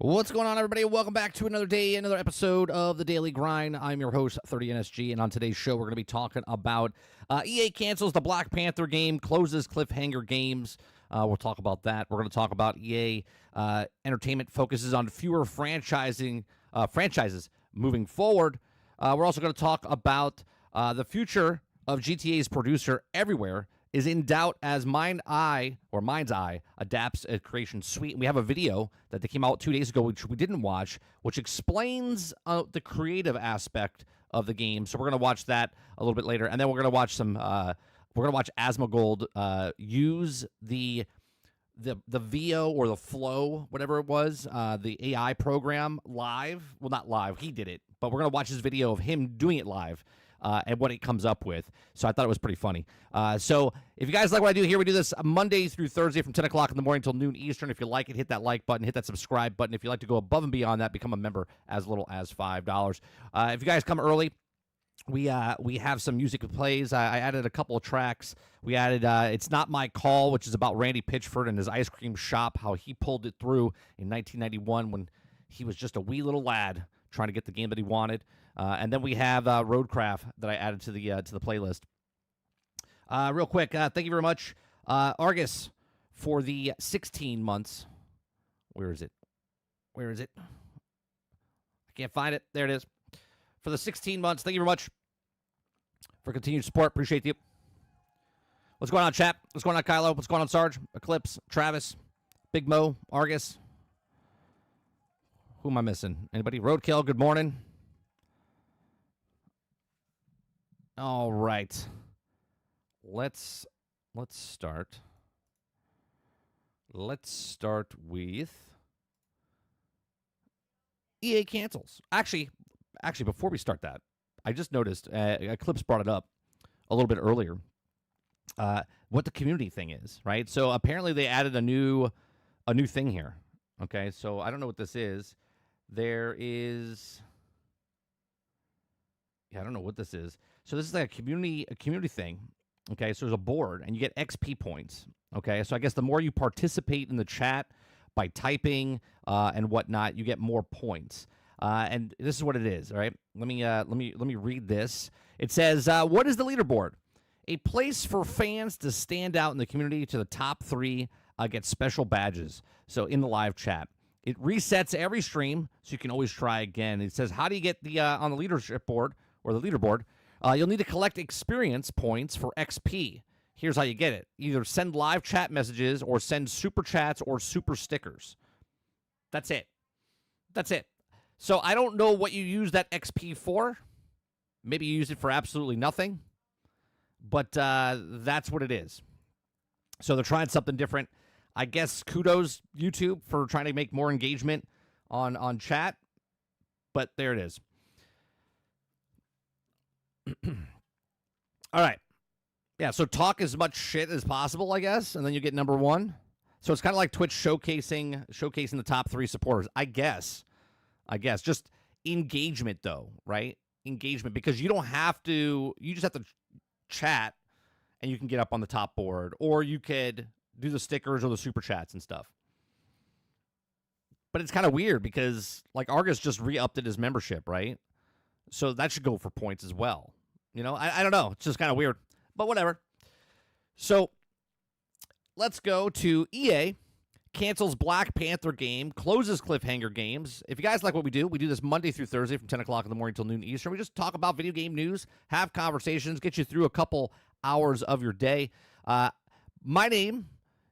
What's going on, everybody? Welcome back to another day, another episode of The Daily Grind. I'm your host, 30NSG, and on today's show, we're going to be talking about EA cancels the Black Panther game, closes cliffhanger games. We'll talk about that. We're going to talk about EA Entertainment focuses on fewer franchises moving forward. We're also going to talk about the future of GTA's producer everywhere is in doubt as MindsEye adapts a creation suite. And we have a video that they came out 2 days ago, which we didn't watch, which explains the creative aspect of the game. So we're going to watch that a little bit later, and then we're going to watch some. We're going to watch Asmongold use the VO or the Flow, whatever it was, the AI program live. Well, not live. He did it, but we're going to watch this video of him doing it live. And what it comes up with. So I thought it was pretty funny. So if you guys like what I do here, we do this Monday through Thursday from 10 o'clock in the morning till noon Eastern. If you like it, hit that like button, hit that subscribe button. If you'd like to go above and beyond that, become a member as little as $5. If you guys come early, we have some music that plays. I added a couple of tracks. We added It's Not My Call, which is about Randy Pitchford and his ice cream shop, how he pulled it through in 1991 when he was just a wee little lad trying to get the game that he wanted. And then we have Roadcraft that I added to the playlist. Real quick, thank you very much, Argus, for the 16 months. Where is it? Where is it? I can't find it. There it is. For the 16 months, thank you very much for continued support. Appreciate you. What's going on, chat? What's going on, Kylo? What's going on, Sarge? Eclipse, Travis, Big Mo, Argus. Who am I missing? Anybody? Roadkill, good morning. All right. Let's start. Let's start with EA cancels. Actually, before we start that, I just noticed Eclipse brought it up a little bit earlier. What the community thing is, right? So apparently they added a new thing here. Okay, so I don't know what this is. There is, I don't know what this is. So this is like a community thing. Okay, so there's a board, and you get XP points. Okay, so I guess the more you participate in the chat by typing and whatnot, you get more points. And this is what it is. All right, let me read this. It says, "What is the leaderboard? A place for fans to stand out in the community to the top 3 get special badges. So in the live chat." It resets every stream, so you can always try again. It says, how do you get the on the leadership board or the leaderboard? You'll need to collect experience points for XP. Here's how you get it. Either send live chat messages or send super chats or super stickers. That's it. That's it. So I don't know what you use that XP for. Maybe you use it for absolutely nothing. But that's what it is. So they're trying something different. I guess kudos, YouTube, for trying to make more engagement on chat. But there it is. All right. Yeah, so talk as much shit as possible, I guess, and then you get number 1. So it's kind of like Twitch showcasing the top 3 supporters. I guess. Just engagement, though, right? Engagement, because you don't have to, you just have to chat, and you can get up on the top board, or you could do the stickers or the super chats and stuff. But it's kind of weird because, like, Argus just re-upped his membership, right? So that should go for points as well. You know, I don't know. It's just kind of weird. But whatever. So let's go to EA. Cancels Black Panther game, closes cliffhanger games. If you guys like what we do this Monday through Thursday from 10 o'clock in the morning till noon Eastern. We just talk about video game news, have conversations, get you through a couple hours of your day. My name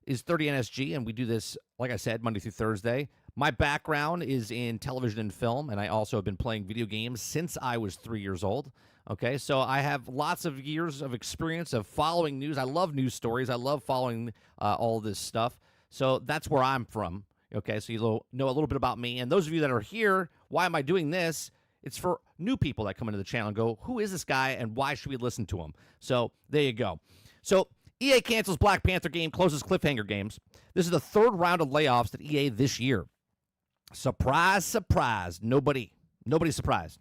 is 30NSG, and we do this, like I said, Monday through Thursday. My background is in television and film, and I also have been playing video games since I was 3 years old. Okay, so I have lots of years of experience of following news. I love news stories. I love following all this stuff. So that's where I'm from. Okay, so you know a little bit about me. And those of you that are here, why am I doing this? It's for new people that come into the channel and go, who is this guy, and why should we listen to him? So there you go. So EA cancels Black Panther game, closes cliffhanger games. This is the 3rd round of layoffs at EA this year. Surprise, surprise. Nobody's surprised.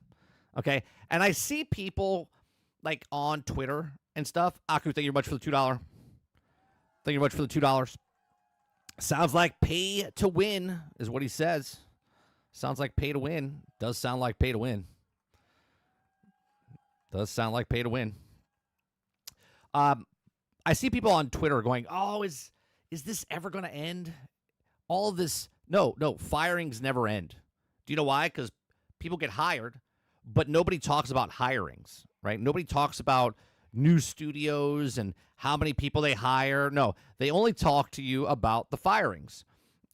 Okay? And I see people like on Twitter and stuff. Aku, thank you very much for the $2. Thank you very much for the $2. Sounds like pay to win is what he says. Sounds like pay to win. Does sound like pay to win. Does sound like pay to win. I see people on Twitter going, "Oh, is this ever going to end? All of this?" No, firings never end. Do you know why? Because people get hired, but nobody talks about hirings, right? Nobody talks about new studios and how many people they hire. No, they only talk to you about the firings.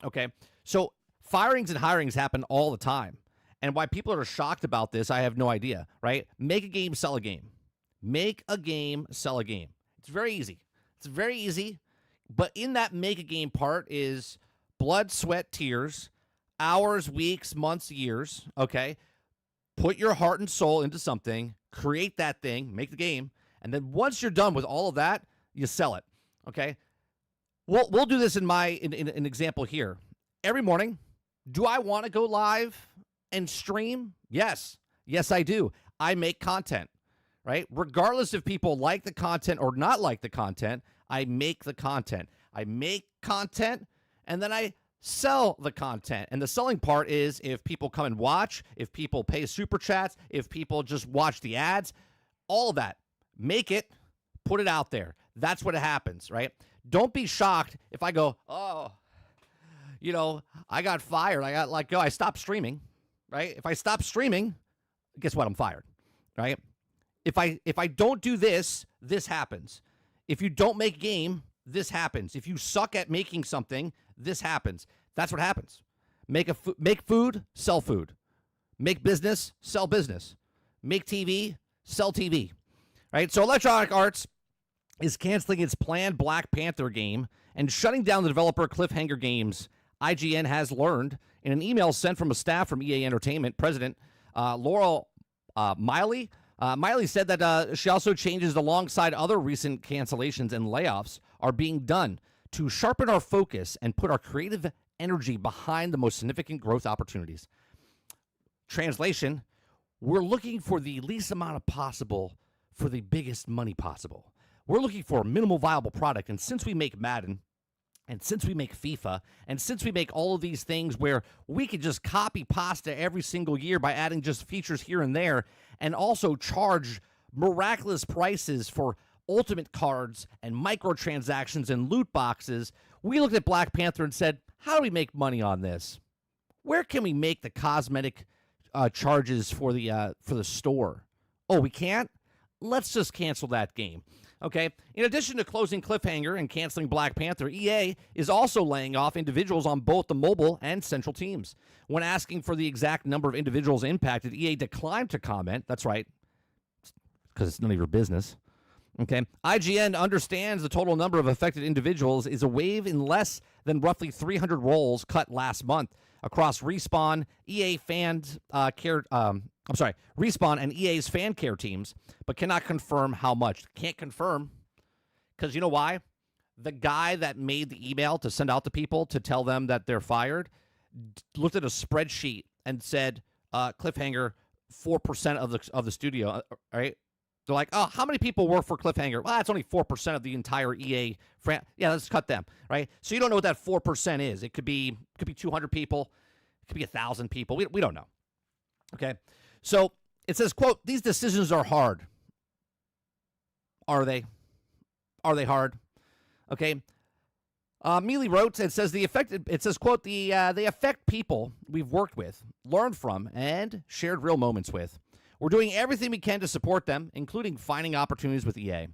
Okay, so firings and hirings happen all the time. And why people are shocked about this, I have no idea, right? Make a game, sell a game. Make a game, sell a game. It's very easy. It's very easy. But in that make a game part is blood, sweat, tears, hours, weeks, months, years, okay? Put your heart and soul into something, create that thing, make the game, and then once you're done with all of that, you sell it, okay? We'll do this in an example here. Every morning, do I want to go live and stream? Yes. Yes, I do. I make content, right? Regardless if people like the content or not like the content, I make the content. I make content, and then I sell the content. And the selling part is if people come and watch, if people pay super chats, if people just watch the ads, all of that. Make it, put it out there. That's what happens, right? Don't be shocked if I go, oh, I got fired. I got let go. I stopped streaming, right? If I stop streaming, guess what? I'm fired, right? If I don't do this, this happens. If you don't make game, this happens. If you suck at making something, this happens. That's what happens. Make food, sell food. Make business, sell business. Make TV, sell TV. Right? So Electronic Arts is canceling its planned Black Panther game and shutting down the developer Cliffhanger Games. IGN has learned in an email sent from a staff from EA Entertainment, President Laurel Miley. Miley said that she also changes alongside other recent cancellations and layoffs are being done to sharpen our focus and put our creative energy behind the most significant growth opportunities. Translation, we're looking for the least amount of possible for the biggest money possible. We're looking for a minimal viable product, and since we make Madden, and since we make FIFA, and since we make all of these things where we could just copy pasta every single year by adding just features here and there, and also charge miraculous prices for ultimate cards and microtransactions and loot boxes, we looked at Black Panther and said, how do we make money on this? Where can we make the cosmetic charges for the store? Oh, we can't? Let's just cancel that game. Okay. In addition to closing Cliffhanger and canceling Black Panther, EA is also laying off individuals on both the mobile and central teams. When asking for the exact number of individuals impacted, EA declined to comment. That's right, because it's none of your business. Okay. IGN understands the total number of affected individuals is a wave in less than roughly 300 roles cut last month across Respawn, Respawn and EA's fan care teams, but cannot confirm how much. Can't confirm because you know why? The guy that made the email to send out to people to tell them that they're fired looked at a spreadsheet and said, Cliffhanger, 4% of the studio, right? They're like, oh, how many people work for Cliffhanger? Well, that's only 4% of the entire EA. Yeah, let's cut them, right? So you don't know what that 4% is. It could be 200 people. It could be 1,000 people. We don't know. Okay, so it says, quote, these decisions are hard. Are they? Are they hard? Okay. Mealy wrote, it says, quote, they affect people we've worked with, learned from, and shared real moments with. We're doing everything we can to support them, including finding opportunities with EA.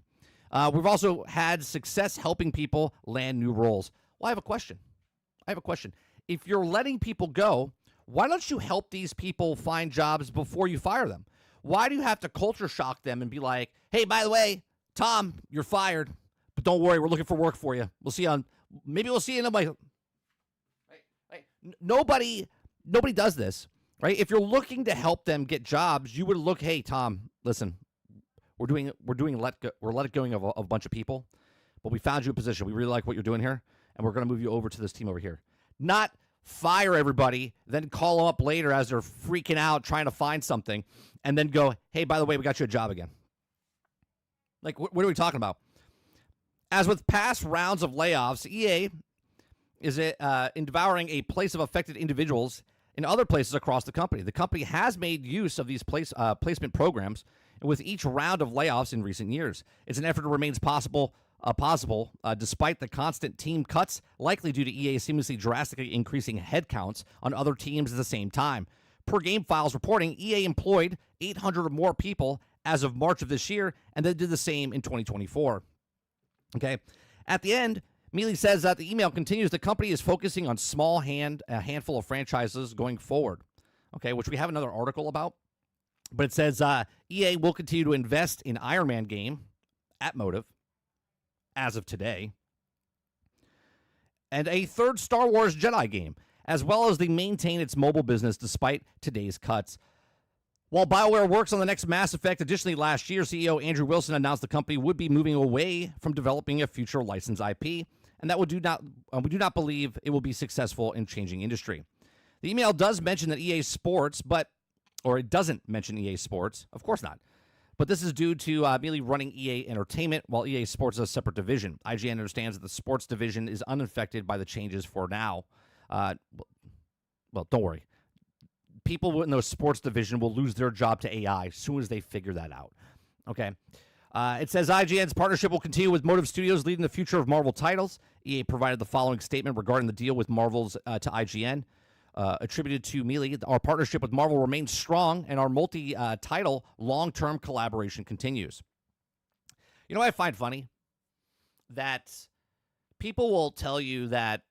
We've also had success helping people land new roles. Well, I have a question. If you're letting people go, why don't you help these people find jobs before you fire them? Why do you have to culture shock them and be like, hey, by the way, Tom, you're fired, but don't worry, we're looking for work for you. Maybe we'll see you in a month. Right. Nobody does this. Right? If you're looking to help them get jobs, you would look, hey, Tom, listen, we're letting going of a bunch of people, but we found you a position. We really like what you're doing here, and we're going to move you over to this team over here. Not fire everybody, then call them up later as they're freaking out trying to find something, and then go, hey, by the way, we got you a job again. Like, what are we talking about? As with past rounds of layoffs, EA is in devouring a place of affected individuals in other places across the company. The company has made use of these placement programs with each round of layoffs in recent years. It's an effort that remains possible despite the constant team cuts, likely due to EA seamlessly drastically increasing headcounts on other teams at the same time. Per Game Files reporting, EA employed 800 or more people as of March of this year, and they did the same in 2024. Okay. At the end, Mealy says that the email continues. The company is focusing on a handful of franchises going forward. Okay, which we have another article about. But it says EA will continue to invest in Iron Man game at Motive as of today, and a third Star Wars Jedi game, as well as they maintain its mobile business despite today's cuts. While BioWare works on the next Mass Effect, additionally last year, CEO Andrew Wilson announced the company would be moving away from developing a future licensed IP, and that we do not believe it will be successful in changing industry. The email does mention that EA Sports, or it doesn't mention EA Sports, of course not. But this is due to merely running EA Entertainment, while EA Sports is a separate division. IGN understands that the sports division is unaffected by the changes for now. Well, don't worry. People in the sports division will lose their job to AI as soon as they figure that out. Okay. It says IGN's partnership will continue with Motive Studios leading the future of Marvel titles. EA provided the following statement regarding the deal with Marvel's to IGN. Attributed to Mealy, our partnership with Marvel remains strong, and our multi-title long-term collaboration continues. You know what I find funny? That people will tell you that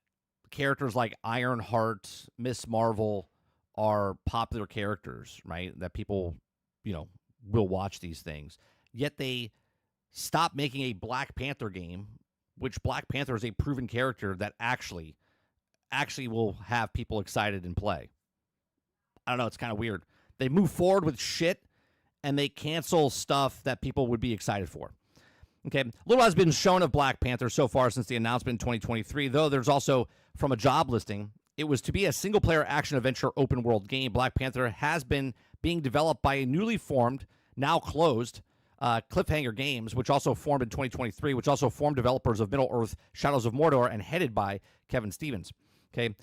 characters like Ironheart, Miss Marvel are popular characters, right? That people, will watch these things. Yet they stop making a Black Panther game, which Black Panther is a proven character that actually will have people excited and play. I don't know. It's kind of weird. They move forward with shit, and they cancel stuff that people would be excited for. Okay. Little has been shown of Black Panther so far since the announcement in 2023, though there's also, from a job listing, it was to be a single-player action-adventure open-world game. Black Panther has been being developed by a newly formed, now closed, Cliffhanger Games, which also formed in 2023, which also formed developers of Middle-earth, Shadows of Mordor, and headed by Kevin Stevens. Okay,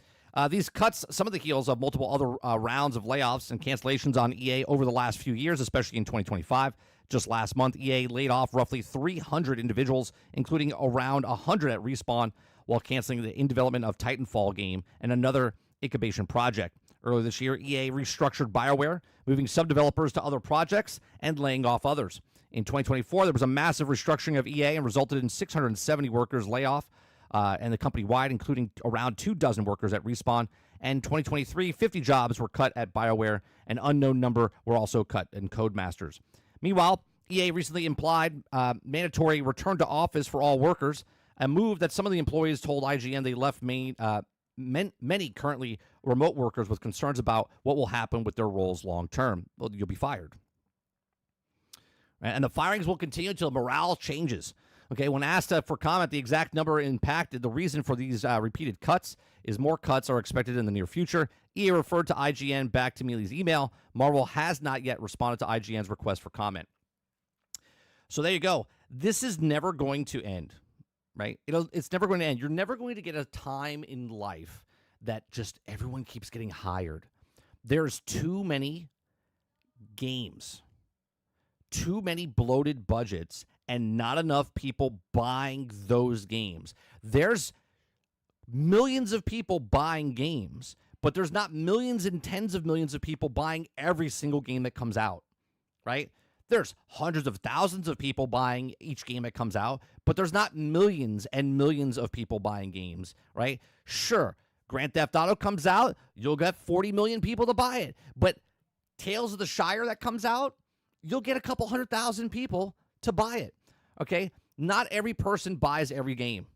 these cuts some of the heels of multiple other rounds of layoffs and cancellations on EA over the last few years, especially in 2025. Just last month, EA laid off roughly 300 individuals, including around 100 at Respawn, while canceling the in-development of Titanfall game and another incubation project. Earlier this year, EA restructured BioWare, moving some developers to other projects and laying off others. In 2024, there was a massive restructuring of EA and resulted in 670 workers layoff, and the company-wide, including around 24 workers at Respawn. And 2023, 50 jobs were cut at BioWare. An unknown number were also cut in Codemasters. Meanwhile, EA recently implied mandatory return to office for all workers, a move that some of the employees told IGN they left many currently remote workers with concerns about what will happen with their roles long term. Well, you'll be fired. And the firings will continue until morale changes. Okay, when asked for comment, the exact number impacted, the reason for these repeated cuts is more cuts are expected in the near future. EA referred to IGN back to Mealy's email. Marvel has not yet responded to IGN's request for comment. So there you go. This is never going to end, right? It's never going to end. You're never going to get a time in life that just everyone keeps getting hired. There's too many games, too many bloated budgets, and not enough people buying those games. There's millions of people buying games, but there's not millions and tens of millions of people buying every single game that comes out, right? There's hundreds of thousands of people buying each game that comes out, but there's not millions and millions of people buying games, right? Sure, Grand Theft Auto comes out, you'll get 40 million people to buy it, but Tales of the Shire that comes out, you'll get a couple 100,000 people to buy it, okay? Not every person buys every game.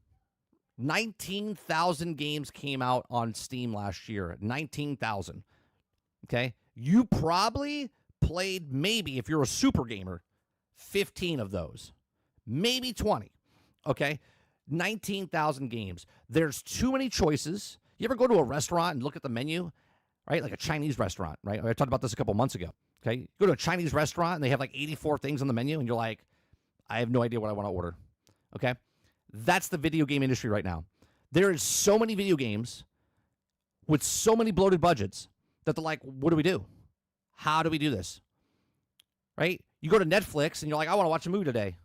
19,000 games came out on Steam last year. 19,000, okay? You probably played, maybe, if you're a super gamer, 15 of those. Maybe 20, okay? 19,000 games. There's too many choices. You ever go to a restaurant and look at the menu, right? Like a Chinese restaurant, right? I talked about this a couple months ago. Okay, you go to a Chinese restaurant and they have like 84 things on the menu, and you're like, I have no idea what I want to order. Okay, that's the video game industry right now. There is so many video games with so many bloated budgets that they're like, what do we do? How do we do this? Right? You go to Netflix and you're like, I want to watch a movie today.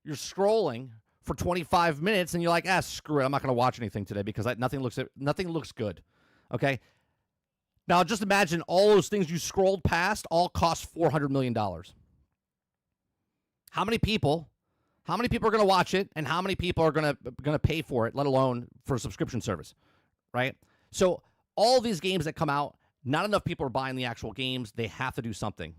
You're scrolling for 25 minutes and you're like, screw it. I'm not going to watch anything today because nothing looks good. Okay? Now, just imagine all those things you scrolled past all cost $400 million. How many people are going to watch it, and how many people are going to pay for it, let alone for a subscription service, right? So all these games that come out, not enough people are buying the actual games. They have to do something,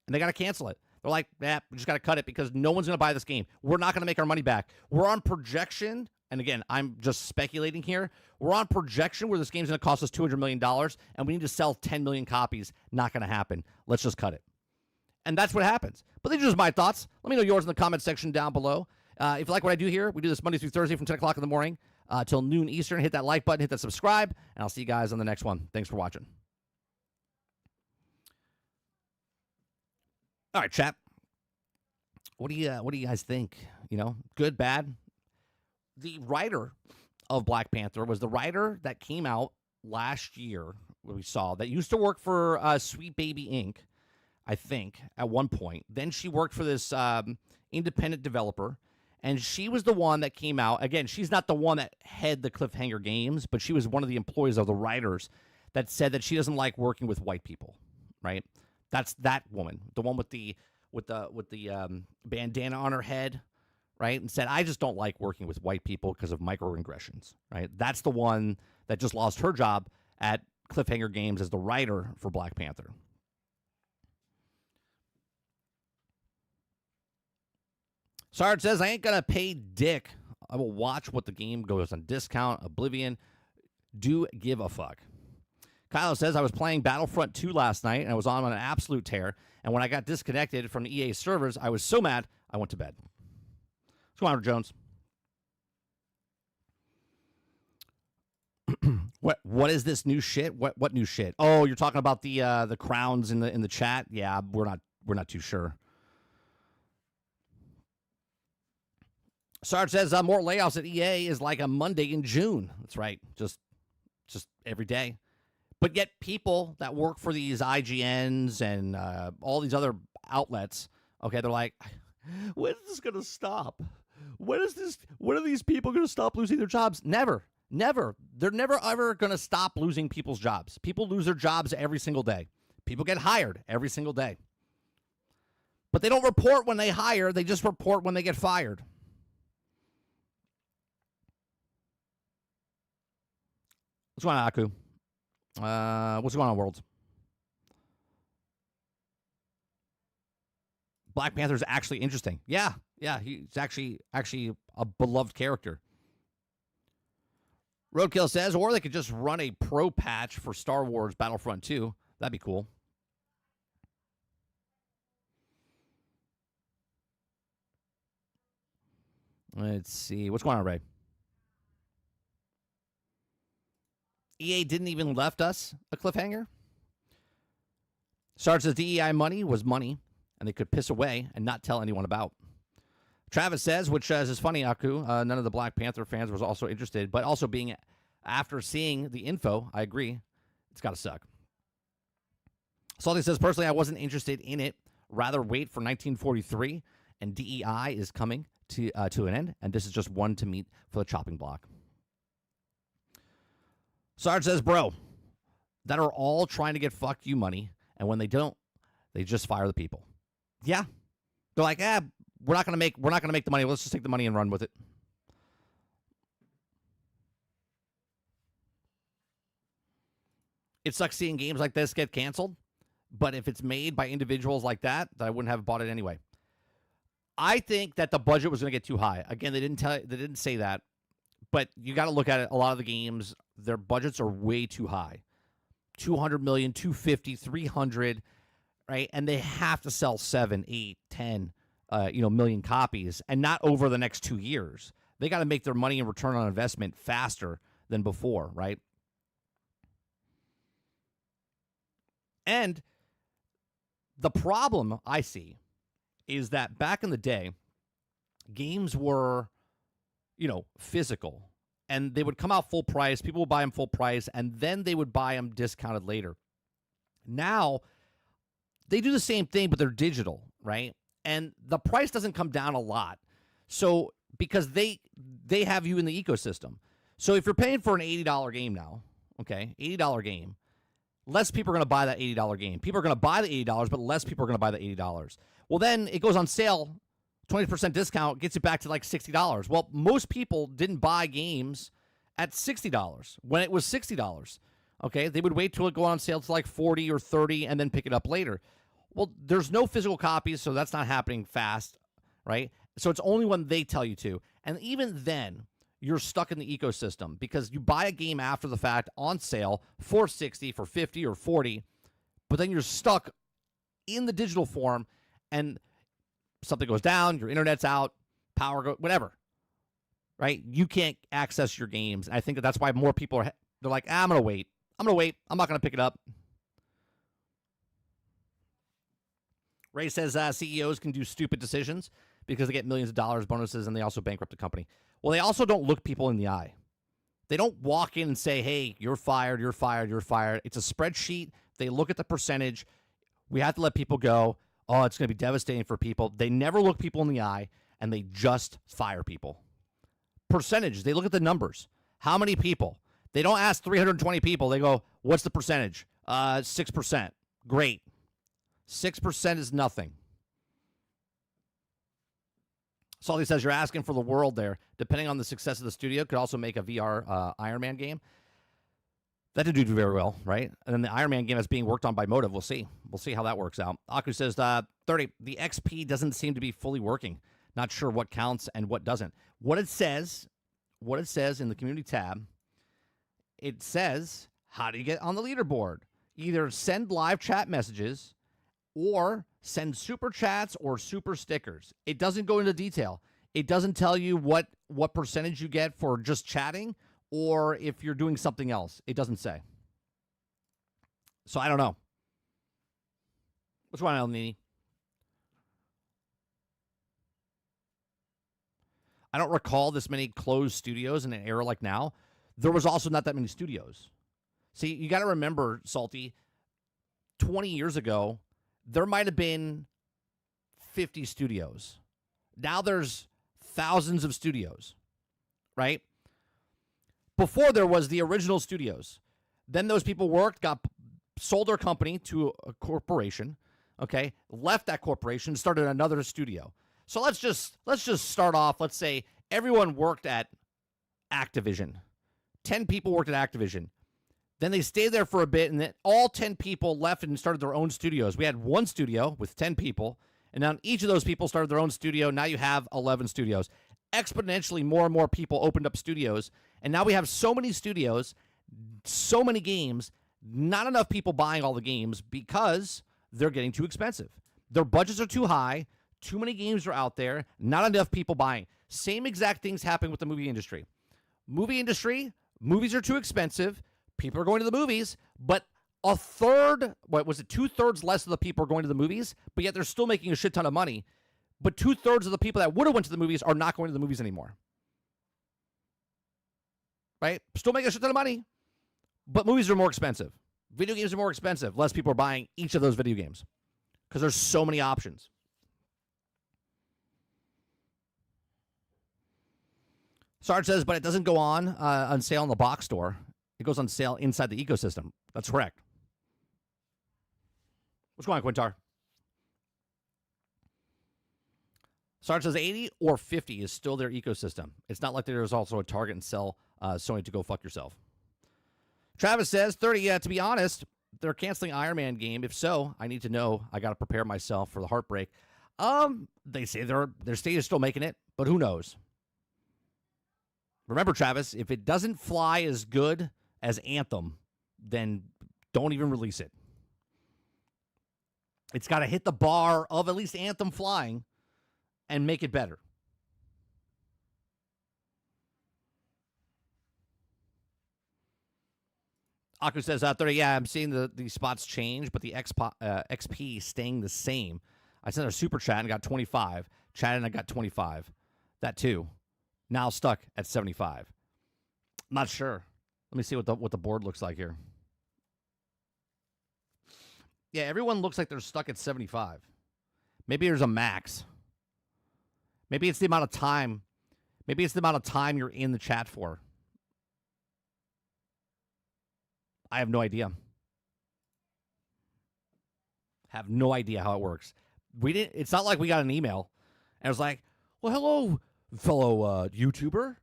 and they got to cancel it. They're like, we just got to cut it because no one's going to buy this game. We're not going to make our money back. We're on projection, and again, I'm just speculating here. We're on projection where this game's going to cost us $200 million, and we need to sell 10 million copies. Not going to happen. Let's just cut it. And that's what happens. But these are just my thoughts. Let me know yours in the comment section down below. If you like what I do here, we do this Monday through Thursday from 10 o'clock in the morning till noon Eastern. Hit that like button, hit that subscribe, and I'll see you guys on the next one. Thanks for watching. All right, chat. What do you guys think? Good, bad? The writer of Black Panther was the writer that came out last year, we saw, that used to work for Sweet Baby Inc., I think, at one point. Then she worked for this independent developer, and she was the one that came out. Again, she's not the one that had the Cliffhanger games, but she was one of the employees of the writers that said that she doesn't like working with white people, right? That's that woman, the one with the bandana on her head, right? And said, I just don't like working with white people because of microaggressions, right? That's the one that just lost her job at Cliffhanger Games as the writer for Black Panther. Sarge says, I ain't going to pay dick. I will watch what the game goes on discount. Oblivion. Do give a fuck. Kylo says, I was playing Battlefront 2 last night, and I was on an absolute tear. And when I got disconnected from the EA servers, I was so mad, I went to bed. What's going on, Jones? What is this new shit? What new shit? Oh, you're talking about the crowns in the chat? Yeah, we're not too sure. Sarge says more layoffs at EA is like a Monday in June. That's right. Just every day. But yet people that work for these IGNs and all these other outlets, okay, they're like, when is this going to stop? When are these people going to stop losing their jobs? Never. They're never, ever going to stop losing people's jobs. People lose their jobs every single day. People get hired every single day. But they don't report when they hire. They just report when they get fired. What's going on, Aku? What's going on, Worlds? Black Panther is actually interesting. Yeah, he's actually a beloved character. Roadkill says, or they could just run a pro patch for Star Wars Battlefront 2. That'd be cool. Let's see. What's going on, Ray? EA didn't even left us a cliffhanger. Sarge says DEI money was money, and they could piss away and not tell anyone about. Travis says, which is funny, Aku, none of the Black Panther fans was also interested, but also after seeing the info, I agree, it's got to suck. Salty says, personally, I wasn't interested in it. Rather wait for 1943, and DEI is coming to an end, and this is just one to meet for the chopping block. Sarge says, bro, that are all trying to get fuck you money, and when they don't, they just fire the people. Yeah. They're like, we're not gonna make the money. Let's just take the money and run with it. It sucks seeing games like this get canceled, but if it's made by individuals like that, I wouldn't have bought it anyway. I think that the budget was going to get too high. Again, they didn't say that, but you got to look at it. A lot of the games, their budgets are way too high. 200 million, 250, 300, right? And they have to sell 7, 8, 10, million copies, and not over the next 2 years. They got to make their money and return on investment faster than before, right? And the problem I see is that back in the day, games were, physical, and they would come out full price. People would buy them full price, and then they would buy them discounted later. Now, they do the same thing, but they're digital, right? And the price doesn't come down a lot. So because they have you in the ecosystem. So if you're paying for an $80 game now, okay, $80 game, less people are going to buy that $80 game. People are going to buy the $80, but less people are going to buy the $80. Well, then it goes on sale, 20% discount, gets it back to like $60. Well, most people didn't buy games at $60 when it was $60. Okay, they would wait till it go on sale to like 40 or 30 and then pick it up later. Well, there's no physical copies, so that's not happening fast, right? So it's only when they tell you to. And even then, you're stuck in the ecosystem because you buy a game after the fact on sale for 60, for 50 or 40, but then you're stuck in the digital form and something goes down, your internet's out, power goes, whatever, right? You can't access your games. I think that's why more people they're like, I'm going to wait. I'm not going to pick it up. Ray says CEOs can do stupid decisions because they get millions of dollars bonuses and they also bankrupt the company. Well, they also don't look people in the eye. They don't walk in and say, hey, you're fired, you're fired, you're fired. It's a spreadsheet. They look at the percentage. We have to let people go. Oh, it's going to be devastating for people. They never look people in the eye, and they just fire people. Percentage, they look at the numbers. How many people? They don't ask 320 people. They go, what's the percentage? 6%. Great. 6% is nothing. Salty says you're asking for the world there. Depending on the success of the studio, could also make a VR Iron Man game. That didn't do very well, right? And then the Iron Man game is being worked on by Motive. We'll see. We'll see how that works out. Aku says 30. The XP doesn't seem to be fully working. Not sure what counts and what doesn't. What it says in the community tab, it says, how do you get on the leaderboard? Either send live chat messages or send super chats or super stickers. It doesn't go into detail. It doesn't tell you what percentage you get for just chatting or if you're doing something else. It doesn't say. So I don't know. What's going on, El Nini? I don't recall this many closed studios in an era like now. There was also not that many studios. See, you got to remember, Salty, 20 years ago, there might have been 50 studios. Now there's thousands of studios, right? Before there was the original studios. Then those people worked, sold their company to a corporation, okay, left that corporation, started another studio. So let's just start off. Let's say everyone worked at Activision. 10 people worked at Activision. Then they stayed there for a bit, and then all 10 people left and started their own studios. We had one studio with 10 people, and now each of those people started their own studio. Now you have 11 studios. Exponentially, more and more people opened up studios, and now we have so many studios, so many games, not enough people buying all the games because they're getting too expensive. Their budgets are too high, too many games are out there, not enough people buying. Same exact things happen with the movie industry. Movies are too expensive. People are going to the movies, but a third, what was it, 2/3 less of the people are going to the movies, but yet they're still making a shit ton of money. But 2/3 of the people that would have went to the movies are not going to the movies anymore. Right? Still making a shit ton of money, but movies are more expensive. Video games are more expensive. Less people are buying each of those video games because there's so many options. Sarge says, but it doesn't go on sale in the box store. It goes on sale inside the ecosystem. That's correct. What's going on, Quintar? Sarge says 80 or 50 is still their ecosystem. It's not like there's also a Target and sell Sony to go fuck yourself. Travis says 30. To be honest, they're canceling Iron Man game. If so, I need to know. I got to prepare myself for the heartbreak. They say their state is still making it, but who knows? Remember, Travis, if it doesn't fly as good as Anthem, then don't even release it. It's got to hit the bar of at least Anthem flying and make it better. Aku says out there, yeah, I'm seeing the spots change, but the XP staying the same. I sent a super chat and got 25. Chat and I got 25. That too. Now stuck at 75. Not sure. Let me see what the board looks like here. Yeah, everyone looks like they're stuck at 75. Maybe there's a max. Maybe it's the amount of time. Maybe it's the amount of time you're in the chat for. I have no idea. Have no idea how it works. It's not like we got an email and it was like, well, hello, fellow YouTuber.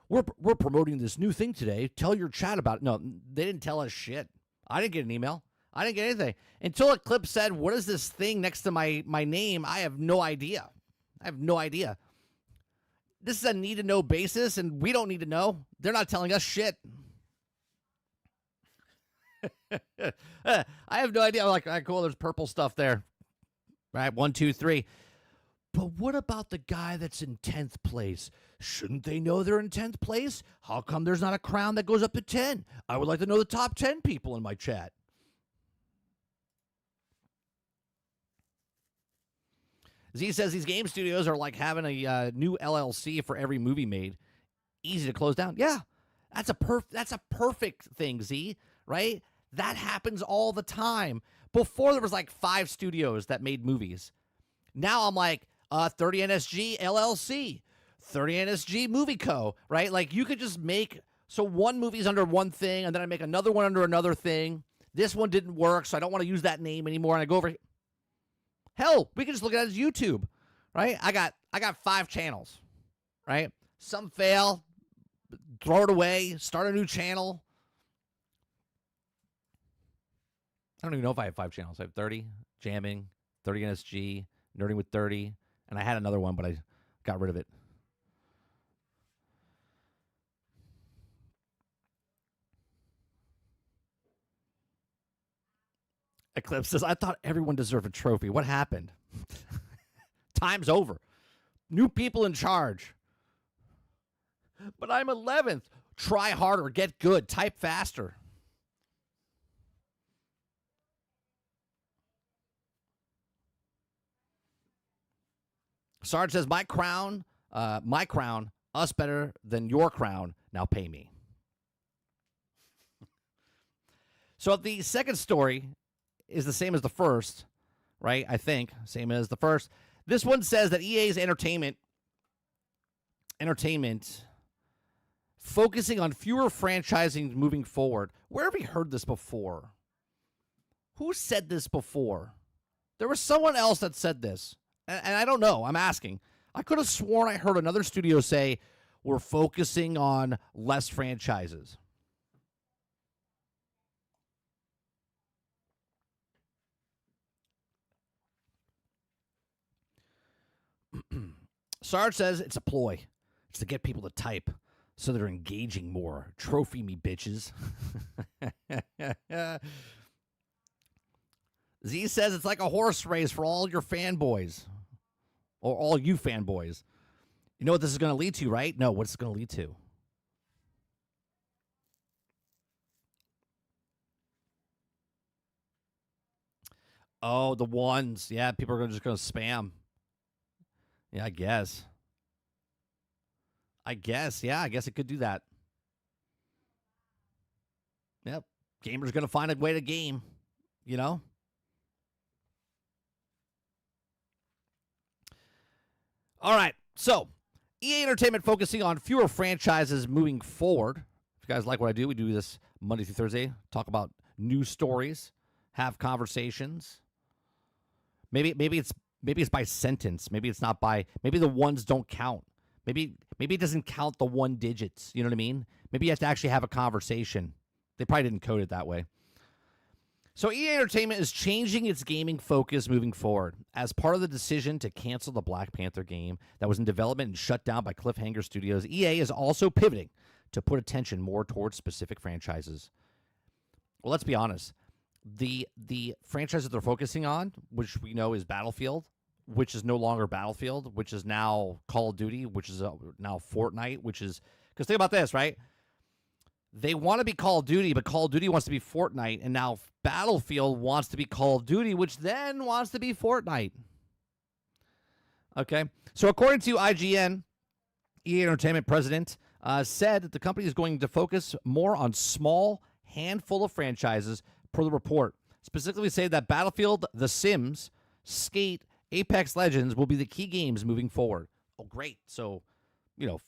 We're promoting this new thing today. Tell your chat about it. No, they didn't tell us shit. I didn't get an email. I didn't get anything. Until a clip said, what is this thing next to my name? I have no idea. This is a need-to-know basis, and we don't need to know. They're not telling us shit. I have no idea. I'm like, all right, cool, there's purple stuff there. Right, 1, 2, 3. But what about the guy that's in 10th place? Shouldn't they know they're in 10th place? How come there's not a crown that goes up to 10? I would like to know the top 10 people in my chat. Z says these game studios are like having a new LLC for every movie made. Easy to close down. Yeah, that's a perfect thing, Z, right? That happens all the time. Before there was like 5 studios that made movies. Now I'm like 30 NSG LLC, 30 NSG Movie Co., right? Like you could just make, so one movie's under one thing and then I make another one under another thing. This one didn't work, so I don't want to use that name anymore. And I go over, hell, we can just look at it as YouTube, right? I got 5 channels, right? Some fail, throw it away, start a new channel. I don't even know if I have 5 channels. I have 30, Jamming, 30 NSG, Nerding with 30, and I had another one, but I got rid of it. Eclipse says, I thought everyone deserved a trophy. What happened? Time's over. New people in charge. But I'm 11th. Try harder. Get good. Type faster. Sarge says, my crown, us better than your crown. Now pay me. So the second story is the same as the first, right? I think same as the first. This one says that EA's entertainment focusing on fewer franchising moving forward. Where have we heard this before? Who said this before? There was someone else that said this, and I don't know. I'm asking. I could have sworn I heard another studio say we're focusing on less franchises. Sarge says it's a ploy. It's to get people to type so they're engaging more. Trophy me, bitches. Z says it's like a horse race for all your fanboys. Or all you fanboys. You know what this is going to lead to, right? No, what's it going to lead to? Oh, the ones. Yeah, people are just going to spam. Yeah, I guess. Yeah, I guess it could do that. Yep. Gamer's going to find a way to game, you know? All right, so EA Entertainment focusing on fewer franchises moving forward. If you guys like what I do, we do this Monday through Thursday, talk about news stories, have conversations. Maybe it's by sentence. Maybe it's not by. Maybe the ones don't count. Maybe it doesn't count the 1 digits. You know what I mean? Maybe you have to actually have a conversation. They probably didn't code it that way. So EA Entertainment is changing its gaming focus moving forward. As part of the decision to cancel the Black Panther game that was in development and shut down by Cliffhanger Studios, EA is also pivoting to put attention more towards specific franchises. Well, let's be honest. The franchise that they're focusing on, which we know is Battlefield, which is no longer Battlefield, which is now Call of Duty, which is now Fortnite, which is... Because think about this, right? They want to be Call of Duty, but Call of Duty wants to be Fortnite, and now Battlefield wants to be Call of Duty, which then wants to be Fortnite. Okay? So according to IGN, EA Entertainment president said that the company is going to focus more on small handful of franchises per the report. specifically say that Battlefield, The Sims, Skate, Apex Legends will be the key games moving forward. Oh, great. So,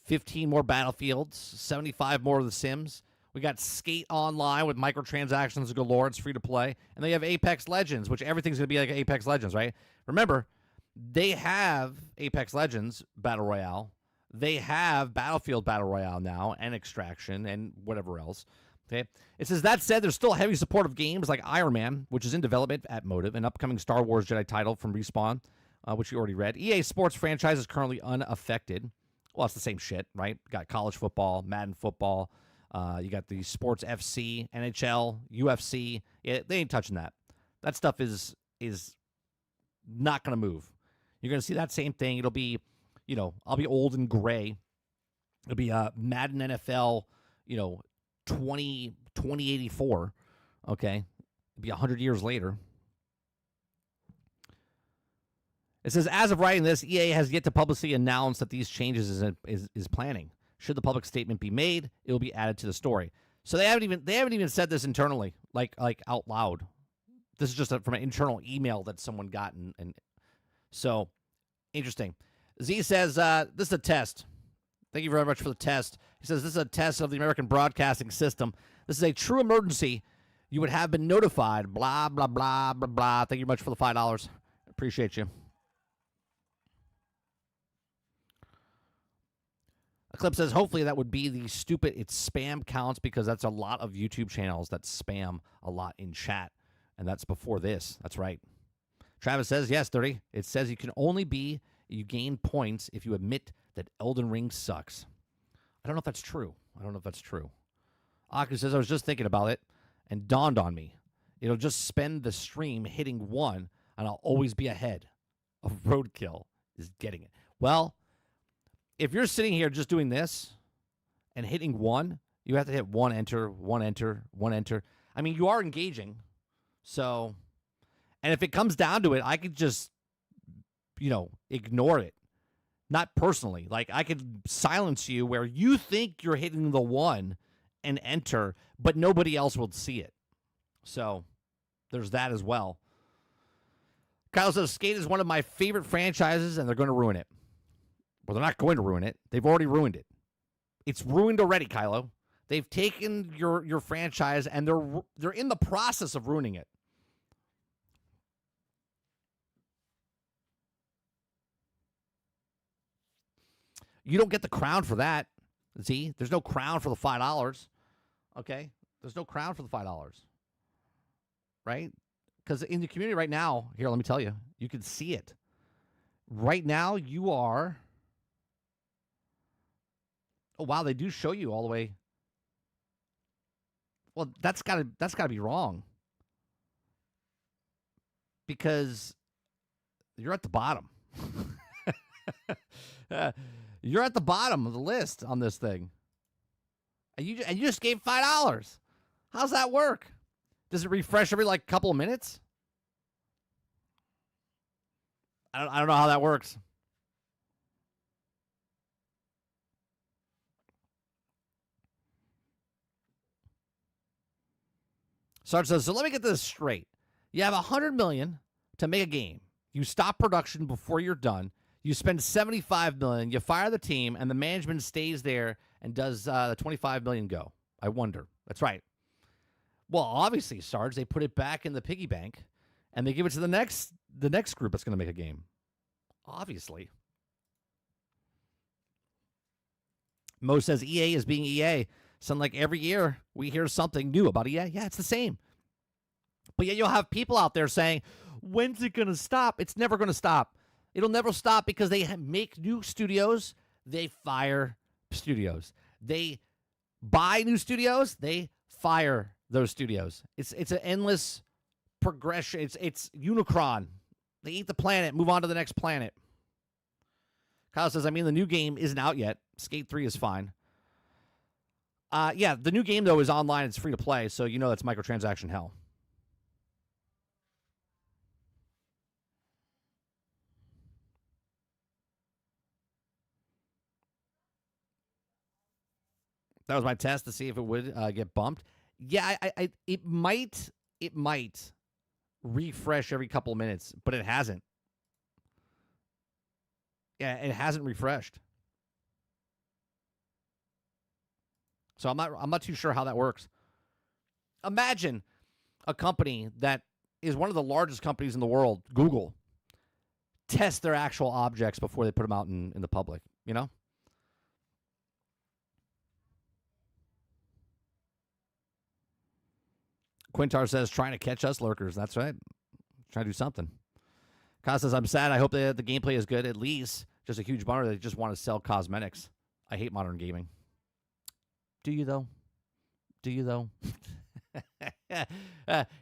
15 more Battlefields, 75 more of The Sims. We got Skate Online with microtransactions galore. It's free to play. And then you have Apex Legends, which everything's going to be like Apex Legends, right? Remember, they have Apex Legends Battle Royale. They have Battlefield Battle Royale now and Extraction and whatever else. Okay. It says, that said, there's still heavy support of games like Iron Man, which is in development at Motive, an upcoming Star Wars Jedi title from Respawn, which you already read. EA Sports franchise is currently unaffected. Well, it's the same shit, right? Got college football, Madden football. You got the Sports FC, NHL, UFC. Yeah, they ain't touching that. That stuff is not going to move. You're going to see that same thing. It'll be, I'll be old and gray. It'll be Madden NFL, 2084. Okay. It'll be 100 years later. It says, as of writing this, EA has yet to publicly announce that these changes is planning. Should the public statement be made, it will be added to the story. So they haven't even said this internally, like out loud. This is just from an internal email that someone got, and so interesting. Z says, this is a test. Thank you very much for the test. He says, this is a test of the American broadcasting system. This is a true emergency. You would have been notified. Blah, blah, blah, blah, blah. Thank you much for the $5. Appreciate you. Eclipse says, hopefully that would be the stupid, it's spam counts, because that's a lot of YouTube channels that spam a lot in chat. And that's before this. That's right. Travis says, yes, 30. It says you gain points if you admit that Elden Ring sucks. I don't know if that's true. Aku says, I was just thinking about it and dawned on me. It'll just spend the stream hitting 1 and I'll always be ahead of Roadkill is getting it. Well, if you're sitting here just doing this and hitting 1, you have to hit 1 enter, 1 enter, 1 enter. I mean, you are engaging. So, and if it comes down to it, I could just, ignore it. Not personally. Like, I could silence you where you think you're hitting the 1 and enter, but nobody else will see it. So, there's that as well. Kyle says, Skate is one of my favorite franchises, and they're going to ruin it. Well, they're not going to ruin it. They've already ruined it. It's ruined already, Kylo. They've taken your franchise, and they're in the process of ruining it. You don't get the crown for that, Z. There's no crown for the $5. Okay? There's no crown for the $5. Right? Because in the community right now, here, let me tell you, you can see it. Right now, you are... Oh, wow, they do show you all the way. Well, that's gotta be wrong. Because you're at the bottom. You're at the bottom of the list on this thing. And you just gave $5. How's that work? Does it refresh every couple of minutes? I don't know how that works. Sarge says, so let me get this straight. You have $100 million to make a game. You stop production before you're done. You spend $75 million. You fire the team, and the management stays there and does the $25 million go. I wonder. That's right. Well, obviously, Sarge, they put it back in the piggy bank, and they give it to the next group that's going to make a game. Obviously. Mo says EA is being EA. Sound like every year we hear something new about EA. Yeah, it's the same. But yet you'll have people out there saying, when's it going to stop? It's never going to stop. It'll never stop because they make new studios. They fire studios. They buy new studios. They fire those studios. It's an endless progression. It's Unicron. They eat the planet, move on to the next planet. Kyle says, I mean, the new game isn't out yet. Skate 3 is fine. Yeah, the new game, though, is online. It's free to play, so you know that's microtransaction hell. That was my test to see if it would get bumped. Yeah, it might. refresh every couple of minutes, but it hasn't. Yeah, it hasn't refreshed. So I'm not too sure how that works. Imagine a company that is one of the largest companies in the world, Google, test their actual objects before they put them out in the public, you know? Quintar says, trying to catch us lurkers. That's right. Trying to do something. Kaz says, I'm sad. I hope the gameplay is good. At least just a huge bummer. They just want to sell cosmetics. I hate modern gaming. Do you, though? Do you, though? Like,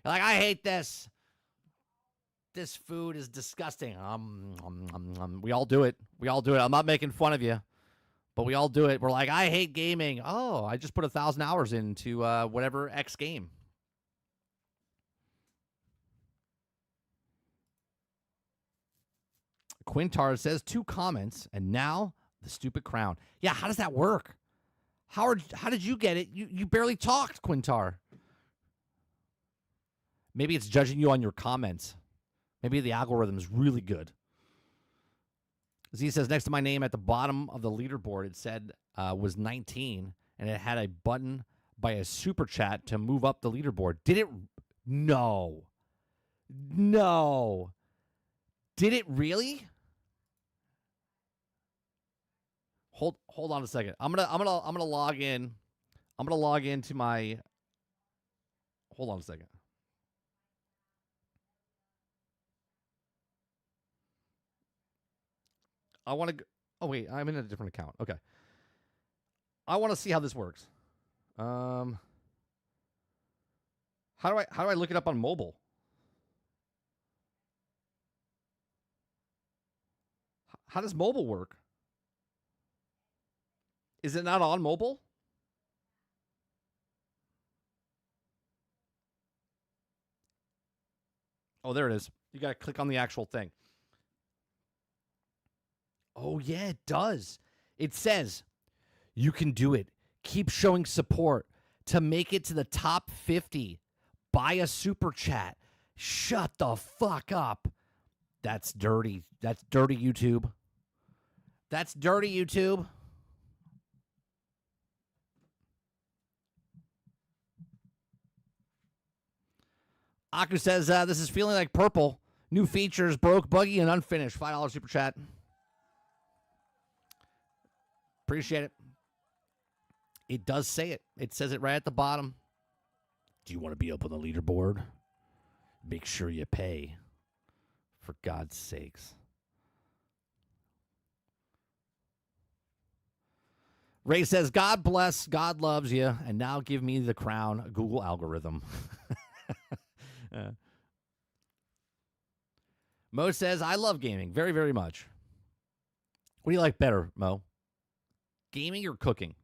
I hate this. This food is disgusting. We all do it. We all do it. I'm not making fun of you, but we all do it. We're like, I hate gaming. Oh, I just put 1,000 hours into whatever X game. Quintar says 2 comments, and now the stupid crown. Yeah, how does that work? How did you get it? You barely talked, Quintar. Maybe it's judging you on your comments. Maybe the algorithm is really good. Z says, next to my name at the bottom of the leaderboard, it said was 19, and it had a button by a super chat to move up the leaderboard. Did it? No. No. Did it really? Hold on a second. I'm gonna log in. I'm gonna log into my. Hold on a second. I want to. Oh wait, I'm in a different account. Okay. I want to see how this works. How do I look it up on mobile? How does mobile work? Is it not on mobile? Oh, there it is. You got to click on the actual thing. Oh, yeah, it does. It says, you can do it. Keep showing support to make it to the top 50. Buy a super chat. Shut the fuck up. That's dirty. That's dirty, YouTube. That's dirty, YouTube. Aku says, this is feeling like purple. New features, broke, buggy, and unfinished. $5 super chat. Appreciate it. It does say it. It says it right at the bottom. Do you want to be up on the leaderboard? Make sure you pay. For God's sakes. Ray says, God bless, God loves you, and now give me the crown, Google algorithm. Mo says, I love gaming very, very much. What do you like better, Mo? Gaming or cooking?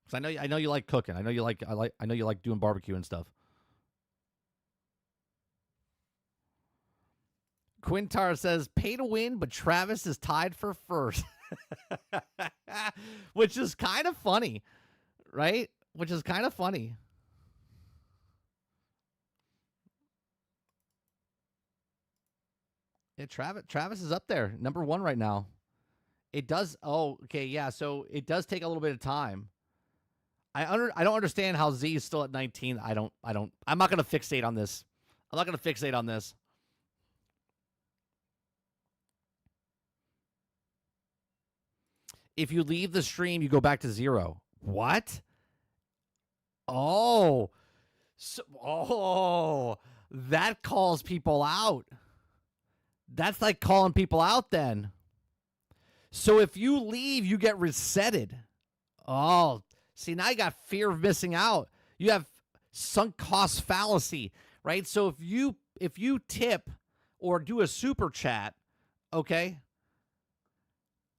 Because I know you like cooking. I know you like doing barbecue and stuff. Quintar says, pay to win, but Travis is tied for first. Which is kind of funny, right? Which is kind of funny. Yeah, Travis is up there, number 1 right now. It does. Oh, okay, yeah. So it does take a little bit of time. I don't understand how Z is still at 19. I'm not going to fixate on this. I'm not going to fixate on this. If you leave the stream, you go back to 0. What? Oh. That calls people out. That's like calling people out then. So if you leave, you get resetted. Oh, see, now you got fear of missing out. You have sunk cost fallacy, right? So if you tip or do a super chat, okay,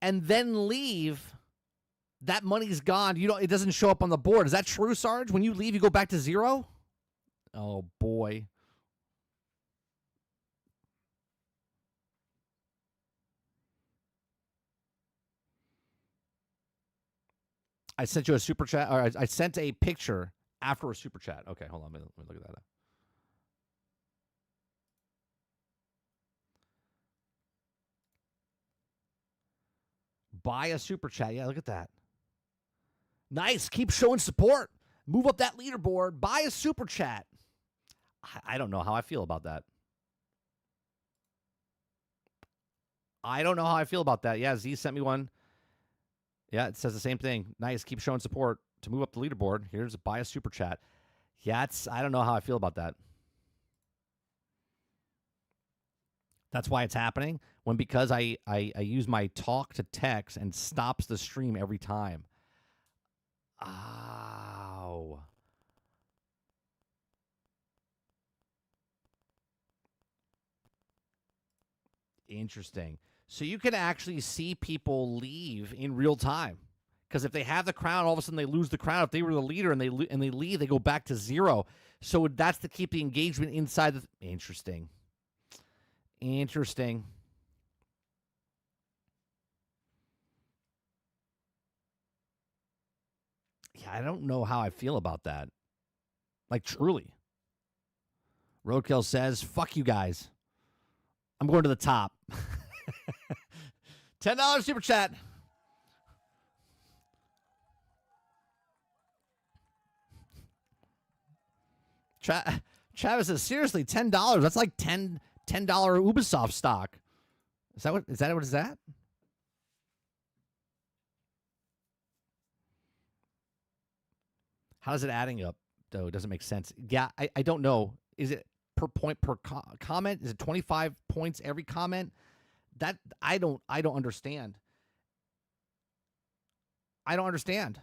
and then leave, that money's gone. It doesn't show up on the board. Is that true, Sarge? When you leave, you go back to 0? Oh boy. I sent you a super chat, or I sent a picture after a super chat. Okay, hold on. Let me look at that. Buy a super chat. Yeah, look at that. Nice. Keep showing support. Move up that leaderboard. Buy a super chat. I don't know how I feel about that. I don't know how I feel about that. Yeah, Z sent me one. Yeah, it says the same thing. Nice. Keep showing support to move up the leaderboard. Here's a buy a super chat. Yeah, I don't know how I feel about that. That's why it's happening. Because I use my talk to text and stops the stream every time. Ow. Interesting. So you can actually see people leave in real time. Because if they have the crown, all of a sudden they lose the crown. If they were the leader and they leave, they go back to 0. So that's to keep the engagement inside the... Interesting. Interesting. Yeah, I don't know how I feel about that. Like, truly. Roadkill says, fuck you guys. I'm going to the top. $10 super chat. Travis says, seriously, $10. That's like $10 Ubisoft stock. Is that what is that? How is it adding up, though? It doesn't make sense. Yeah, I don't know. Is it per point per comment? Is it 25 points every comment? That I don't understand. I don't understand.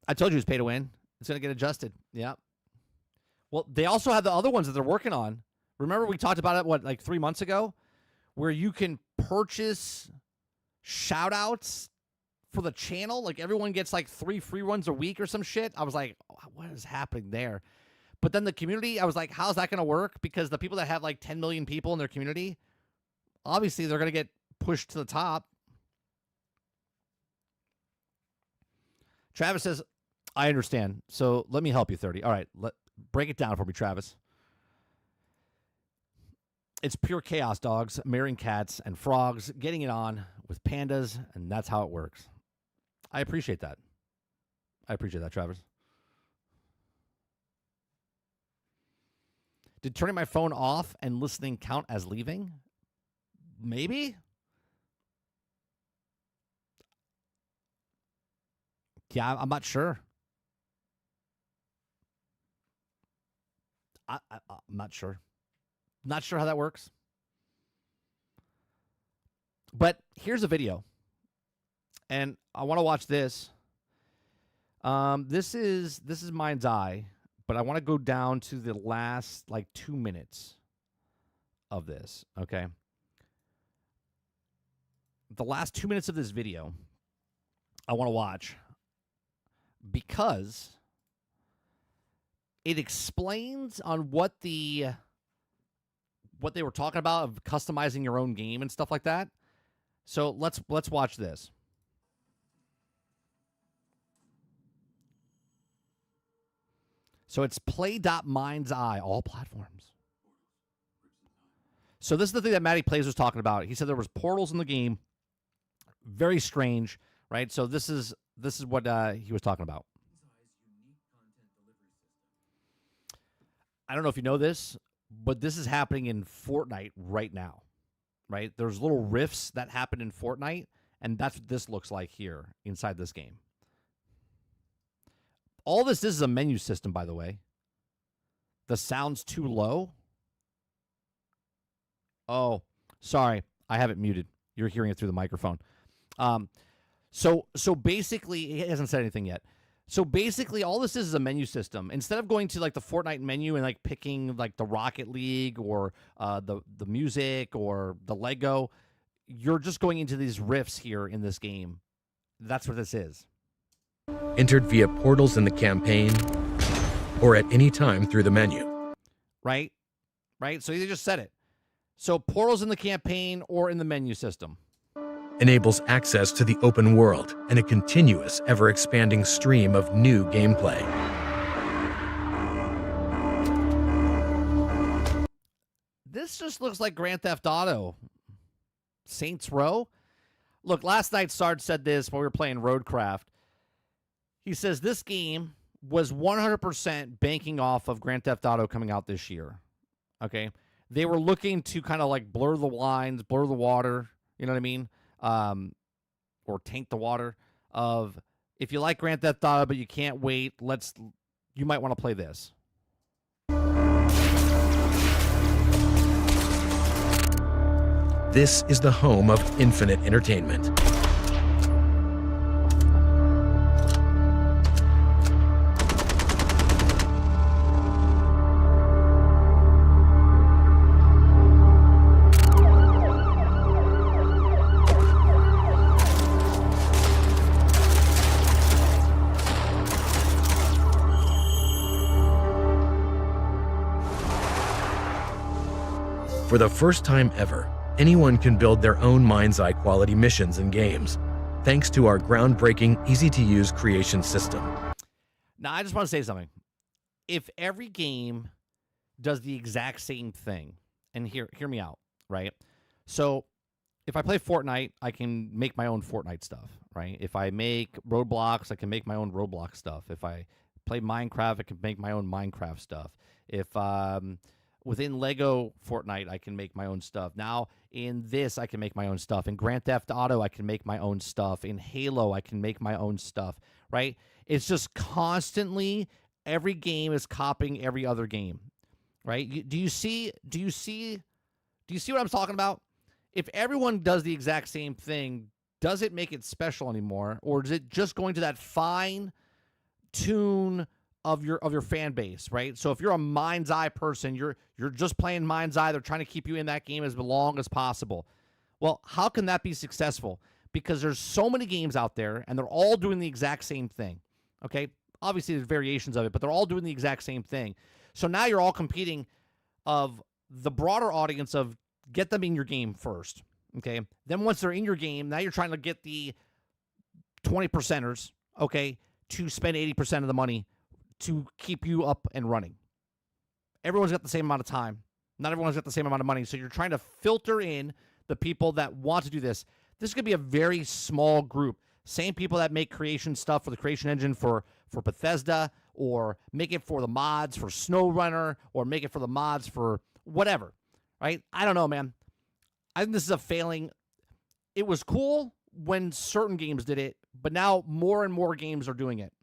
I told you it's pay to win. It's going to get adjusted. Yeah. Well, they also have the other ones that they're working on. Remember we talked about it, like 3 months ago? Where you can purchase shout-outs for the channel. Like everyone gets like 3 free runs a week or some shit. I was like, what is happening there? But then the community, I was like, how's that going to work? Because the people that have like 10 million people in their community, obviously they're going to get pushed to the top. Travis says, I understand. So let me help you, 30. All right, break it down for me, Travis. It's pure chaos, dogs, marrying cats and frogs, getting it on with pandas, and that's how it works. I appreciate that. Travis. Did turning my phone off and listening count as leaving? Maybe. Yeah, I'm not sure. I'm not sure. Not sure how that works. But here's a video. And I want to watch this. This is MindsEye, but I want to go down to the last like 2 minutes of this, okay? The last 2 minutes of this video I want to watch because it explains on what they were talking about of customizing your own game and stuff like that. So let's watch this. So it's play.MindsEye, all platforms. So this is the thing that Matty Plays was talking about. He said there was portals in the game. Very strange, right? So this is what he was talking about. I don't know if you know this, but this is happening in Fortnite right now, right? There's little rifts that happen in Fortnite, and that's what this looks like here inside this game. All this is a menu system, by the way. The sound's too low. Oh, sorry. I have it muted. You're hearing it through the microphone. So basically, he hasn't said anything yet. So basically, all this is a menu system. Instead of going to like the Fortnite menu and like picking like the Rocket League or the music or the Lego, you're just going into these rifts here in this game. That's what this is. Entered via portals in the campaign or at any time through the menu. Right? So you just said it. So portals in the campaign or in the menu system. Enables access to the open world and a continuous, ever-expanding stream of new gameplay. This This just looks like Grand Theft Auto. Saints Row. Look, last night Sarge said this while we were playing Roadcraft. He says this game was 100% banking off of Grand Theft Auto coming out this year. Okay? They were looking to kind of like blur the lines, blur the water, you know what I mean? Or taint the water of, if you like Grand Theft Auto but you can't wait, you might want to play this. This is the home of infinite entertainment. For the first time ever, anyone can build their own MindsEye quality missions and games, thanks to our groundbreaking, easy-to-use creation system. Now, I just want to say something. If every game does the exact same thing, and hear me out, right? So, if I play Fortnite, I can make my own Fortnite stuff, right? If I make Roblox, I can make my own Roblox stuff. If I play Minecraft, I can make my own Minecraft stuff. If within Lego Fortnite, I can make my own stuff. Now, in this, I can make my own stuff. In Grand Theft Auto, I can make my own stuff. In Halo, I can make my own stuff, right? It's just constantly, every game is copying every other game, right? Do you see what I'm talking about? If everyone does the exact same thing, does it make it special anymore? Or is it just going to that fine tune of your fan base, right? So if you're a MindsEye person, you're just playing MindsEye, they're trying to keep you in that game as long as possible. Well, how can that be successful? Because there's so many games out there, and they're all doing the exact same thing, okay? Obviously, there's variations of it, but they're all doing the exact same thing. So now you're all competing of the broader audience of get them in your game first, okay? Then once they're in your game, now you're trying to get the 20%ers, okay, to spend 80% of the money to keep you up and running. Everyone's got the same amount of time. Not everyone's got the same amount of money. So you're trying to filter in the people that want to do this. This could be a very small group. Same people that make creation stuff for the creation engine for Bethesda, or make it for the mods for SnowRunner, or make it for the mods for whatever, right? I don't know, man. I think this is a failing. It was cool when certain games did it, but now more and more games are doing it.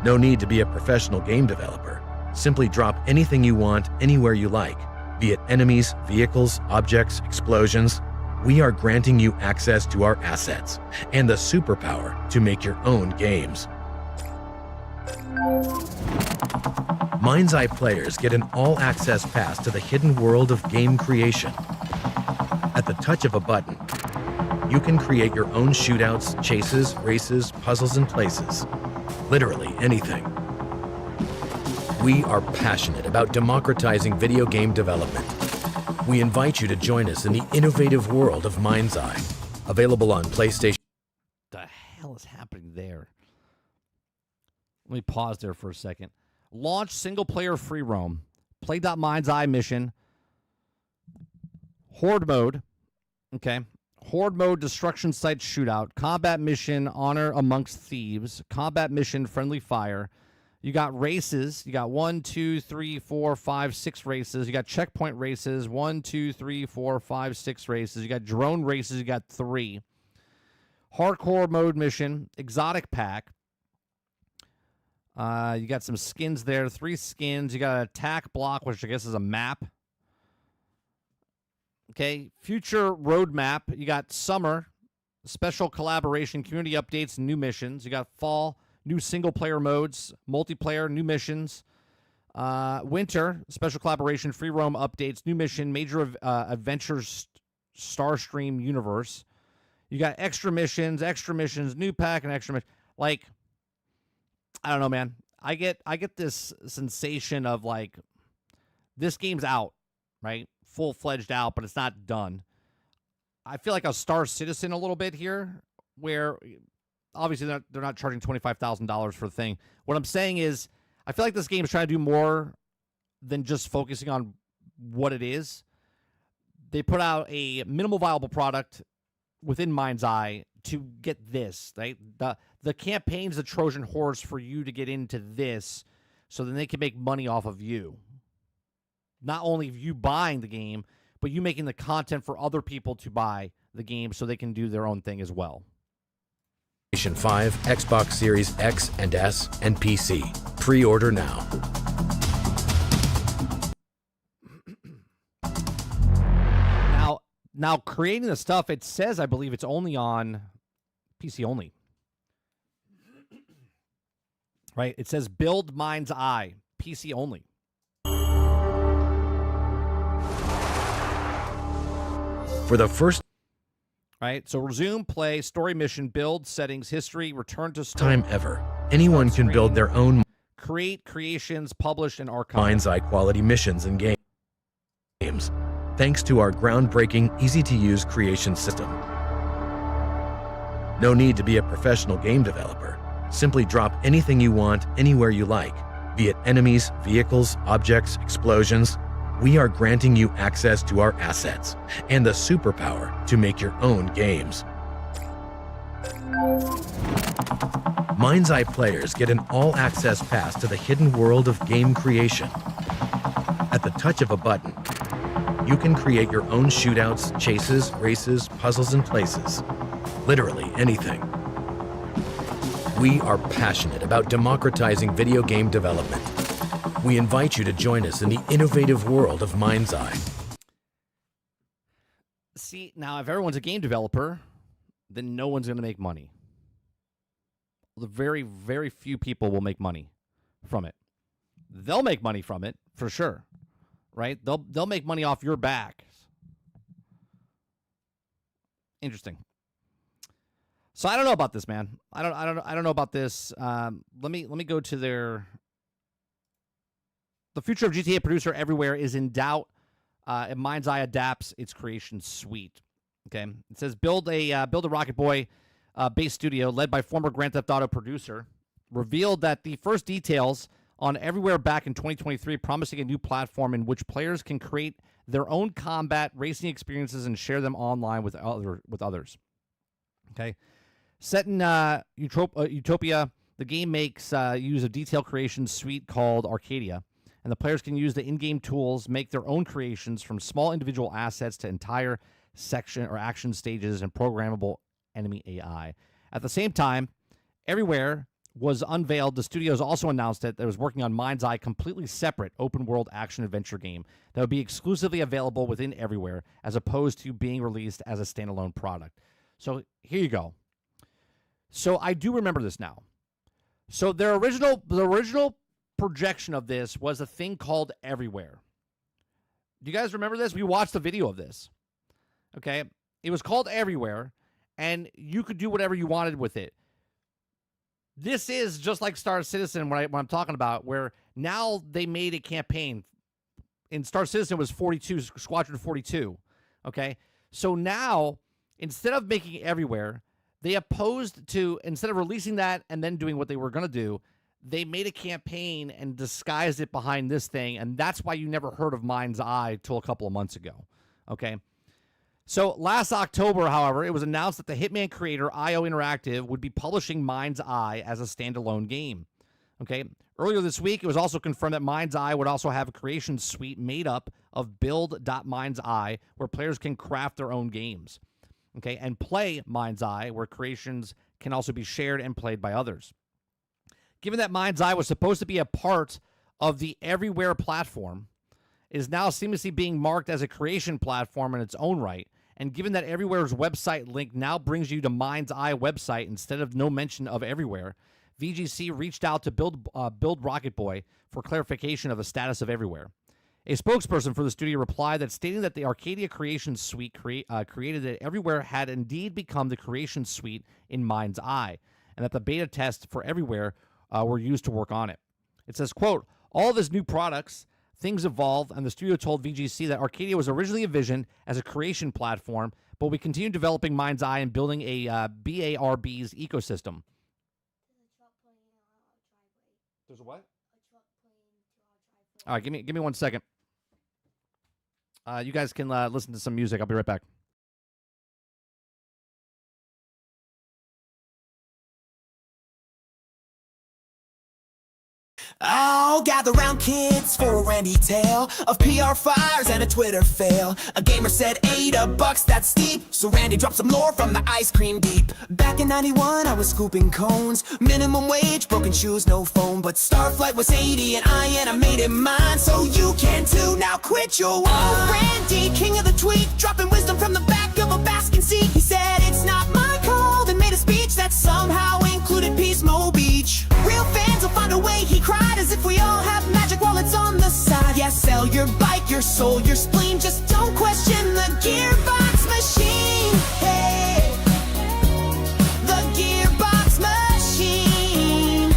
No need to be a professional game developer. Simply drop anything you want anywhere you like, be it enemies, vehicles, objects, explosions. We are granting you access to our assets and the superpower to make your own games. MindsEye players get an all-access pass to the hidden world of game creation. At the touch of a button, you can create your own shootouts, chases, races, puzzles, and places. Literally anything. We are passionate about democratizing video game development. We invite you to join us in the innovative world of MindsEye, available on PlayStation. The hell is happening there? Let me pause there for a second. Launch single-player free roam. Play.MindsEye mission. Horde mode. Okay. Horde mode, destruction site shootout. Combat mission, honor amongst thieves. Combat mission, friendly fire. You got races. You got 1, 2, 3, 4, 5, 6 races. You got checkpoint races. 1, 2, 3, 4, 5, 6 races. You got drone races. You got 3. Hardcore mode mission. Exotic pack. You got some skins there. 3 skins. You got an attack block, which I guess is a map. Okay. Future roadmap. You got summer. Special collaboration. Community updates. New missions. You got fall. New single-player modes, multiplayer, new missions. Winter, special collaboration, free roam updates, new mission, major adventures, Starstream universe. You got extra missions, new pack, and extra mission. Like, I don't know, man. I get this sensation of, like, this game's out, right? Full-fledged out, but it's not done. I feel like a Star Citizen a little bit here, where... Obviously, they're not charging $25,000 for the thing. What I'm saying is, I feel like this game is trying to do more than just focusing on what it is. They put out a minimal viable product within MindsEye to get this. Right? The campaign's the Trojan horse for you to get into this, so then they can make money off of you. Not only you buying the game, but you making the content for other people to buy the game so they can do their own thing as well. PlayStation 5, Xbox Series X and S, and PC. Pre-order now. Now creating the stuff, it says, I believe it's only on PC only. Right? It says build MindsEye, PC only. For the first Right? So resume, play, story mission, build, settings, history, return to story. time ever, anyone can build their own Create, creations, publish, and archive. MindsEye quality missions and games, thanks to our groundbreaking, easy-to-use creation system. No need to be a professional game developer. Simply drop anything you want, anywhere you like, be it enemies, vehicles, objects, explosions. We are granting you access to our assets and the superpower to make your own games. MindsEye players get an all-access pass to the hidden world of game creation. At the touch of a button, you can create your own shootouts, chases, races, puzzles, and places. Literally anything. We are passionate about democratizing video game development. We invite you to join us in the innovative world of MindsEye. See, now if everyone's a game developer, then no one's going to make money. The very, very few people will make money from it. They'll make money from it, for sure. Right? They'll make money off your back. Interesting. So I don't know about this, man. I don't know about this. Let me go to their. The future of GTA producer everywhere is in doubt. And MindsEye adapts its creation suite. Okay, it says build a Rocket Boy based studio led by former Grand Theft Auto producer revealed that the first details on Everywhere back in 2023, promising a new platform in which players can create their own combat racing experiences and share them online with others. Okay, set in Utopia, the game makes use of detail creation suite called Arcadia. And the players can use the in-game tools, make their own creations from small individual assets to entire section or action stages and programmable enemy AI. At the same time, Everywhere was unveiled. The studios also announced that it was working on MindsEye, completely separate open-world action-adventure game that would be exclusively available within Everywhere as opposed to being released as a standalone product. So here you go. So I do remember this now. So the original projection of this was a thing called Everywhere. Do you guys remember this? We watched the video of this. Okay, it was called Everywhere, and you could do whatever you wanted with it. This is just like Star Citizen, what I'm talking about, where now they made a campaign. In Star Citizen, it was 42, Squadron 42. Okay, so now instead of making it Everywhere, they opposed to, instead of releasing that and then doing what they were going to do, they made a campaign and disguised it behind this thing, and that's why you never heard of MindsEye till a couple of months ago, okay? So last October, however, it was announced that the Hitman creator, IO Interactive, would be publishing MindsEye as a standalone game, okay? Earlier this week, it was also confirmed that MindsEye would also have a creation suite made up of build.MindsEye, where players can craft their own games, okay? And play MindsEye, where creations can also be shared and played by others. Given that MindsEye was supposed to be a part of the Everywhere platform, it is now seamlessly being marked as a creation platform in its own right. And given that Everywhere's website link now brings you to MindsEye website instead of no mention of Everywhere, VGC reached out to Build Rocket Boy for clarification of the status of Everywhere. A spokesperson for the studio replied that stating that the Arcadia Creation Suite created at Everywhere had indeed become the creation suite in MindsEye, and that the beta test for Everywhere were used to work on it. It says, quote, all of his new products, things evolve, and the studio told VGC that Arcadia was originally envisioned as a creation platform, but we continue developing MindsEye and building a BARB's ecosystem. There's a what? All right, give me 1 second. You guys can listen to some music. I'll be right back. Oh, gather round kids for a Randy tale of PR fires and a Twitter fail. A gamer said $8, that's steep. So Randy dropped some lore from the ice cream deep. Back in 91, I was scooping cones. Minimum wage, broken shoes, no phone. But Starflight was 80 and I made it mine. So you can too, now quit your wine. Oh, Randy, king of the tweet, dropping wisdom from the back of a basking seat. He said, it's not my call, then made a speech that somehow included Peacemo Beach. Real fans will find a way, he cried, as if we all have magic wallets on the side. Yeah, sell your bike, your soul, your spleen, just don't question the gearbox machine. Hey, the gearbox machine.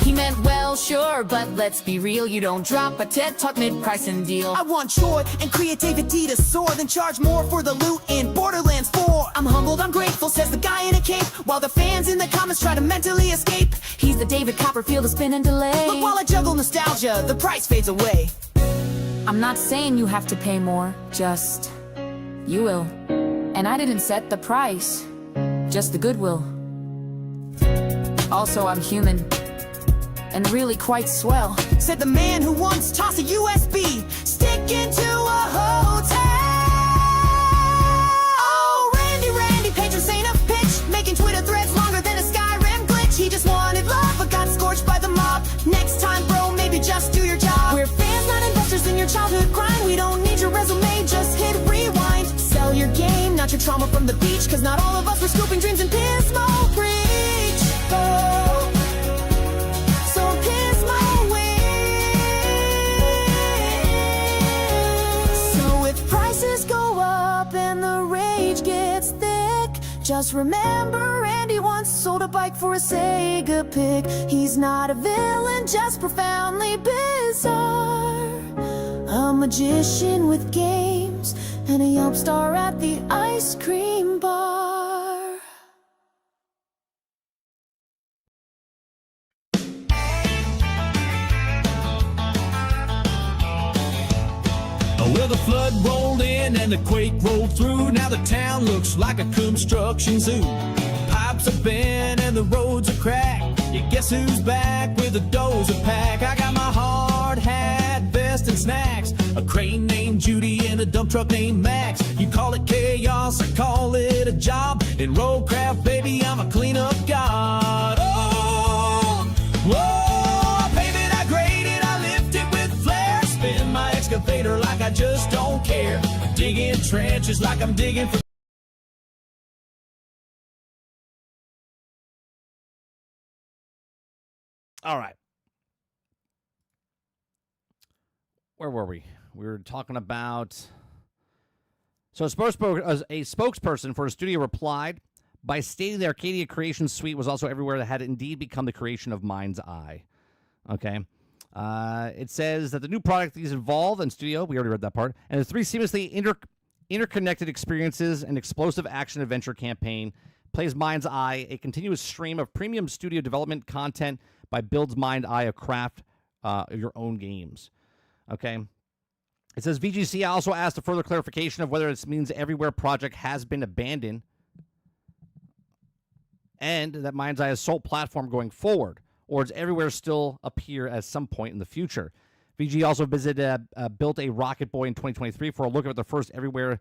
He meant well, sure, but let's be real, you don't drop a TED Talk mid-price and deal. I want joy and creativity to soar, then charge more for the loot in Borderlands 4. I'm humbled, I'm grateful, says the guy in a cape, while the fans in the comments try to mentally escape. He's the David Copperfield of spin and delay. Look, while I juggle nostalgia, the price fades away. I'm not saying you have to pay more, just you will. And I didn't set the price, just the goodwill. Also, I'm human, and really quite swell, said the man who once tossed a USB stick into a hotel. Oh, Randy, patron saint of pitch, making Twitter threads longer than a Skyrim glitch. He just wanted love, but got scorched by the mob. Next time, bro, maybe just do your job. We're fans, not investors in your childhood grind. We don't need your resume, just hit rewind. Sell your game, not your trauma from the beach, cause not all of us were scooping dreams in Pismo Breach. Oh, so Pismo wins. So if prices go up and the rage gets thick, just remember Randy once sold a bike for a Sega pick. He's not a villain, just profoundly bizarre. A magician with games and a Yelp star at the ice cream bar. Well, the flood rolled in and the quake rolled through. Now the town looks like a construction zoo. Pipes are bent and the roads are cracked. You guess who's back with a dozer pack? I got my hard hat, vest, and snacks. A crane named Judy and a dump truck named Max. You call it chaos, I call it a job. In roadcraft, baby, I'm a cleanup god. Oh, whoa, I pave it, I grade it, I lift it with flair. Spin my excavator like I just don't care. I dig in trenches like I'm digging for... All right. Where were we? We were talking about... So a spokesperson for a studio replied by stating the Arcadia Creation Suite was also everywhere that had indeed become the creation of MindsEye. Okay. It says that the new product is involved in studio. We already read that part. And the three seamlessly interconnected experiences and explosive action adventure campaign plays MindsEye, a continuous stream of premium studio development content by Builds MindsEye, a craft your own games. Okay. It says VGC also asked a further clarification of whether this means Everywhere project has been abandoned and that MindsEye is sole platform going forward, or does Everywhere still appear at some point in the future? VG also visited Built a Rocket Boy in 2023 for a look at the first Everywhere.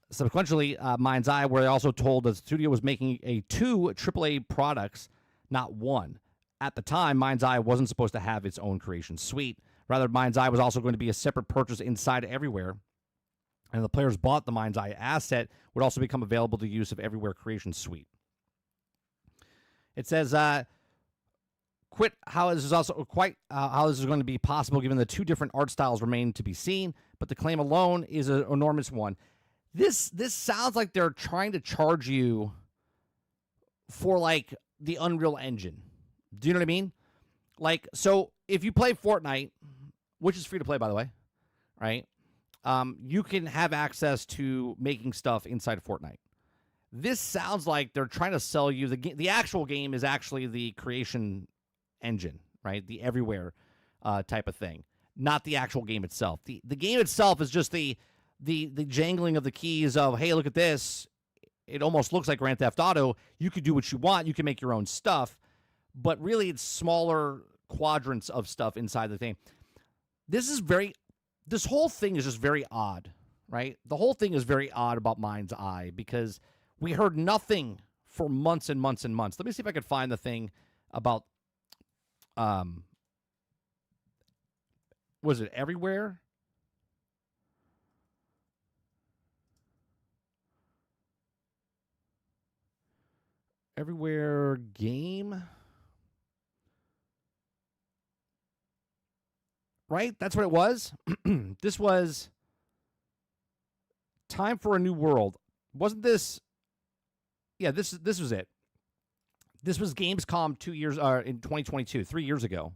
Subsequently, MindsEye, where they also told the studio was making two AAA products, not one. At the time, MindsEye wasn't supposed to have its own creation suite. Rather, MindsEye was also going to be a separate purchase inside Everywhere. And the players bought the MindsEye asset would also become available to use of Everywhere Creation Suite. It says, quit how this is also quite how this is going to be possible given the two different art styles remain to be seen, but the claim alone is an enormous one. This sounds like they're trying to charge you for like the Unreal Engine. Do you know what I mean? Like, so if you play Fortnite, which is free to play, by the way, right? You can have access to making stuff inside of Fortnite. This sounds like they're trying to sell you the actual game is actually the creation engine. right? The everywhere type of thing, not the actual game itself. The game itself is just the jangling of the keys of, hey, look at this. It almost looks like Grand Theft Auto. You can do what you want. You can make your own stuff. But really, it's smaller quadrants of stuff inside the thing. This whole thing is just very odd, right? The whole thing is very odd about MindsEye because we heard nothing for months and months and months. Let me see if I could find the thing about, was it everywhere? Everywhere game? Right? That's what it was. This was Time for a New World. Wasn't this? Yeah, this was it. This was Gamescom 2 years in 2022, 3 years ago.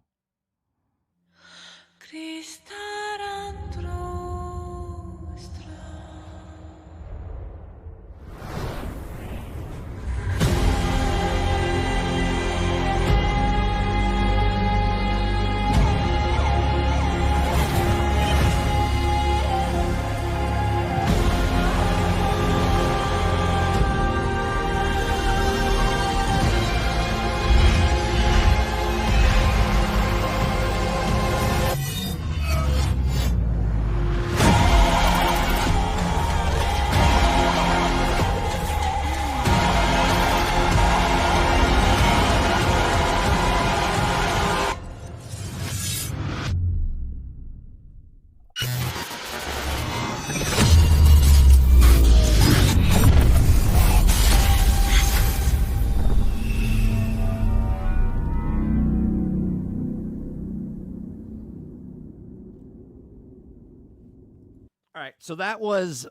All right, so that was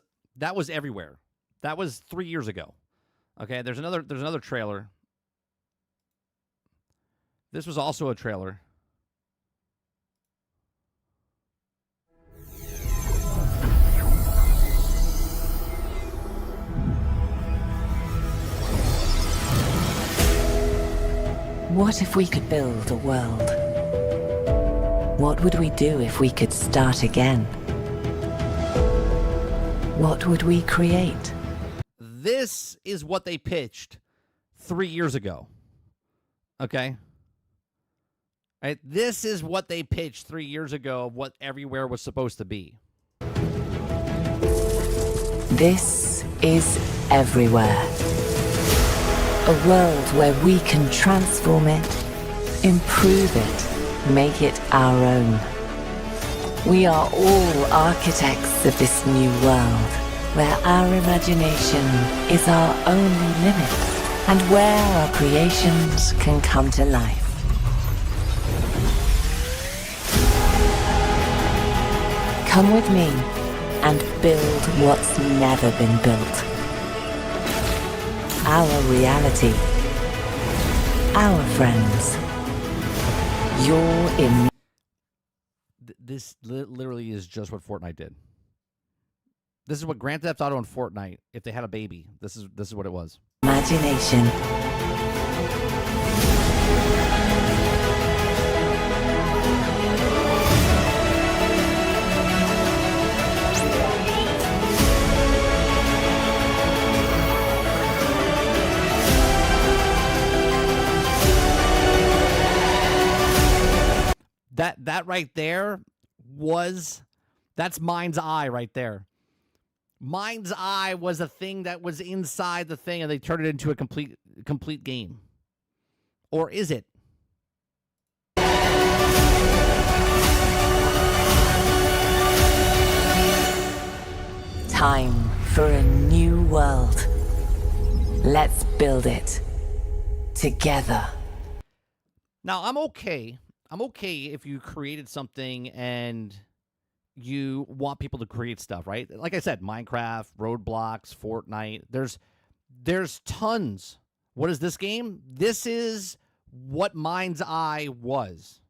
everywhere. That was 3 years ago. Okay, there's another trailer. This was also a trailer. What if we could build a world? What would we do if we could start again? What would we create? This is what they pitched 3 years ago. Okay? Right? This is what they pitched 3 years ago of what everywhere was supposed to be. This is everywhere. A world where we can transform it, improve it, make it our own. We are all architects of this new world, where our imagination is our only limit, and where our creations can come to life. Come with me and build what's never been built. Our reality. Our friends. You're in. This literally is just what Fortnite did. This is what Grand Theft Auto and Fortnite, if they had a baby, this is what it was. Imagination. That right there that's MindsEye right there. MindsEye was a thing that was inside the thing, and they turned it into a complete game. Or is it? Time for a new world. Let's build it together. Now, I'm okay if you created something and you want people to create stuff, right? Like I said, Minecraft, Roblox, Fortnite. There's tons. What is this game? This is what MindsEye was,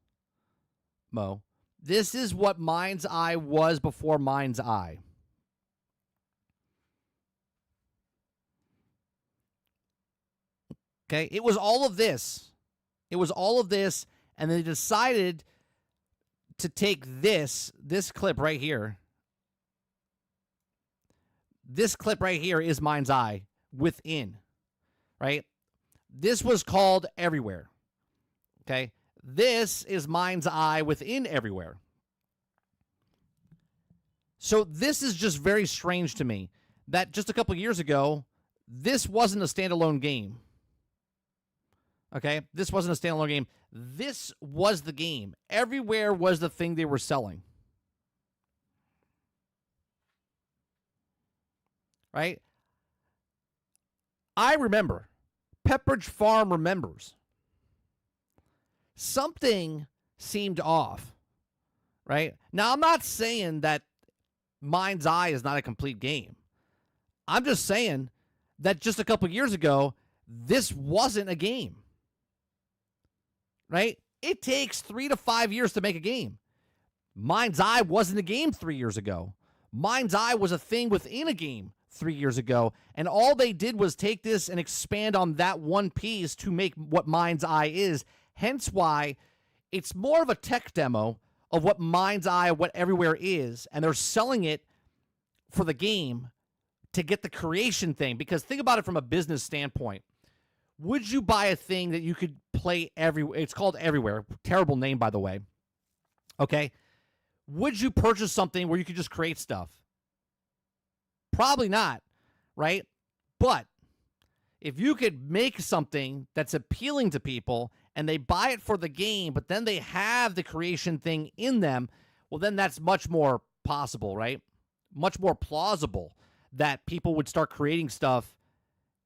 Mo. This is what MindsEye was before MindsEye. Okay? It was all of this. It was all of this And they decided to take this clip right here. This clip right here is MindsEye within, right? This was called Everywhere, okay? This is MindsEye within Everywhere. So this is just very strange to me that just a couple years ago, this wasn't a standalone game, okay? This wasn't a standalone game. This was the game. Everywhere was the thing they were selling. Right? I remember. Pepperidge Farm remembers. Something seemed off. Right? Now, I'm not saying that MindsEye is not a complete game. I'm just saying that just a couple years ago, this wasn't a game. Right? It takes 3 to 5 years to make a game. MindsEye wasn't a game 3 years ago. MindsEye was a thing within a game 3 years ago, and all they did was take this and expand on that one piece to make what MindsEye is. Hence why it's more of a tech demo of what MindsEye, what Everywhere is, and they're selling it for the game to get the creation thing. Because think about it from a business standpoint. Would you buy a thing that you could play everywhere? It's called Everywhere. Terrible name, by the way. Okay? Would you purchase something where you could just create stuff? Probably not, right? But if you could make something that's appealing to people and they buy it for the game, but then they have the creation thing in them, well, then that's much more possible, right? Much more plausible that people would start creating stuff.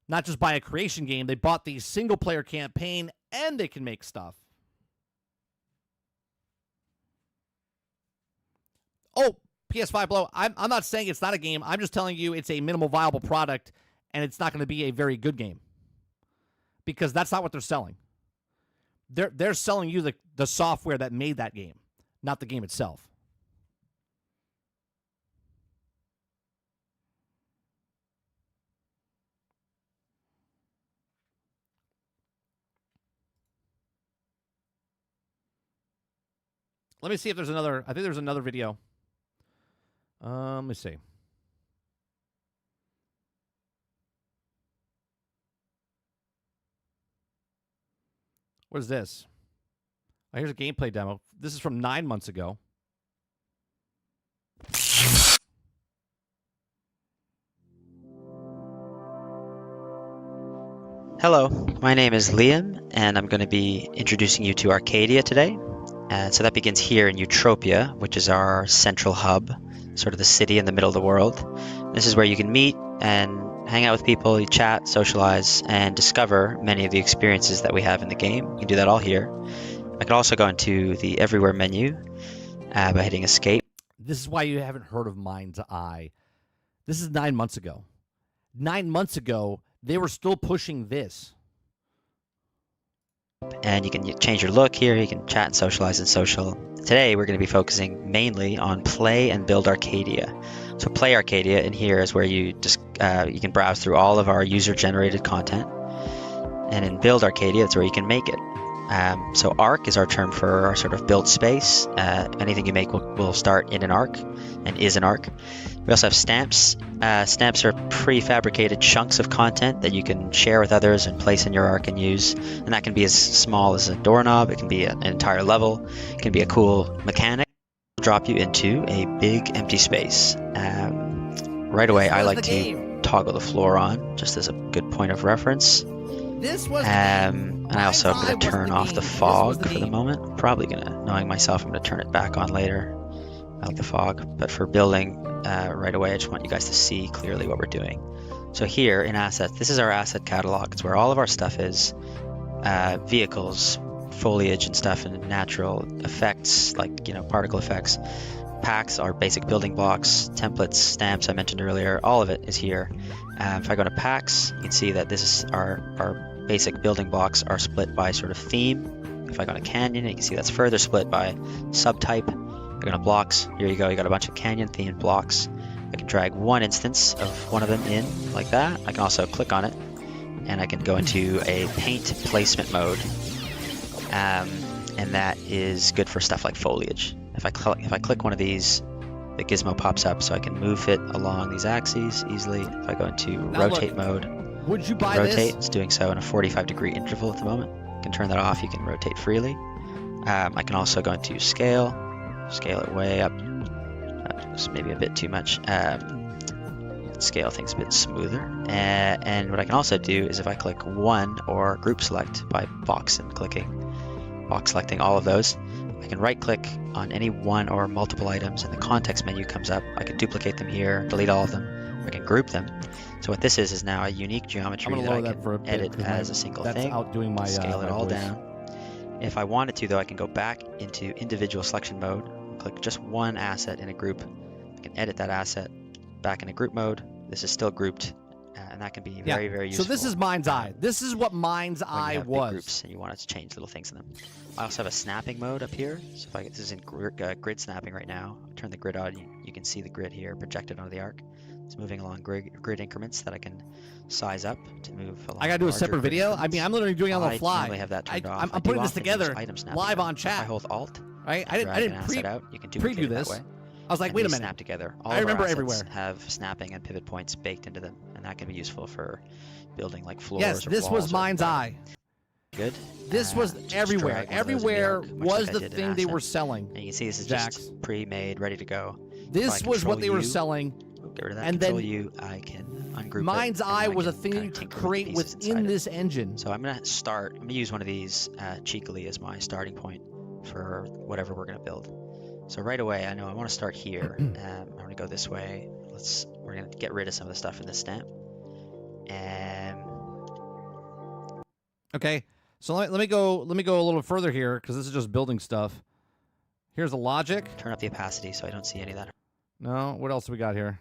Not just buy a creation game, they bought the single-player campaign, and they can make stuff. Oh, PS5 Blow, I'm not saying it's not a game. I'm just telling you it's a minimal viable product, and it's not going to be a very good game. Because that's not what they're selling. They're selling you the software that made that game, not the game itself. Let me see if there's another. I think there's another video. Let me see. What is this? Oh, here's a gameplay demo. This is from 9 months ago. Hello, my name is Liam, and I'm going to be introducing you to Arcadia today. So that begins here in Utopia, which is our central hub, sort of the city in the middle of the world. This is where you can meet and hang out with people, you chat, socialize, and discover many of the experiences that we have in the game. You can do that all here. I can also go into the Everywhere menu by hitting Escape. This is why you haven't heard of MindsEye. This is 9 months ago. 9 months ago, they were still pushing this. And you can change your look here, you can chat and socialize in social. Today we're going to be focusing mainly on Play and Build Arcadia. So Play Arcadia in here is where you just you can browse through all of our user-generated content. And in Build Arcadia, that's where you can make it. So Arc is our term for our sort of build space. Anything you make will start in an arc and is an arc. We also have stamps. Stamps are prefabricated chunks of content that you can share with others and place in your arc and use. And that can be as small as a doorknob. It can be an entire level. It can be a cool mechanic. Drop you into a big empty space. Right away, I like to toggle the floor on, just as a good point of reference. This was And I also am going to turn off the fog for the moment. Probably going to, knowing myself, I'm going to turn it back on later. I like the fog. But for building right away, I just want you guys to see clearly what we're doing. So here in assets, this is our asset catalog. It's where all of our stuff is. Vehicles, foliage and stuff, and natural effects like, particle effects. Packs are basic building blocks, templates, stamps I mentioned earlier. All of it is here. If I go to packs, you can see that this is our basic building blocks are split by sort of theme. If I go to canyon, you can see that's further split by subtype. I go to blocks. Here you go. You got a bunch of canyon themed blocks. I can drag one instance of one of them in like that. I can also click on it, and I can go into a paint placement mode. and that is good for stuff like foliage. If I click one of these, the gizmo pops up, so I can move it along these axes easily. If I go into rotate mode, would you buy rotate, this? it's doing so in a 45-degree interval at the moment. You can turn that off. You can rotate freely. I can also go into scale it way up. It's maybe a bit too much. Scale things a bit smoother. And what I can also do is if I click one or group select by box selecting all of those, I can right click on any one or multiple items and the context menu comes up. I can duplicate them here, delete all of them. I can group them. So what this is now a unique geometry that I can edit as a single thing. That's outdoing my scale it all voice. down. If I wanted to, though, I can go back into individual selection mode, click just one asset in a group. I can edit that asset back into group mode. This is still grouped, and that can be very, very useful. So this is MindsEye. This is what MindsEye was. Big groups and you want to change little things in them. I also have a snapping mode up here. So if this is in grid snapping right now. Turn the grid on. You can see the grid here projected onto the arc. It's moving along grid increments that I can size up to move along. I gotta do a separate video. I mean, I'm literally doing it on the fly. I have that turned off. I'm putting this together live on chat. If I hold Alt, right? I didn't preview this. That way. I was like, wait a minute. Snap together. I remember everywhere. Have snapping and pivot points baked into them, and that can be useful for building like floors. Yes, or this walls was MindsEye. Good. This was everywhere. Everywhere was the thing they were selling. And you can see this is just pre-made, ready to go. This was what they were selling. Get rid of that. And Control then U, I can ungroup MindsEye was a thing you could create within this engine. So I'm gonna use one of these cheekily as my starting point for whatever we're gonna build. So right away, I know I want to start here. I'm gonna go this way. We're gonna get rid of some of the stuff in this stamp. Okay, so let me go a little further here because this is just building stuff. Here's the logic. Turn up the opacity so I don't see any of that. No, what else do we got here?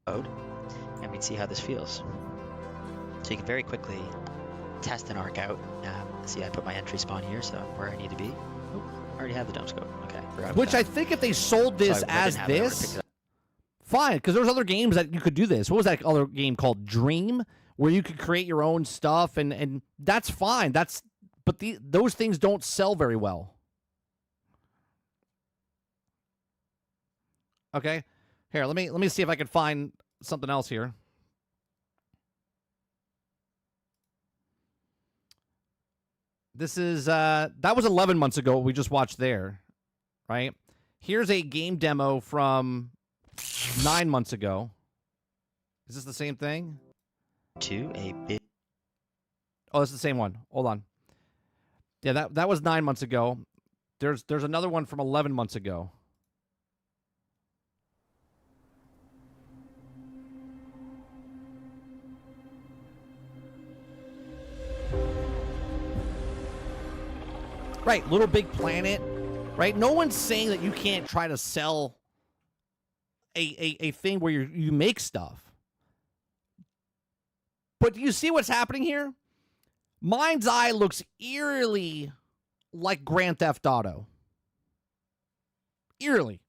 Code, and we can see how this feels. So you can very quickly test an arc out. See, I put my entry spawn here, so I'm where I need to be. Oh, I already have the dome scope. Okay, which I think if they sold this as this, fine, because there's other games that you could do this. What was that other game called? Dream, where you could create your own stuff, and that's fine. But those things don't sell very well. Okay, here, let me see if I can find something else here. This is that was 11 months ago. We just watched there, right? Here's a game demo from 9 months ago. Is this the same thing? Oh, it's the same one. Hold on. Yeah, that was 9 months ago. There's another one from 11 months ago. Right, Little Big Planet, right? No one's saying that you can't try to sell a thing where you make stuff. But do you see what's happening here? MindsEye looks eerily like Grand Theft Auto. Eerily.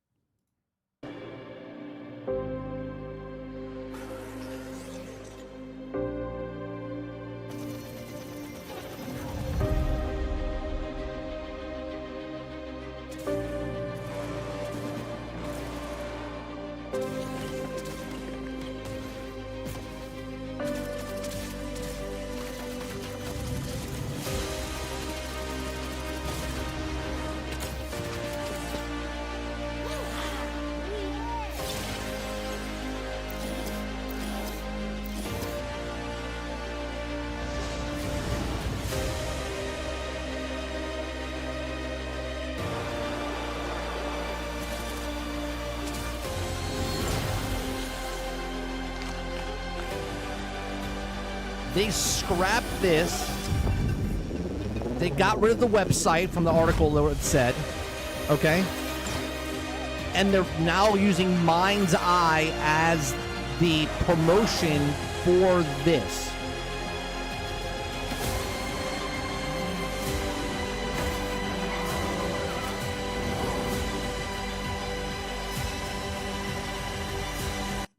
They scrapped this. They got rid of the website from the article that it said. Okay? And they're now using MindsEye as the promotion for this.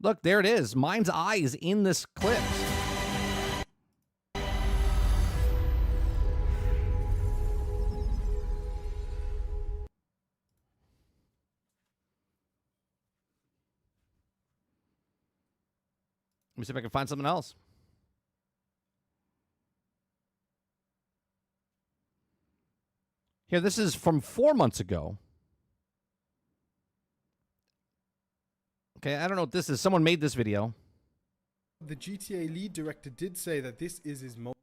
Look, there it is. MindsEye is in this clip. Let me see if I can find something else. Here, this is from 4 months ago. Okay, I don't know what this is. Someone made this video. The GTA lead director did say that this is his most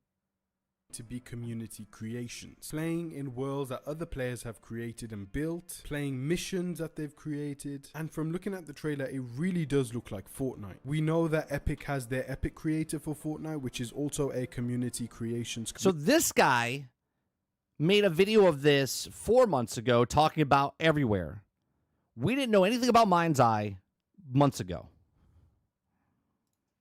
to be community creations, playing in worlds that other players have created and built, playing missions that they've created, and from looking at the trailer, it really does look like Fortnite. We know that Epic has their Epic creator for Fortnite, which is also a community creations. So this guy made a video of this 4 months ago talking about Everywhere. We didn't know anything about MindsEye months ago.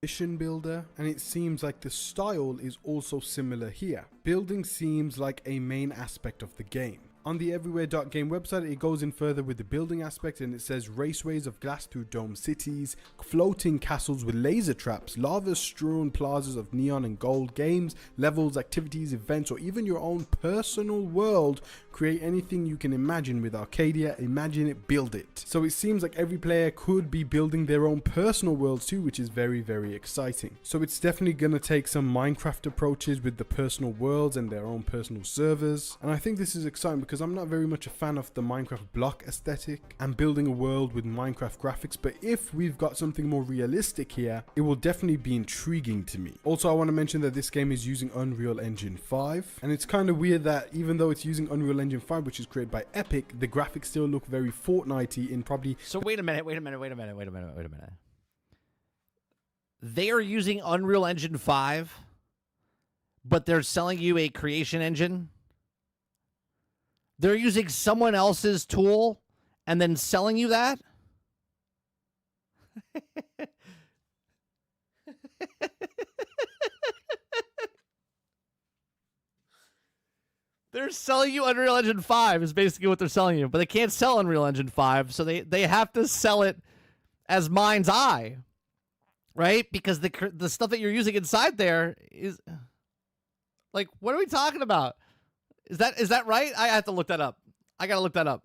Mission builder, and it seems like the style is also similar here. Building seems like a main aspect of the game. On the Everywhere.game website, it goes in further with the building aspect, and it says raceways of glass through domed cities, floating castles with laser traps, lava-strewn plazas of neon and gold, games, levels, activities, events, or even your own personal world. Create anything you can imagine with Arcadia. Imagine it, build it. So it seems like every player could be building their own personal worlds too, which is very, very exciting. So it's definitely going to take some Minecraft approaches with the personal worlds and their own personal servers. And I think this is exciting because I'm not very much a fan of the Minecraft block aesthetic and building a world with Minecraft graphics, but if we've got something more realistic here, it will definitely be intriguing to me. Also, I want to mention that this game is using Unreal Engine 5, and it's kind of weird that even though it's using Unreal Engine 5, which is created by Epic, the graphics still look very Fortnite-y in probably... So wait a minute. They are using Unreal Engine 5, but they're selling you a creation engine? They're using someone else's tool and then selling you that? They're selling you Unreal Engine 5 is basically what they're selling you, but they can't sell Unreal Engine 5, so they have to sell it as MindsEye, right? Because the stuff that you're using inside there is like, what are we talking about? Is that right? I have to look that up. I gotta look that up.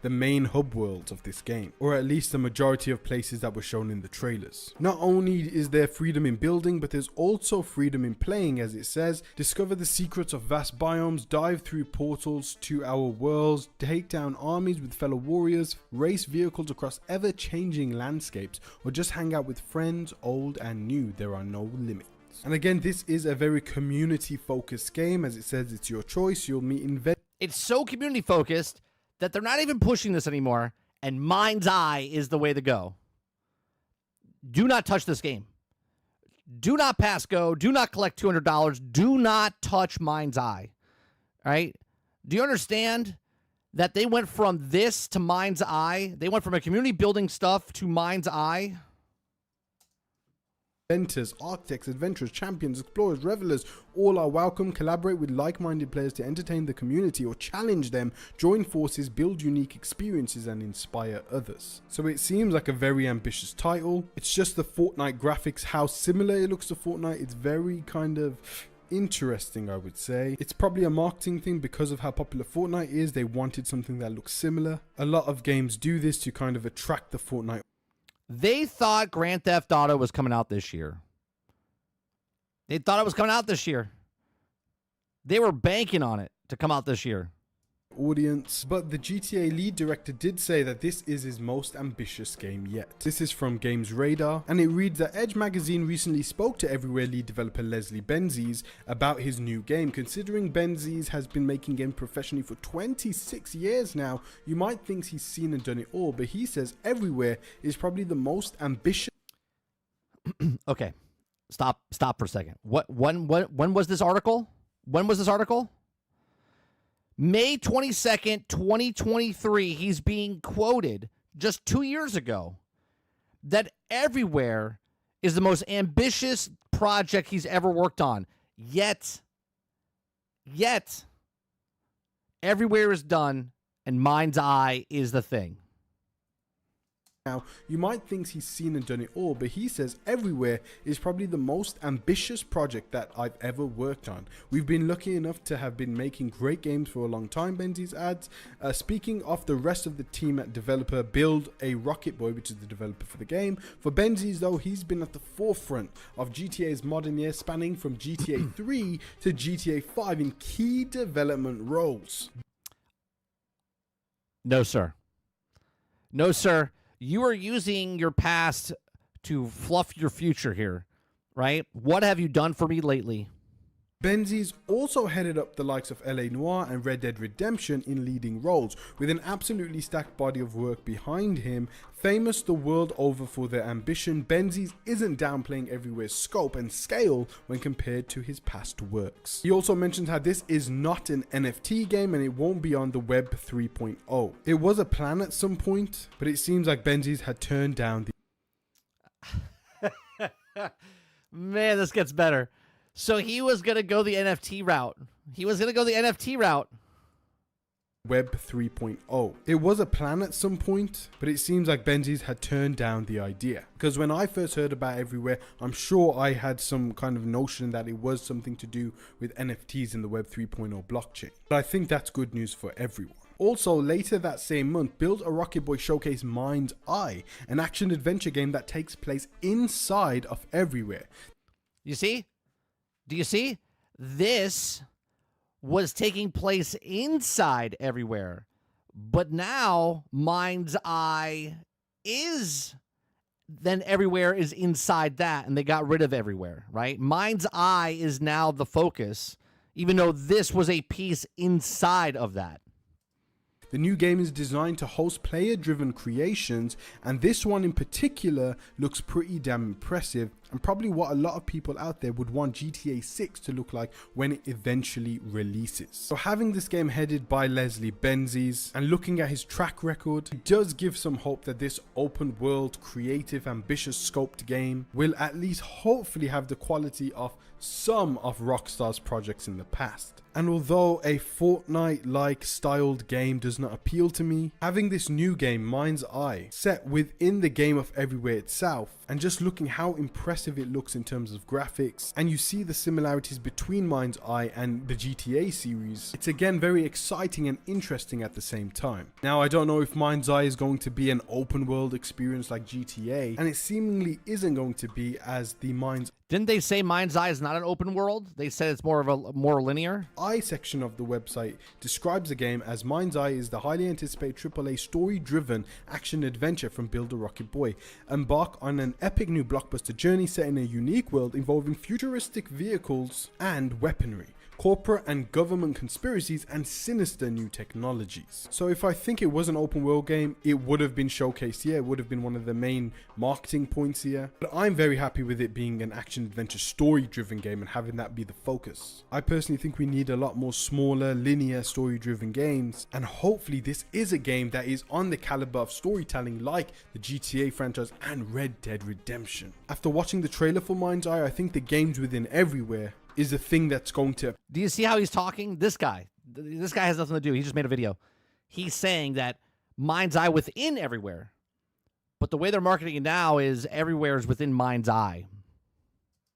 The main hub worlds of this game, or at least the majority of places that were shown in the trailers. Not only is there freedom in building, but there's also freedom in playing, as it says. Discover the secrets of vast biomes, dive through portals to our worlds, take down armies with fellow warriors, race vehicles across ever-changing landscapes, or just hang out with friends, old and new. There are no limits. And again, this is a very community-focused game. As it says, it's your choice. You'll meet It's so community-focused that they're not even pushing this anymore, and MindsEye is the way to go. Do not touch this game. Do not pass go. Do not collect $200. Do not touch MindsEye. All right? Do you understand that they went from this to MindsEye? They went from a community building stuff to MindsEye. Inventors, architects, adventurers, champions, explorers, revelers, all are welcome. Collaborate with like-minded players to entertain the community or challenge them, join forces, build unique experiences and inspire others. So it seems like a very ambitious title. It's just the Fortnite graphics, how similar it looks to Fortnite. It's very kind of interesting, I would say. It's probably a marketing thing because of how popular Fortnite is. They wanted something that looks similar. A lot of games do this to kind of attract the Fortnite. They thought Grand Theft Auto was coming out this year. They thought it was coming out this year. They were banking on it to come out this year. Audience, but the GTA lead director did say that this is his most ambitious game yet. This is from Games Radar, and it reads that Edge magazine recently spoke to Everywhere lead developer Leslie Benzies about his new game. Considering Benzies has been making games professionally for 26 years now, you might think he's seen and done it all, but he says Everywhere is probably the most ambitious. Okay, stop for a second. When was this article? When was this article? May 22nd, 2023, he's being quoted just 2 years ago that Everywhere is the most ambitious project he's ever worked on. Yet, Everywhere is done and MindsEye is the thing. Now, you might think he's seen and done it all, but he says Everywhere is probably the most ambitious project that I've ever worked on. We've been lucky enough to have been making great games for a long time, Benzies adds. Speaking of the rest of the team at developer Build a Rocket Boy, which is the developer for the game. For Benzies, though, he's been at the forefront of GTA's modern year, spanning from GTA 3 to GTA 5 in key development roles. No, sir. No, sir. You are using your past to fluff your future here, right? What have you done for me lately? Benzies also headed up the likes of LA Noire and Red Dead Redemption in leading roles, with an absolutely stacked body of work behind him. Famous the world over for their ambition, Benzies isn't downplaying Everywhere's scope and scale when compared to his past works. He also mentioned how this is not an NFT game and it won't be on the Web 3.0. It was a plan at some point, but it seems like Benzies had turned down the... Man, this gets better. So he was going to go the NFT route. Web 3.0. It was a plan at some point, but it seems like Benzies had turned down the idea. Because when I first heard about Everywhere, I'm sure I had some kind of notion that it was something to do with NFTs in the Web 3.0 blockchain. But I think that's good news for everyone. Also, later that same month, Build a Rocket Boy showcased MindsEye, an action-adventure game that takes place inside of Everywhere. You see? Do you see? This was taking place inside Everywhere. But now MindsEye is... Then Everywhere is inside that, and they got rid of Everywhere, right? MindsEye is now the focus, even though this was a piece inside of that. The new game is designed to host player-driven creations, and this one in particular looks pretty damn impressive, and probably what a lot of people out there would want GTA 6 to look like when it eventually releases. So having this game headed by Leslie Benzies and looking at his track record, it does give some hope that this open world, creative, ambitious scoped game will at least hopefully have the quality of some of Rockstar's projects in the past. And although a Fortnite-like styled game does not appeal to me, having this new game, MindsEye, set within the game of Everywhere itself, and just looking how impressive it looks in terms of graphics, and you see the similarities between MindsEye and the GTA series, it's again very exciting and interesting at the same time. Now, I don't know if MindsEye is going to be an open world experience like GTA, and it seemingly isn't going to be, as the Didn't they say MindsEye is not an open world? They said it's more of a more linear. I section of the website describes the game as MindsEye is the highly anticipated AAA story-driven action-adventure from Build a Rocket Boy. Embark on an epic new blockbuster journey set in a unique world involving futuristic vehicles and weaponry, corporate and government conspiracies, and sinister new technologies. So if I think it was an open world game, it would have been showcased here. It would have been one of the main marketing points here. But I'm very happy with it being an action adventure story driven game and having that be the focus. I personally think we need a lot more smaller, linear story driven games, and hopefully this is a game that is on the caliber of storytelling like the GTA franchise and Red Dead Redemption. After watching the trailer for MindsEye, I think the games within Everywhere is the thing that's going to... Do you see how he's talking? This guy has nothing to do. He just made a video. He's saying that MindsEye within Everywhere. But the way they're marketing it now is Everywhere is within MindsEye.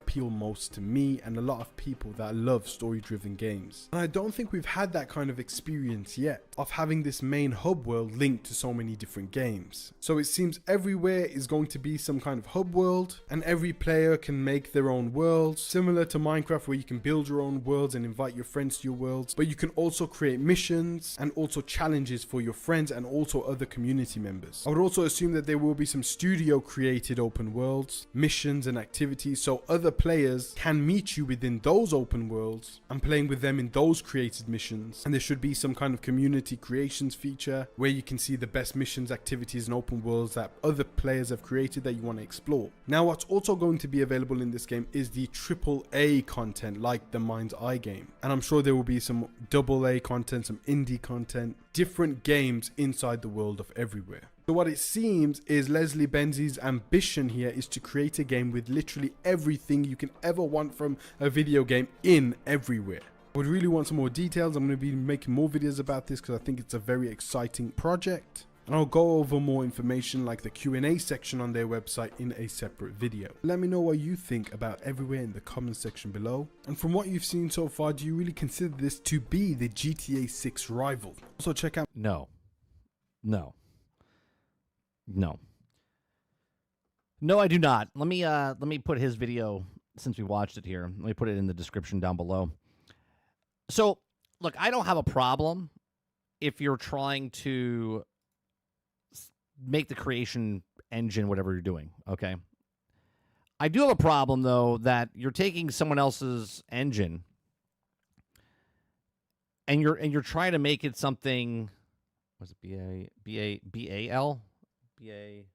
appeal most to me and a lot of people that love story-driven games. And I don't think we've had that kind of experience yet, of having this main hub world linked to so many different games. So it seems Everywhere is going to be some kind of hub world, and every player can make their own worlds, similar to Minecraft where you can build your own worlds and invite your friends to your worlds, but you can also create missions and also challenges for your friends and also other community members. I would also assume that there will be some studio created open worlds, missions and activities, so other players can meet you within those open worlds and playing with them in those created missions. And there should be some kind of community creations feature where you can see the best missions, activities and open worlds that other players have created that you want to explore. Now what's also going to be available in this game is the AAA content like the MindsEye game, and I'm sure there will be some AA content, some indie content, different games inside the world of Everywhere. So what it seems is Leslie Benzies' ambition here is to create a game with literally everything you can ever want from a video game in Everywhere. I would really want some more details. I'm going to be making more videos about this because I think it's a very exciting project. and I'll go over more information like the Q&A section on their website in a separate video. Let me know what you think about Everywhere in the comment section below. And from what you've seen so far, do you really consider this to be the GTA 6 rival? Also check out... No. No, I do not. Let me put his video, since we watched it here. Let me put it in the description down below. So, look, I don't have a problem if you're trying to make the creation engine whatever you're doing, okay? I do have a problem, though, that you're taking someone else's engine and you're trying to make it something... Was it B-A-L? B-A...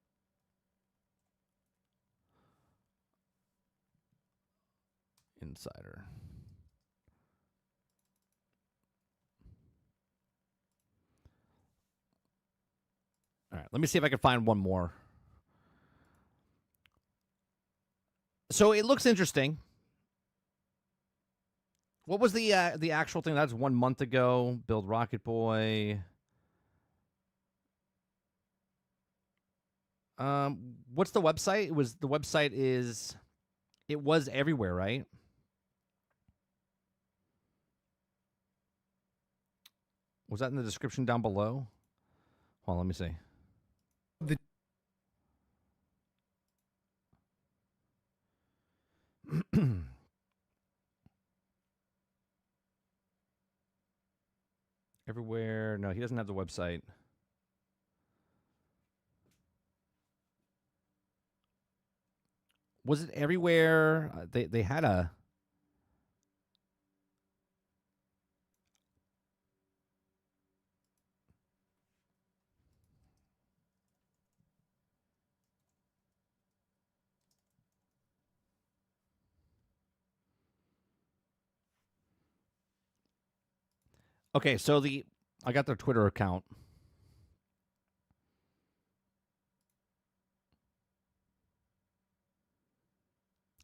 Insider. All right, let me see if I can find one more. So it looks interesting. What was the actual thing? That's 1 month ago. Build Rocket Boy. What's the website? It was everywhere, right? Was that in the description down below? Hold on, let me see. Everywhere. No, he doesn't have the website. Was it everywhere? They had a... Okay, so I got their Twitter account.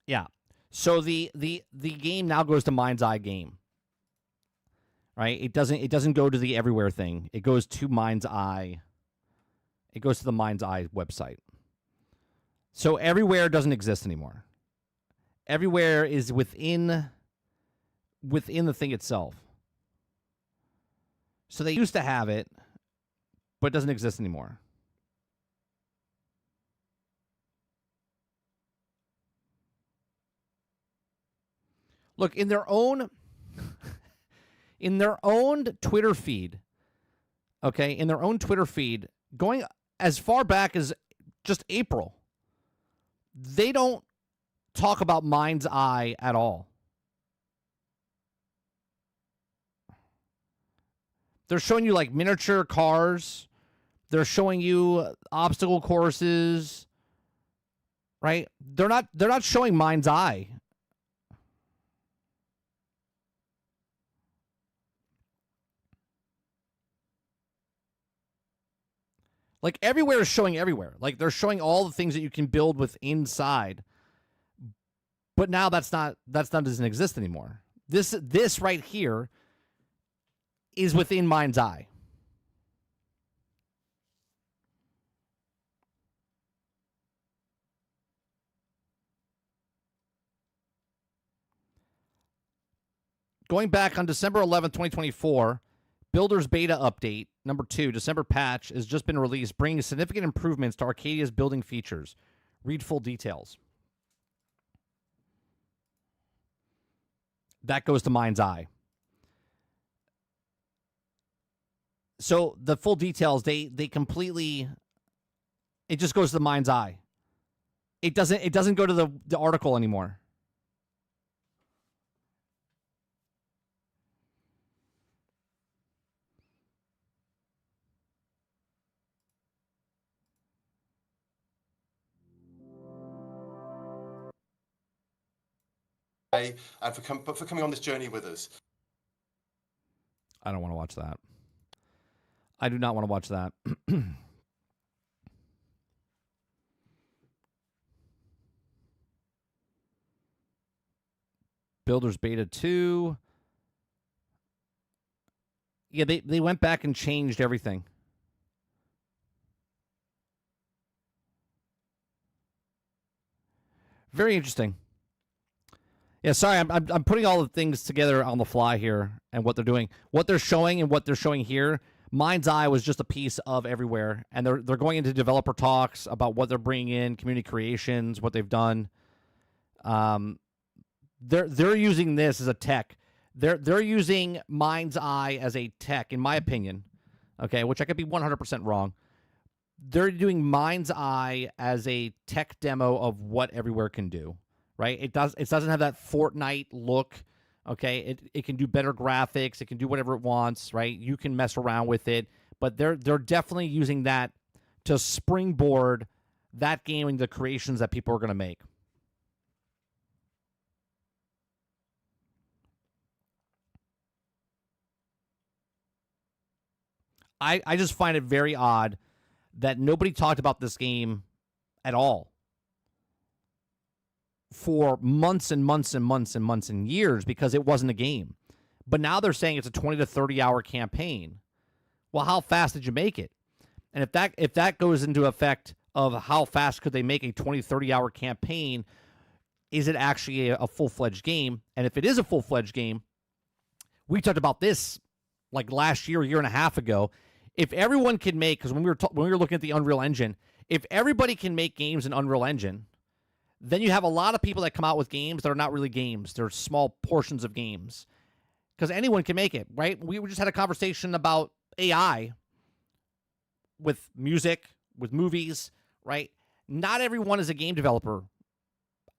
Yeah. So the game now goes to MindsEye game. Right? It doesn't go to the everywhere thing. It goes to MindsEye. It goes to the MindsEye website. So everywhere doesn't exist anymore. Everywhere is within the thing itself. So they used to have it, but it doesn't exist anymore. Look, in their own Twitter feed, okay, in their own Twitter feed, going as far back as just April, they don't talk about MindsEye at all. They're showing you like miniature cars. They're showing you obstacle courses. Right? They're not showing MindsEye. Like everywhere is showing everywhere. Like they're showing all the things that you can build with inside. But now that doesn't exist anymore. This right here is within MindsEye. Going back on December 11th, 2024, Builder's Beta Update, number 2, December patch, has just been released, bringing significant improvements to Arcadia's building features. Read full details. That goes to MindsEye. So the full details, they completely, it just goes to the MindsEye. It doesn't go to the article anymore. And for coming on this journey with us. I don't want to watch that. I do not want to watch that. Builder's Beta 2. Yeah, they went back and changed everything. Very interesting. Yeah, sorry, I'm putting all the things together on the fly here and what they're doing, what they're showing, and what they're showing here. MindsEye was just a piece of everywhere, and they're going into developer talks about what they're bringing in, community creations, what they've done. They're using this as a tech. They're using MindsEye as a tech, in my opinion. Okay, which I could be 100% wrong. They're doing MindsEye as a tech demo of what everywhere can do. Right? It doesn't have that Fortnite look. Okay, it can do better graphics. It can do whatever it wants. Right? You can mess around with it, but they're definitely using that to springboard that game into the creations that people are going to make. I just find it very odd that nobody talked about this game at all for months and months and months and months and years because it wasn't a game. But now they're saying it's a 20 to 30 hour campaign. Well, how fast did you make it? And if that goes into effect of how fast could they make a 20, 30 hour campaign, is it actually a full-fledged game? And if it is a full-fledged game, we talked about this like last year, a year and a half ago. If everyone can make, because when we were looking at the Unreal Engine, if everybody can make games in Unreal Engine, then you have a lot of people that come out with games that are not really games. They're small portions of games. Because anyone can make it, right? We just had a conversation about AI with music, with movies, right? Not everyone is a game developer.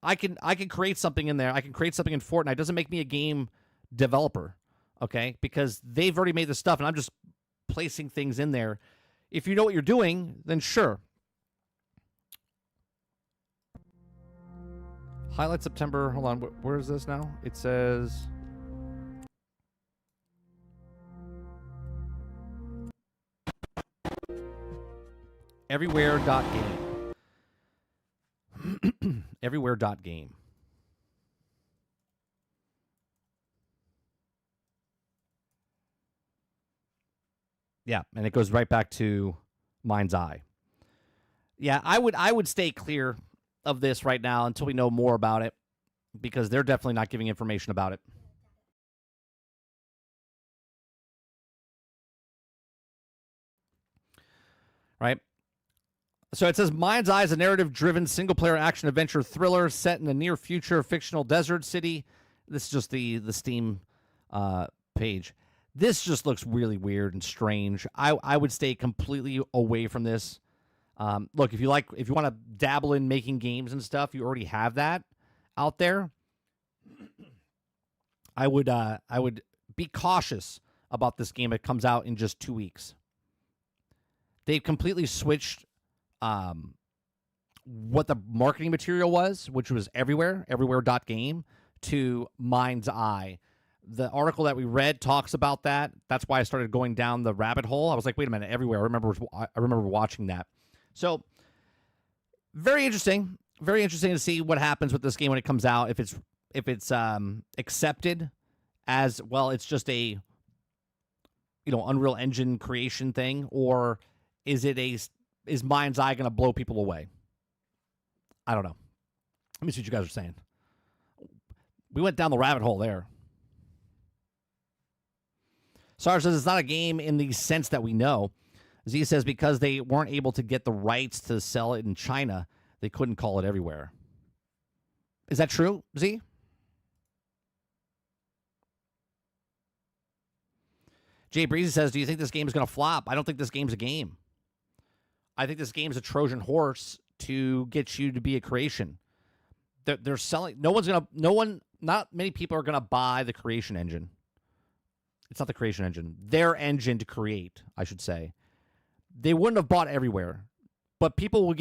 I can create something in there. I can create something in Fortnite. It doesn't make me a game developer, okay? Because they've already made the stuff, and I'm just placing things in there. If you know what you're doing, then sure. Highlight September. Hold on. Where is this now? It says... Everywhere.game. Everywhere.game. Yeah, and it goes right back to MindsEye. Yeah, I would stay clear of this right now until we know more about it, because they're definitely not giving information about it. Right? So it says MindsEye is a narrative-driven single-player action-adventure thriller set in the near-future fictional desert city. This is just the Steam page. This just looks really weird and strange. I would stay completely away from this. Look, if you want to dabble in making games and stuff, you already have that out there. I would be cautious about this game that comes out in just 2 weeks. They've completely switched what the marketing material was, which was everywhere.game, to MindsEye. The article that we read talks about that. That's why I started going down the rabbit hole. I was like, wait a minute, everywhere. I remember watching that. So very interesting to see what happens with this game when it comes out. If it's accepted as, well, it's just a Unreal Engine creation thing, or is MindsEye going to blow people away? I don't know. Let me see what you guys are saying. We went down the rabbit hole there. Sarge says it's not a game in the sense that we know. Z says because they weren't able to get the rights to sell it in China, they couldn't call it everywhere. Is that true, Z? Jay Breezy says, do you think this game is going to flop? I don't think this game's a game. I think this game's a Trojan horse to get you to be a creation. They're selling. Not many people are going to buy the creation engine. It's not the creation engine. Their engine to create, I should say. They wouldn't have bought everywhere. But people will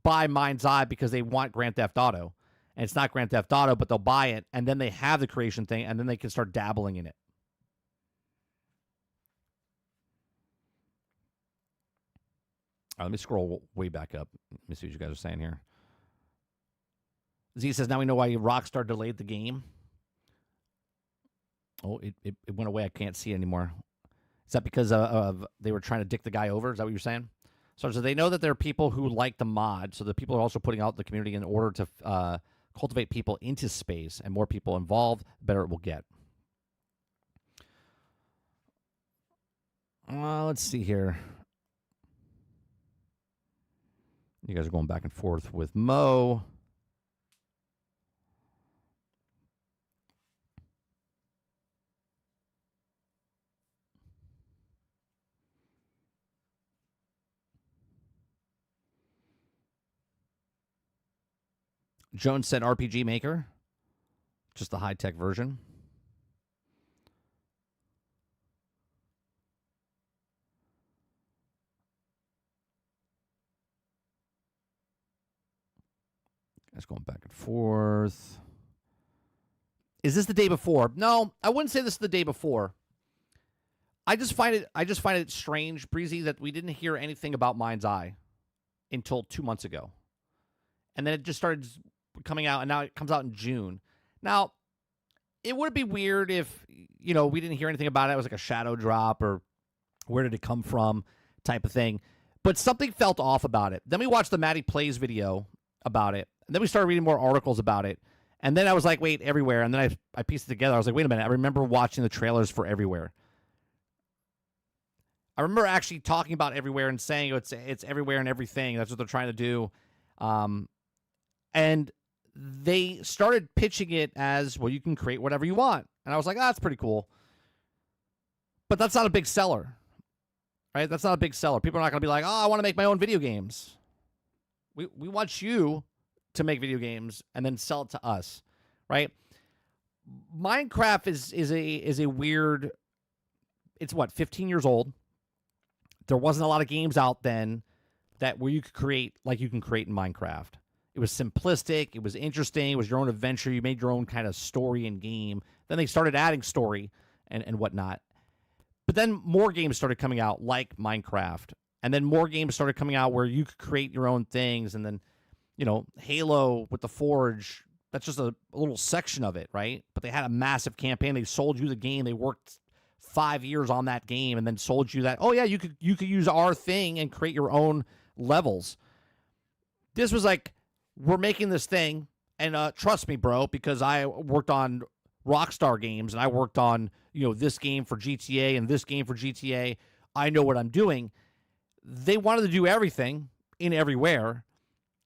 buy MindsEye because they want Grand Theft Auto. And it's not Grand Theft Auto, but they'll buy it, and then they have the creation thing, and then they can start dabbling in it. Let me scroll way back up. Let me see what you guys are saying here. Z says, now we know why Rockstar delayed the game. Oh, it went away. I can't see it anymore. Is that because they were trying to dick the guy over? Is that what you're saying? So they know that there are people who like the mod, so the people are also putting out the community in order to cultivate people into space, and more people involved, the better it will get. Let's see here. You guys are going back and forth with Mo. Jones said RPG Maker, just the high-tech version. Guys going back and forth. Is this the day before? No, I wouldn't say this is the day before. I just find it strange, Breezy, that we didn't hear anything about MindsEye until 2 months ago. And then it just started coming out, and now it comes out in June. Now, it would be weird if, we didn't hear anything about it. It was like a shadow drop or where did it come from type of thing. But something felt off about it. Then we watched the Maddie Plays video about it. And then we started reading more articles about it. And then I was like, wait, Everywhere. And then I pieced it together. I was like, wait a minute. I remember watching the trailers for Everywhere. I remember actually talking about Everywhere and saying it's everywhere and everything. That's what they're trying to do. And they started pitching it as, well, you can create whatever you want. And I was like, that's pretty cool. But that's not a big seller, right? That's not a big seller. People are not going to be like, I want to make my own video games. We want you to make video games and then sell it to us, right? Minecraft is a weird. It's 15 years old. There wasn't a lot of games out then where you could create like you can create in Minecraft. It was simplistic. It was interesting. It was your own adventure. You made your own kind of story and game. Then they started adding story and whatnot. But then more games started coming out like Minecraft. And then more games started coming out where you could create your own things. And then, Halo with the Forge, that's just a little section of it, right? But they had a massive campaign. They sold you the game. They worked 5 years on that game and then sold you that, oh, yeah, you could use our thing and create your own levels. This was like, we're making this thing, and trust me, bro, because I worked on Rockstar games, and I worked on, this game for GTA and this game for GTA. I know what I'm doing. They wanted to do everything in Everywhere,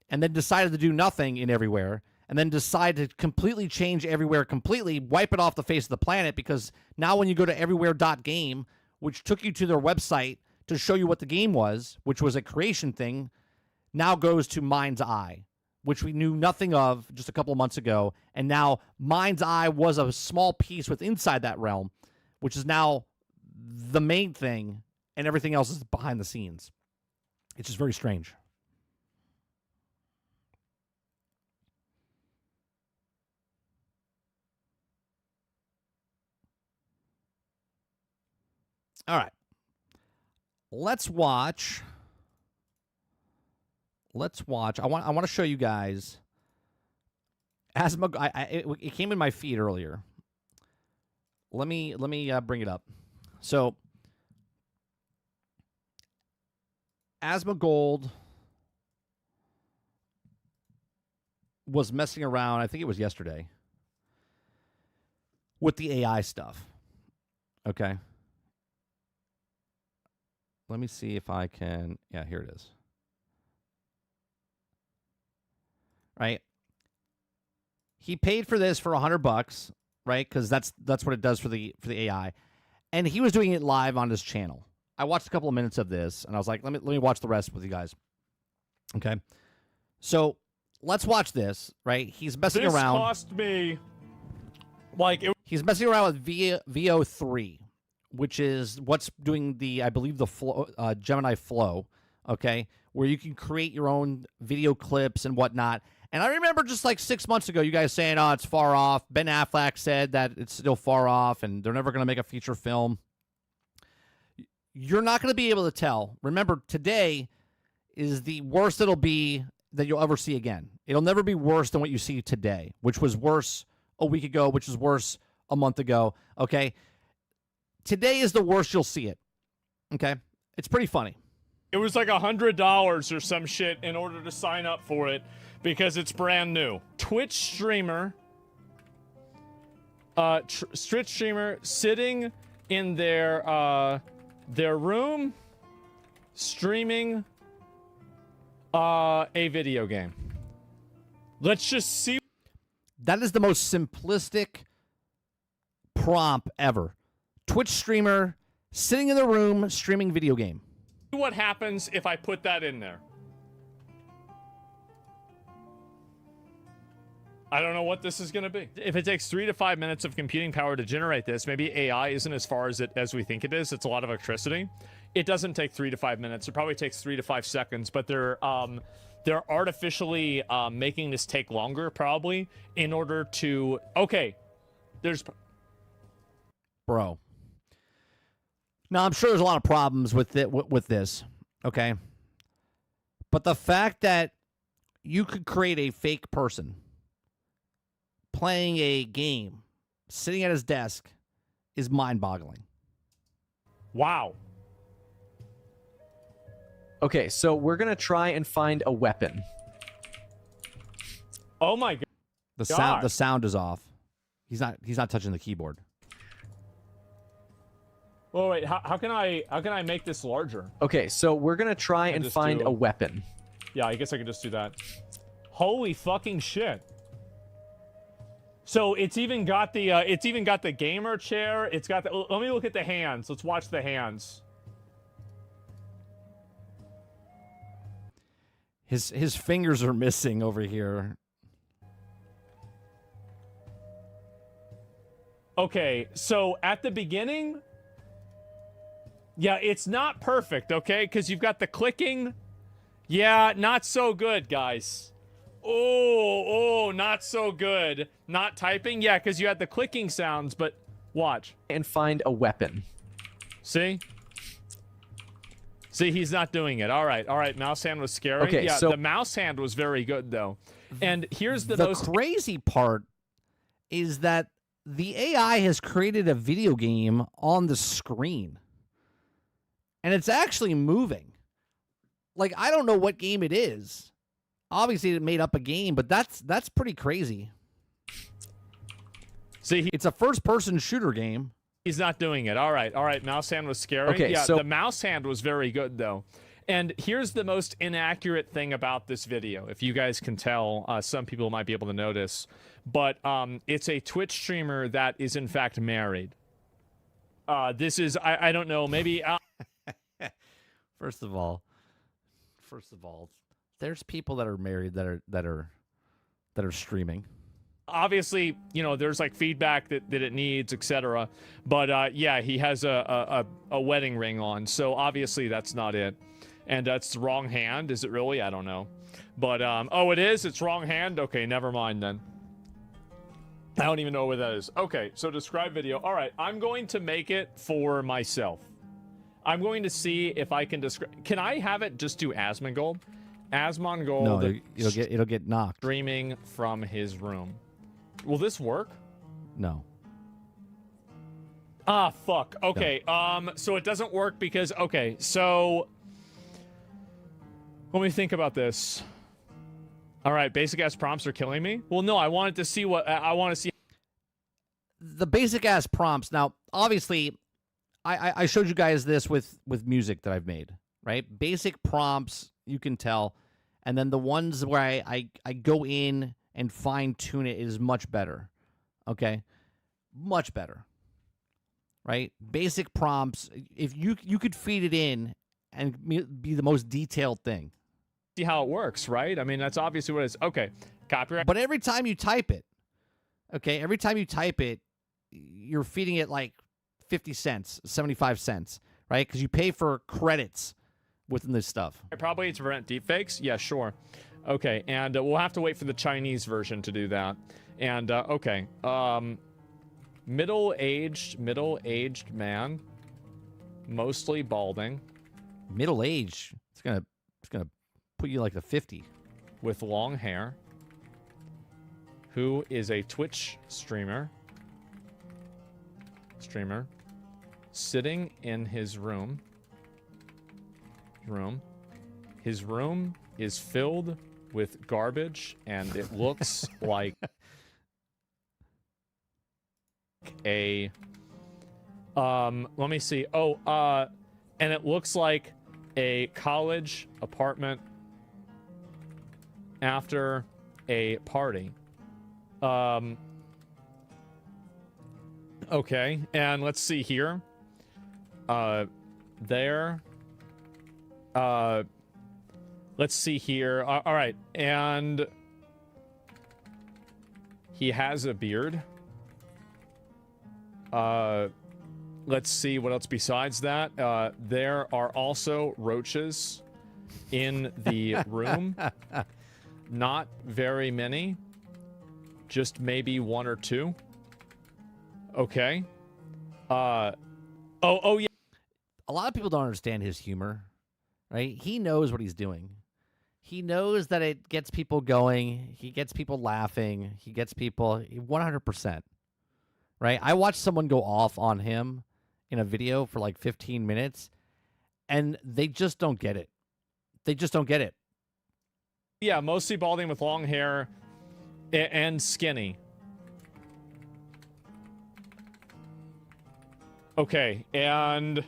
and then decided to do nothing in Everywhere, and then decided to completely change Everywhere completely, wipe it off the face of the planet, because now when you go to everywhere.game, which took you to their website to show you what the game was, which was a creation thing, now goes to MindsEye, which we knew nothing of just a couple of months ago. And now MindsEye was a small piece with inside that realm, which is now the main thing, and everything else is behind the scenes. It's just very strange. All right. Let's watch. I want to show you guys. It came in my feed earlier. Let me bring it up. So, Asmongold was messing around. I think it was yesterday with the AI stuff. Okay. Let me see if I can. Yeah, here it is. Right. He paid for this for $100, right? Because that's what it does for the AI, and he was doing it live on his channel. I watched a couple of minutes of this, and I was like, let me watch the rest with you guys. Okay, so let's watch this. Right, he's messing around. This cost me He's messing around with VO3, which is what's doing I believe the flow, Gemini Flow. Okay, where you can create your own video clips and whatnot. And I remember just like 6 months ago, you guys saying, it's far off. Ben Affleck said that it's still far off and they're never going to make a feature film. You're not going to be able to tell. Remember, today is the worst it'll be that you'll ever see again. It'll never be worse than what you see today, which was worse a week ago, which was worse a month ago. Okay? Today is the worst you'll see it. Okay? It's pretty funny. It was like $100 or some shit in order to sign up for it. because it's brand new. Twitch streamer sitting in their room streaming a video game. Let's just see. That is the most simplistic prompt ever. Twitch streamer sitting in the room streaming video game. What happens if I put that in there. I don't know what this is going to be. If it takes 3 to 5 minutes of computing power to generate this, maybe AI isn't as far as we think it is. It's a lot of electricity. It doesn't take 3 to 5 minutes. It probably takes 3 to 5 seconds, but they're artificially making this take longer, probably, in order to... Okay, there's... Bro. Now, I'm sure there's a lot of problems with it, with this, okay? But the fact that you could create a fake person playing a game, sitting at his desk, is mind-boggling. Wow. Okay, so we're going to try and find a weapon. Oh my god. The sound is off. He's not touching the keyboard. Oh wait, how can I make this larger? Okay, so we're going to try and find a weapon. Yeah, I guess I could just do that. Holy fucking shit. So it's even got the gamer chair. It's got the. Let me look at the hands. Let's watch the hands. His fingers are missing over here. Okay, so at the beginning, yeah, it's not perfect, okay? Because you've got the clicking. Yeah, not so good, guys. Oh, not so good. Not typing? Yeah, because you had the clicking sounds, but watch. And find a weapon. See? See, he's not doing it. All right, mouse hand was scary. Okay, yeah, so the mouse hand was very good, though. And here's the most... crazy part is that the AI has created a video game on the screen. And it's actually moving. Like, I don't know what game it is. Obviously, it made up a game, but that's pretty crazy. See, it's a first-person shooter game. He's not doing it. All right, mouse hand was scary. Okay, yeah, so the mouse hand was very good, though. And here's the most inaccurate thing about this video. If you guys can tell, some people might be able to notice. But it's a Twitch streamer that is, in fact, married. This is, I don't know, maybe... First of all, there's people that are married that are streaming. Obviously, you know, there's like feedback that it needs, etc. But yeah, he has a wedding ring on, so obviously that's not it. And that's the wrong hand. Is it really? I don't know. But oh, it is. It's wrong hand. Okay, never mind then. I don't even know what that is. Okay, so describe video. All right, I'm going to make it for myself. I'm going to see if I can describe. Can I have it just do Asmongold? Asmongold. No, it'll get knocked. Streaming from his room. Will this work? No. Ah, fuck. Okay. No. So it doesn't work because okay. So let me think about this. All right, basic ass prompts are killing me. Well, no, I wanted to see what I want to see. The basic ass prompts. Now, obviously, I showed you guys this with music that I've made, right? Basic prompts, you can tell. And then the ones where I go in and fine-tune it is much better, okay? Much better, right? Basic prompts, if you could feed it in and be the most detailed thing. See how it works, right? I mean, that's obviously what it is. Okay, copyright. But every time you type it, okay, you're feeding it like 50 cents, 75 cents, right? Because you pay for credits within this stuff. Probably to prevent deepfakes? Yeah, sure. Okay, and we'll have to wait for the Chinese version to do that. And, okay. Middle-aged man. Mostly balding. Middle-aged? It's gonna put you like the 50. With long hair. Who is a Twitch streamer. Sitting in his room. His room is filled with garbage, and it looks like a let me see. And it looks like a college apartment after a party. Okay, and let's see here. There. Let's see here. All right, and he has a beard. Let's see what else besides that. There are also roaches in the room. Not very many. Just maybe one or two. Okay. Oh yeah. A lot of people don't understand his humor, right? He knows what he's doing. He knows that it gets people going. He gets people laughing. He gets people 100%. Right? I watched someone go off on him in a video for like 15 minutes, and they just don't get it. They just don't get it. Yeah, mostly balding with long hair and skinny. Okay, and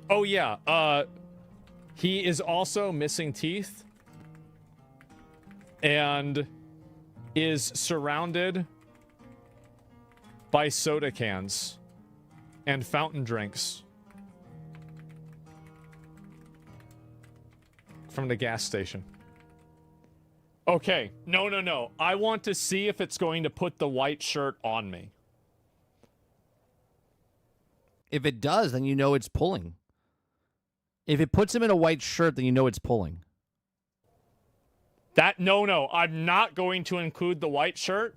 oh yeah, he is also missing teeth and is surrounded by soda cans and fountain drinks from the gas station. Okay, no. I want to see if it's going to put the white shirt on me. If it does, then you know it's pulling. If it puts him in a white shirt, then you know it's pulling. No, I'm not going to include the white shirt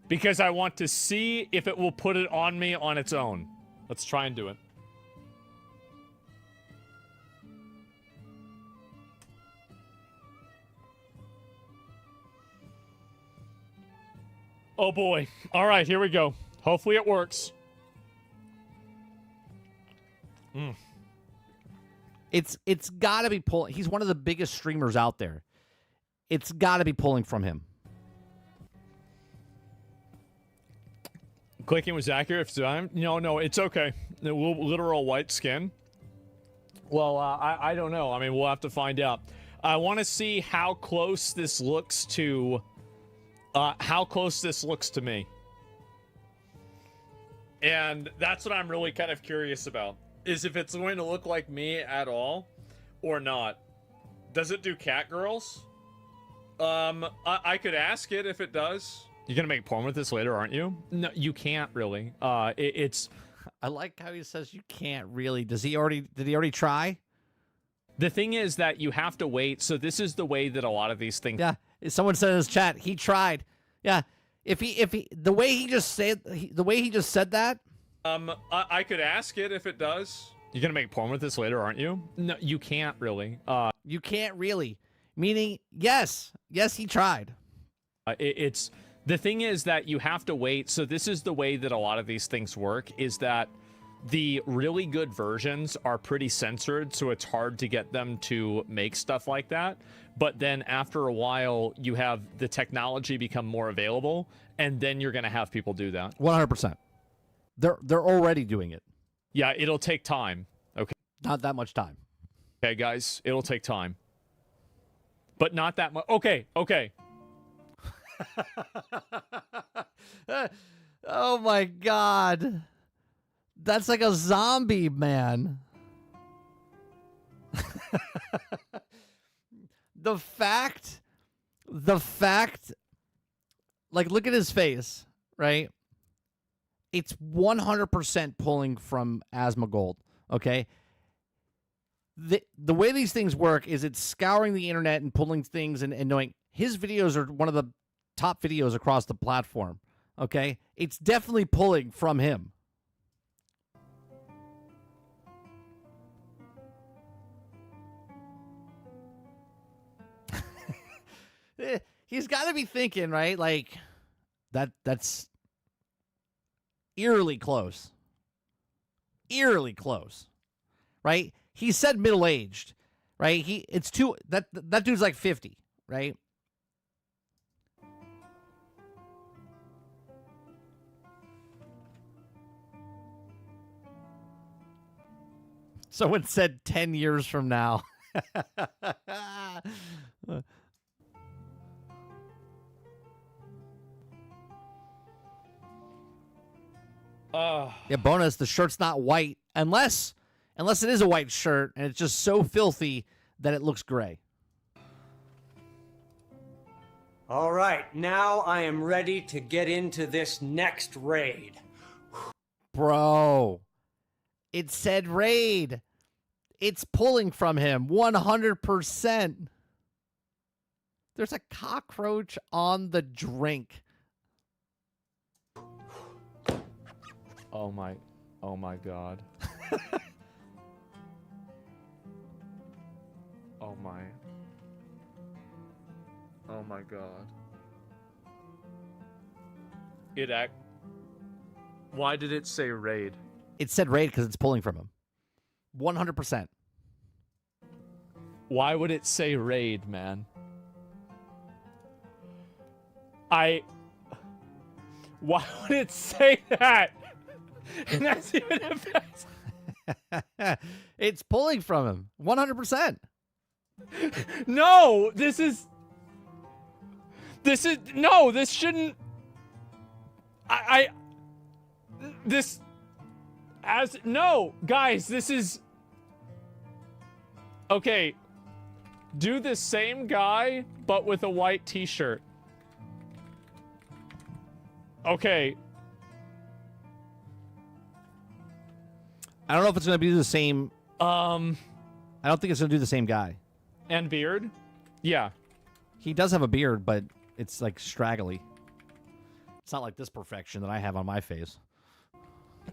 because I want to see if it will put it on me on its own. Let's try and do it. Oh boy. All right, here we go. Hopefully it works. It's got to be pulling. He's one of the biggest streamers out there. It's got to be pulling from him. Clicking was accurate. No, it's okay. The literal white skin. Well, I don't know. I mean, we'll have to find out. I want to see how close this looks to me. And that's what I'm really kind of curious about, is if it's going to look like me at all or not. Does it do cat girls? I could ask it if it does. You're gonna make porn with this later, aren't you? No, you can't really. It's. I like how he says you can't really. Did he already try? The thing is that you have to wait. So this is the way that a lot of these things. Yeah. Someone said in his chat he tried. Yeah. If he the way he just said that. I could ask it if it does. You're gonna make porn with this later, aren't you? No, you can't really. You can't really. Meaning, yes, he tried. It's. The thing is that you have to wait. So this is the way that a lot of these things work, is that the really good versions are pretty censored, so it's hard to get them to make stuff like that. But then after a while, you have the technology become more available, and then you're going to have people do that. 100%. They're already doing it. Yeah, it'll take time. Okay. Not that much time. Okay, guys, it'll take time. But not that much. Okay. Oh my god. That's like a zombie, man. The fact, like, look at his face, right? It's 100% pulling from Asmongold, okay? The way these things work is it's scouring the internet and pulling things and knowing his videos are one of the top videos across the platform, okay? It's definitely pulling from him. He's got to be thinking, right? Like, that's eerily close. Eerily close, right? He said middle-aged, right? It's too that dude's like 50, right? Someone said 10 years from now. Yeah, bonus, the shirt's not white unless it is a white shirt and it's just so filthy that it looks gray. All right, now I am ready to get into this next raid. Bro, it said raid. It's pulling from him 100%. There's a cockroach on the drink. Oh my God. Oh my God. Why did it say raid? It said raid because it's pulling from him. 100%. Why would it say raid, man? Why would it say that? And that's even It's pulling from him 100%. No, this shouldn't. No, guys, this is okay. Do the same guy, but with a white t-shirt. Okay. I don't know if it's going to be the same. I don't think it's going to do the same guy. And beard? Yeah. He does have a beard, but it's like straggly. It's not like this perfection that I have on my face.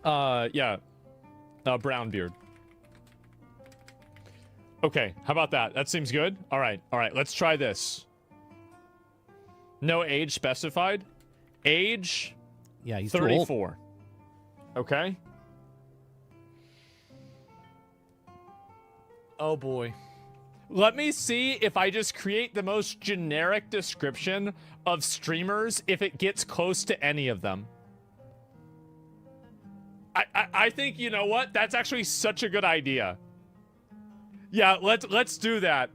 Yeah. Brown beard. Okay, how about that? That seems good. All right, let's try this. No age specified. Age? Yeah, he's 34. Okay. Oh boy. Let me see if I just create the most generic description of streamers if it gets close to any of them. I think, you know what? That's actually such a good idea. Yeah, let's do that.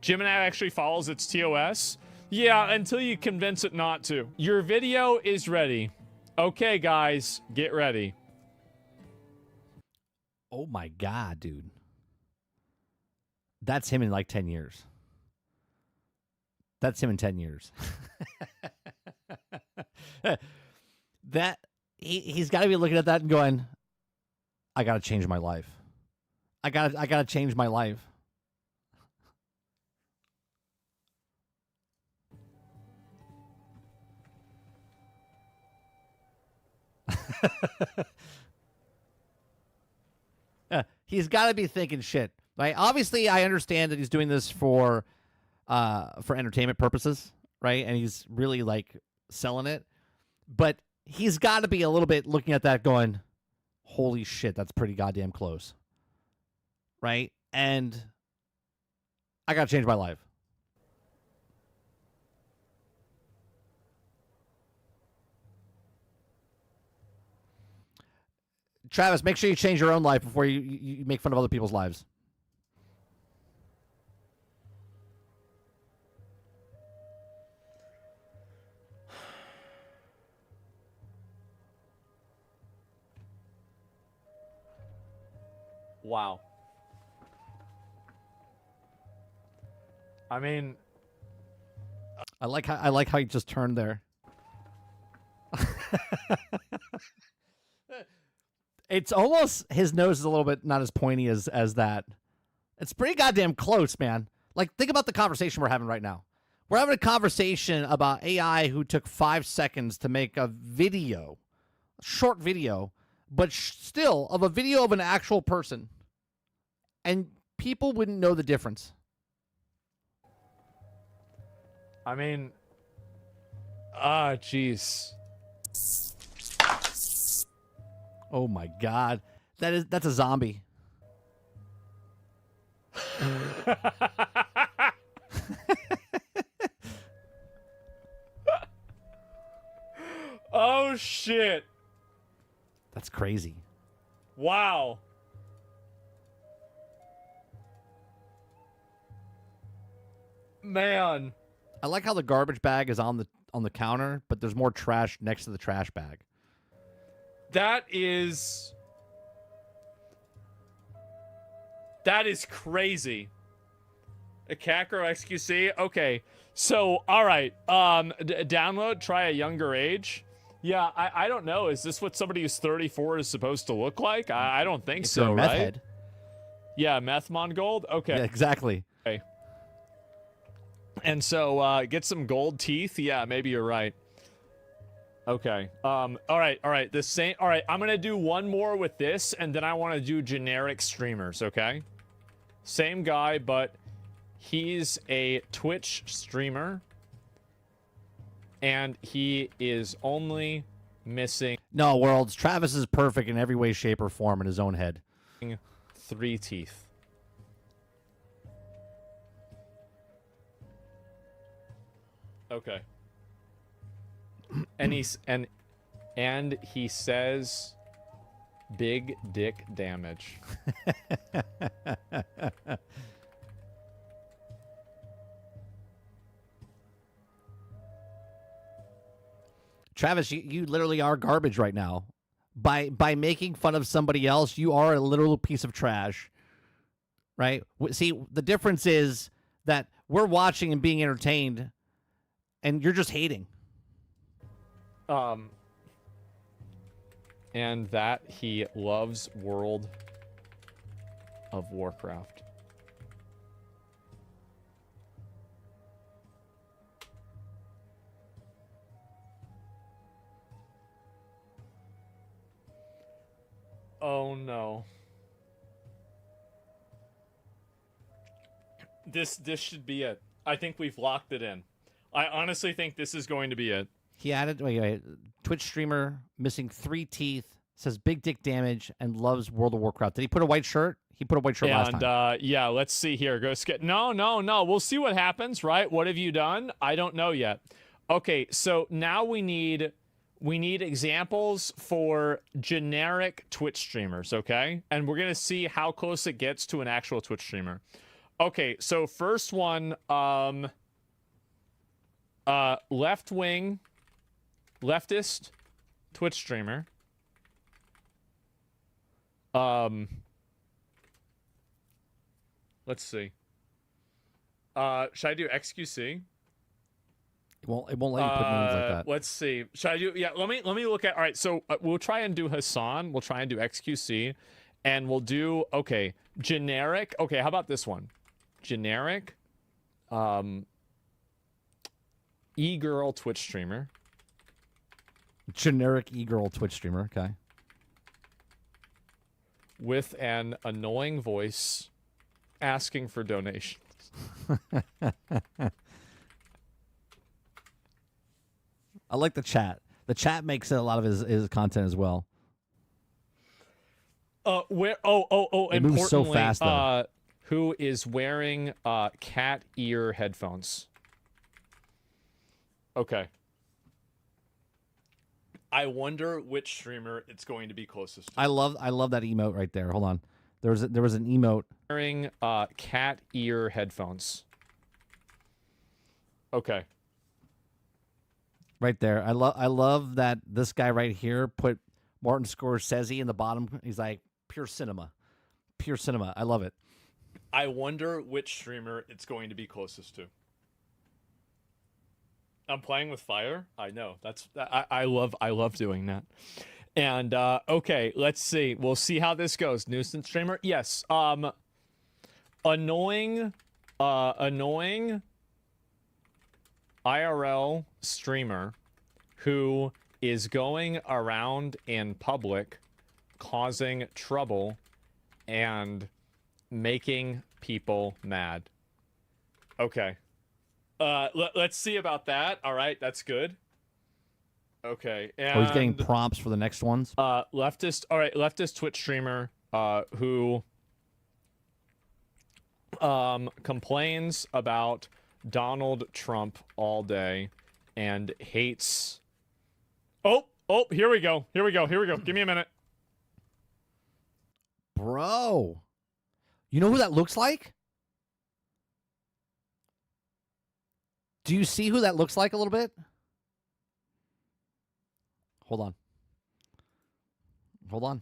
Gemini actually follows its TOS. Yeah, until you convince it not to. Your video is ready. Okay, guys, get ready. Oh my God, dude. That's him in like 10 years. That's him in 10 years. That he's got to be looking at that and going, I got to change my life. I got to change my life. He's got to be thinking shit. Right? Obviously, I understand that he's doing this for entertainment purposes, right? And he's really like selling it. But he's got to be a little bit looking at that going, holy shit, that's pretty goddamn close. Right? And I got to change my life. Travis, make sure you change your own life before you make fun of other people's lives. Wow. I mean, I like how you just turned there. It's almost, his nose is a little bit not as pointy as that. It's pretty goddamn close, man. Like, think about the conversation we're having right now. We're having a conversation about AI who took 5 seconds to make a video, a short video, but still of a video of an actual person. And people wouldn't know the difference. I mean, jeez. Oh my God. That's a zombie. Oh shit. That's crazy. Wow. Man. I like how the garbage bag is on the counter, but there's more trash next to the trash bag. That is crazy. A Cacro XQC? Okay. So, all right. Download, try a younger age. Yeah, I don't know. Is this what somebody who's 34 is supposed to look like? I don't think If so, you're a meth right? head. Yeah, meth Mongold? Okay. Yeah, exactly. Okay. And so, get some gold teeth? Yeah, maybe you're right. Okay. All right. All right. I'm going to do one more with this, and then I want to do generic streamers, okay? Same guy, but he's a Twitch streamer, and he is only missing No, Worlds. Travis is perfect in every way, shape, or form in his own head. 3 teeth. Okay. And he says big dick damage. Travis, you literally are garbage right now. By making fun of somebody else, you are a literal piece of trash. Right? See, the difference is that we're watching and being entertained, and you're just hating. And that he loves World of Warcraft. Oh no. This should be it. I think we've locked it in. I honestly think this is going to be it. He added, wait, Twitch streamer missing 3 teeth, says big dick damage, and loves World of Warcraft. Did he put a white shirt? He put a white shirt last time. And yeah, let's see here. Go skip. No. We'll see what happens, right? What have you done? I don't know yet. Okay, so now we need examples for generic Twitch streamers, okay? And we're gonna see how close it gets to an actual Twitch streamer. Okay, so first one, left-wing, leftist Twitch streamer. Let's see. Should I do XQC? It won't let you put names like that. Let's see. Should I do? Yeah. Let me look at. All right. So we'll try and do Hassan. We'll try and do XQC, and we'll do generic. Okay. How about this one? Generic. E-girl Twitch streamer. Generic e-girl Twitch streamer. Okay. With an annoying voice, asking for donations. I like the chat. The chat makes a lot of his content as well. Where? It moves so fast, though. Who is wearing cat ear headphones? Okay. I wonder which streamer it's going to be closest to. I love that emote right there. Hold on. There was an emote wearing cat ear headphones. Okay. Right there. I love that this guy right here put Martin Scorsese in the bottom. He's like pure cinema. Pure cinema. I love it. I wonder which streamer it's going to be closest to. I'm playing with fire. I know. I love doing that. And okay, let's see. We'll see how this goes. Nuisance streamer? Yes. Annoying IRL streamer who is going around in public causing trouble and making people mad. Okay. Let's see about that. All right, that's good. Okay. And, he's getting prompts for the next ones. Leftist. All right, leftist Twitch streamer who complains about Donald Trump all day and hates. Oh, here we go. Here we go. Give me a minute. Bro. You know who that looks like? Do you see who that looks like a little bit? Hold on. Hold on.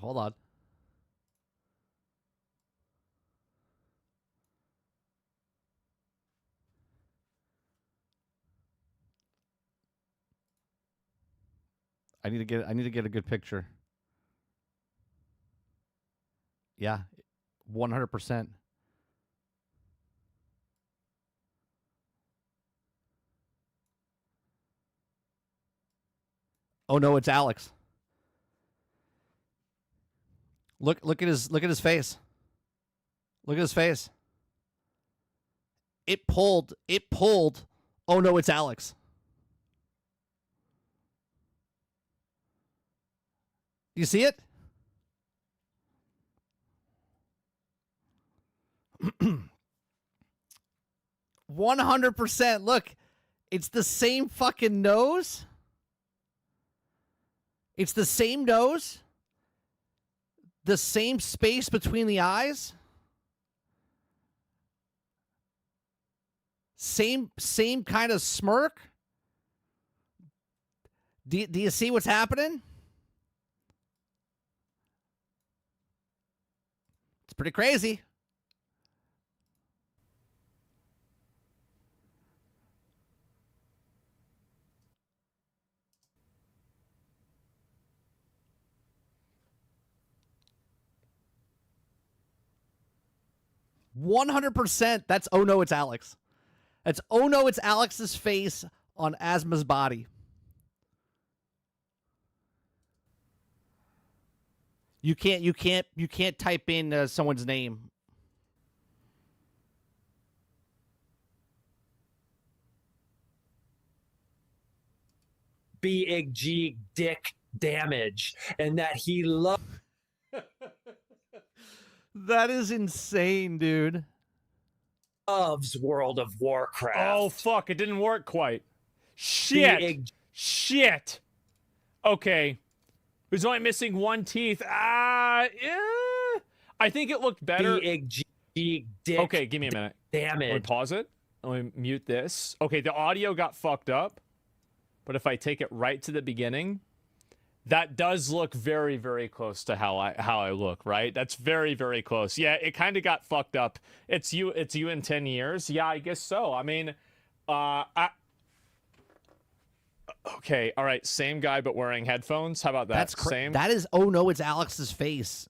Hold on. I need to get a good picture. Yeah. 100%. Oh no, it's Alex. Look at his face. Look at his face. It pulled. Oh no, it's Alex. You see it? %. Look, it's the same fucking nose. It's the same nose. The same space between the eyes. Same kind of smirk. Do you see what's happening? It's pretty crazy. %. That's oh no, it's Alex. That's oh no, it's Alex's face on Asma's body. You can't type in someone's name. Big G dick damage, and that he loves. That is insane, dude. Loves World of Warcraft. Oh fuck! It didn't work quite. Shit. Okay. He's only missing one teeth. I think it looked better. Big G dick. Okay, give me a minute. Damage. Let me pause it. Let me mute this. Okay, the audio got fucked up. But if I take it right to the beginning, that does look very, very close to how I look, right? That's very, very close. Yeah, it kind of got fucked up. It's you in 10 years. Yeah, I guess so. I mean, okay, all right, same guy but wearing headphones. How about that? That's same. That is oh no, it's Alex's face.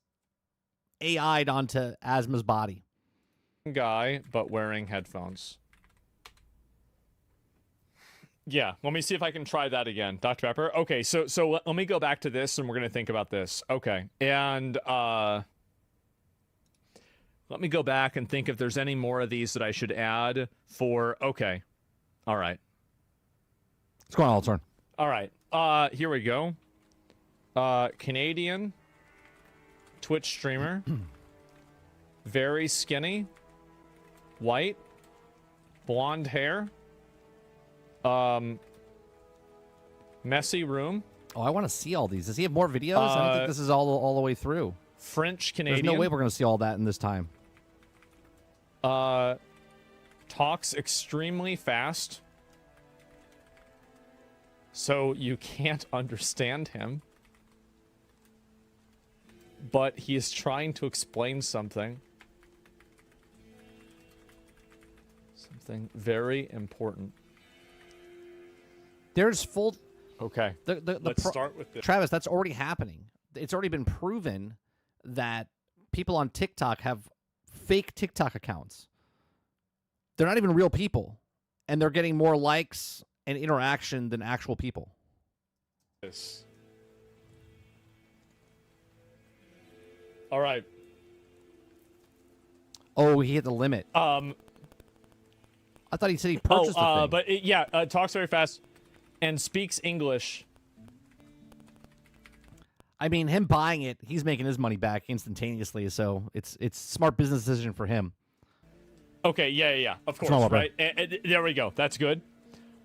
AI'd onto Asma's body. Guy but wearing headphones. Yeah, let me see if I can try that again. Dr. Pepper. Okay, so let me go back to this and we're going to think about this. Okay. And let me go back and think if there's any more of these that I should add for okay. All right. What's going on, turn? All right. Here we go. Canadian Twitch streamer. Very skinny. White. Blonde hair. Messy room. Oh, I want to see all these. Does he have more videos? I don't think this is all the way through. French Canadian. There's no way we're going to see all that in this time. Talks extremely fast, so you can't understand him. But he is trying to explain something. Something very important. There's full. Okay. Let's start with this. Travis, that's already happening. It's already been proven that people on TikTok have fake TikTok accounts. They're not even real people, and they're getting more likes and interaction than actual people. Yes. All right. Oh, he hit the limit. I thought he said he purchased the thing. But talks very fast and speaks English. I mean, him buying it, he's making his money back instantaneously, so it's smart business decision for him. Okay, yeah, of course, wrong with right? And there we go. That's good.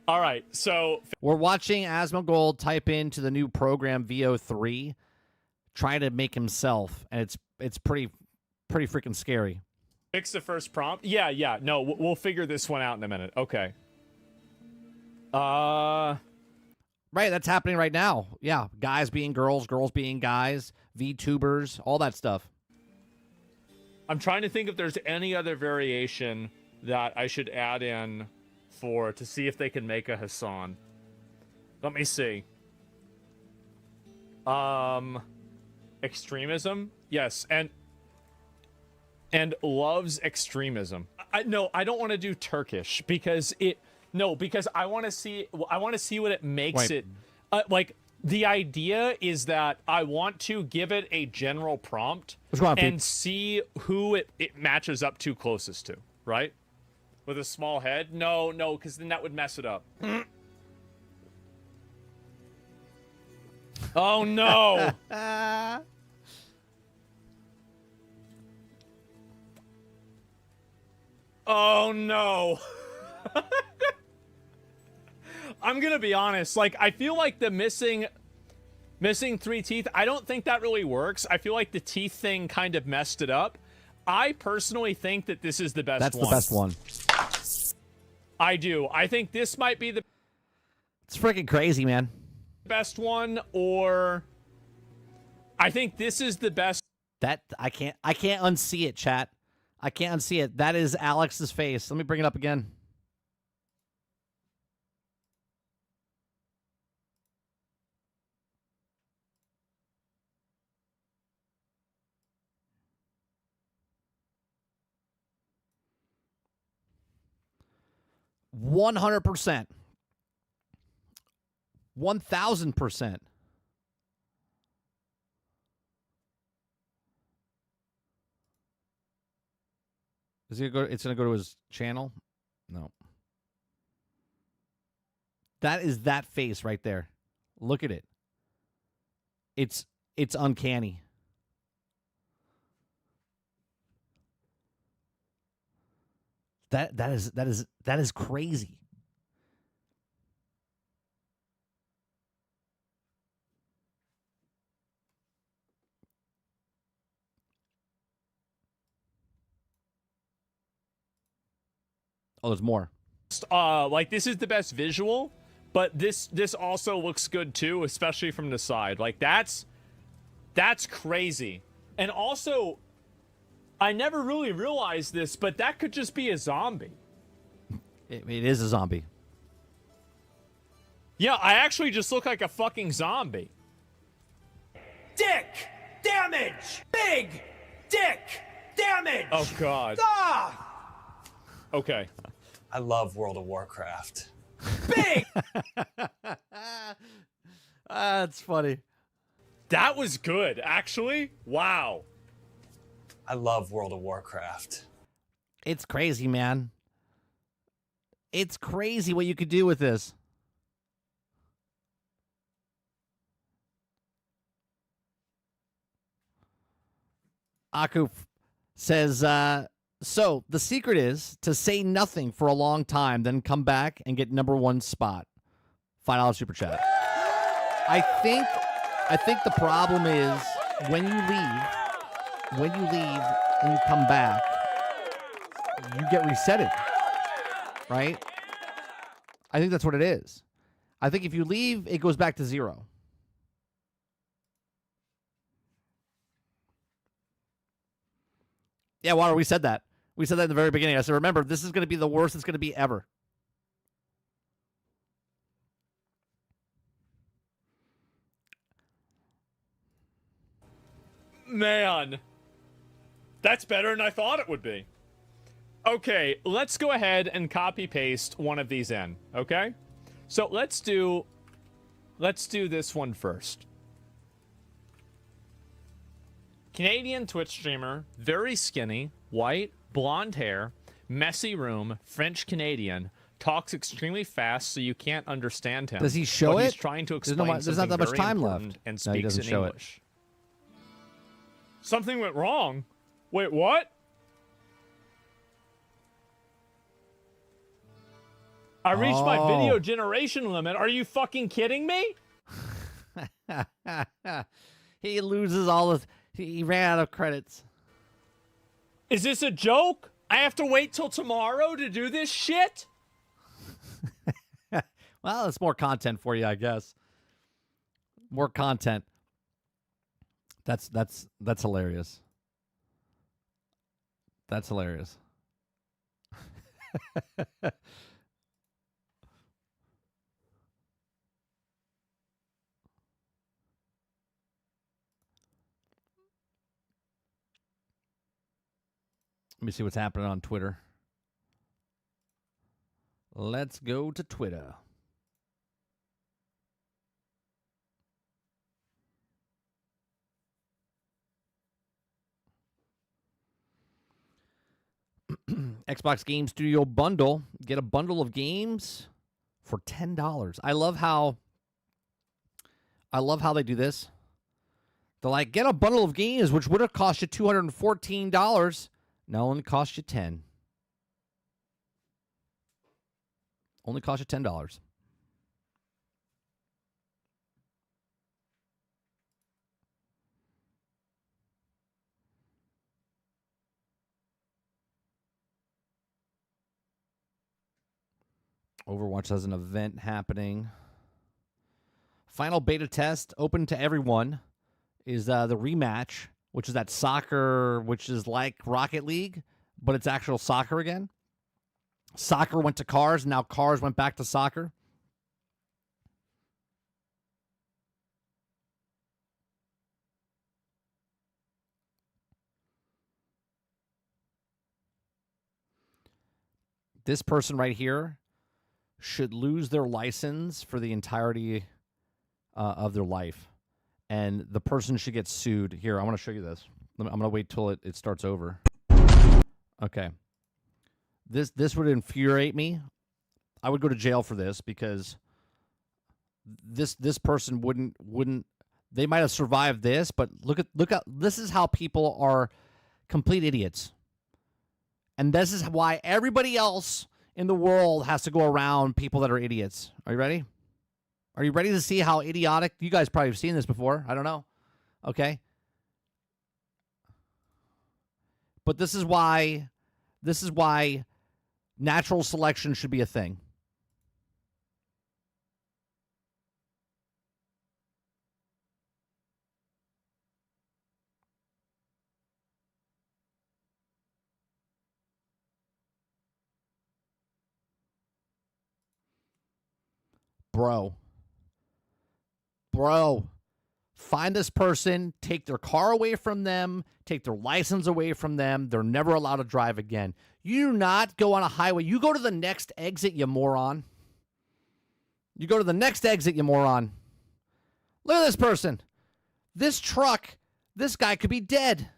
All right, so We're watching Asmongold type into the new program VO3, trying to make himself, and it's pretty freaking scary. fix the first prompt. Yeah. No, we'll figure this one out in a minute. Okay. Right, that's happening right now. Yeah, guys being girls, girls being guys, VTubers, all that stuff. I'm trying to think if there's any other variation that I should add in to see if they can make a Hassan. Let me see. Extremism? Yes, and loves extremism. I don't want to do Turkish because I want to see what it makes it like. The idea is that I want to give it a general prompt and see who it matches up to closest to, right? With a small head? No, because then that would mess it up. Oh, no. Oh, no. I'm going to be honest. Like, I feel like the missing 3 teeth, I don't think that really works. I feel like the teeth thing kind of messed it up. I personally think that this is the best one. That's the best one. I do. I think this might be the It's freaking crazy, man. best one, or I think this is the best. That I can't unsee it, chat. I can't unsee it. That is Alex's face. Let me bring it up again. $100%. 1,000%. Is he gonna go? It's gonna go to his channel. No. That is that face right there. Look at it. It's uncanny. That is crazy. Oh, there's more. Like, this is the best visual, but this also looks good too, especially from the side. Like, that's crazy. And also, I never really realized this, but that could just be a zombie. It is a zombie. Yeah, I actually just look like a fucking zombie. Dick damage! Big dick damage! Oh, God. Ah! Okay. I love World of Warcraft. Big! That's funny. That was good, actually. Wow. I love World of Warcraft. It's crazy, man. It's crazy what you could do with this. Aku says, so the secret is to say nothing for a long time, then come back and get #1 spot. $5 super chat. I think the problem is when you leave and you come back, you get resetted. Right? I think that's what it is. I think if you leave, it goes back to 0. Yeah, Water, we said that. We said that in the very beginning. I said, remember, this is going to be the worst it's going to be ever. Man. That's better than I thought it would be. Okay, let's go ahead and copy paste one of these in, okay? So let's do this one first. Canadian Twitch streamer, very skinny, white, blonde hair, messy room, French Canadian, talks extremely fast so you can't understand him. Does he show but it? He's trying to explain There's not that much very time important left. and No, he speaks doesn't in show it. English. Something went wrong. Wait, what? I reached my video generation limit. Are you fucking kidding me? He loses all his. He ran out of credits. Is this a joke? I have to wait till tomorrow to do this shit? Well, it's more content for you, I guess. More content. That's hilarious. That's hilarious. Let me see what's happening on Twitter. Let's go to Twitter. Xbox Game Studio bundle. Get a bundle of games for $10. I love how they do this. They're like, get a bundle of games which would have cost you $214. No, only cost you $10. Only cost you $10. Overwatch has an event happening. Final beta test open to everyone is the rematch, which is that soccer, which is like Rocket League, but it's actual soccer again. Soccer went to cars, now cars went back to soccer. This person right here should lose their license for the entirety of their life. And the person should get sued. Here, I want to show you this. I'm going to wait till it starts over. Okay. This would infuriate me. I would go to jail for this because this person wouldn't they might have survived this, but look at this is how people are complete idiots. And this is why everybody else in the world has to go around people that are idiots. Are you ready? Are you ready to see how idiotic? You guys probably have seen this before. I don't know. Okay. But this is why natural selection should be a thing. Bro, find this person, take their car away from them, take their license away from them. They're never allowed to drive again. You do not go on a highway. You go to the next exit, you moron. You go to the next exit, you moron. Look at this person. This truck, this guy could be dead.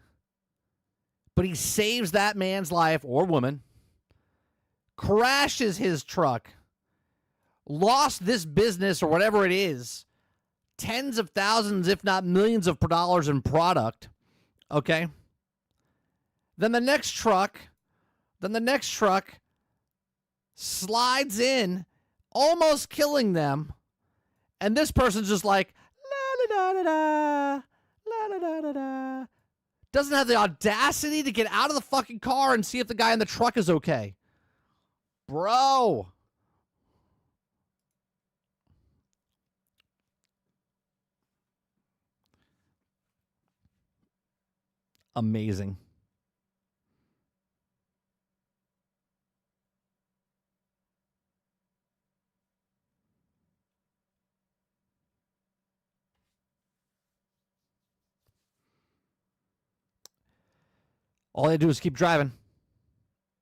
But he saves that man's life or woman, crashes his truck, lost this business or whatever it is, tens of thousands, if not millions of dollars in product, okay? Then the next truck slides in, almost killing them, and this person's just like, la-da-da-da-da, la-da-da-da-da. Doesn't have the audacity to get out of the fucking car and see if the guy in the truck is okay. Bro. Amazing. All you gotta do is keep driving.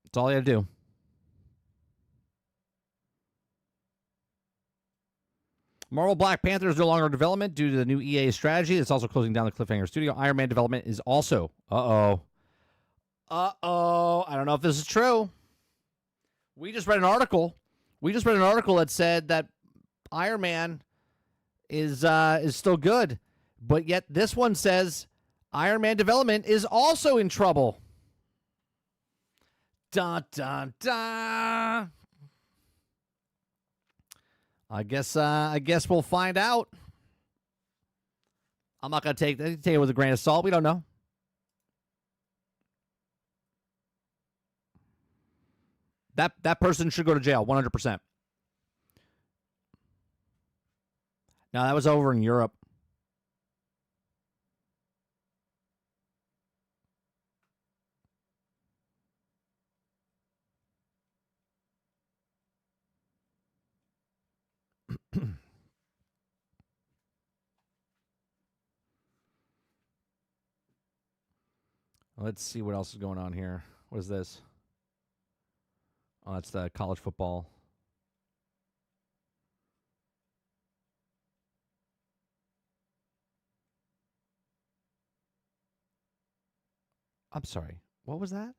That's all you gotta do. Marvel Black Panther is no longer in development due to the new EA strategy. It's also closing down the Cliffhanger studio. Iron Man development is also. I don't know if this is true. We just read an article. That said that Iron Man is still good, but yet this one says Iron Man development is also in trouble. Dun dun dun. I guess we'll find out. I'm not gonna take it with a grain of salt. We don't know. That person should go to jail 100%. Now that was over in Europe. Let's see what else is going on here. What is this? Oh, that's the college football. I'm sorry. What was that?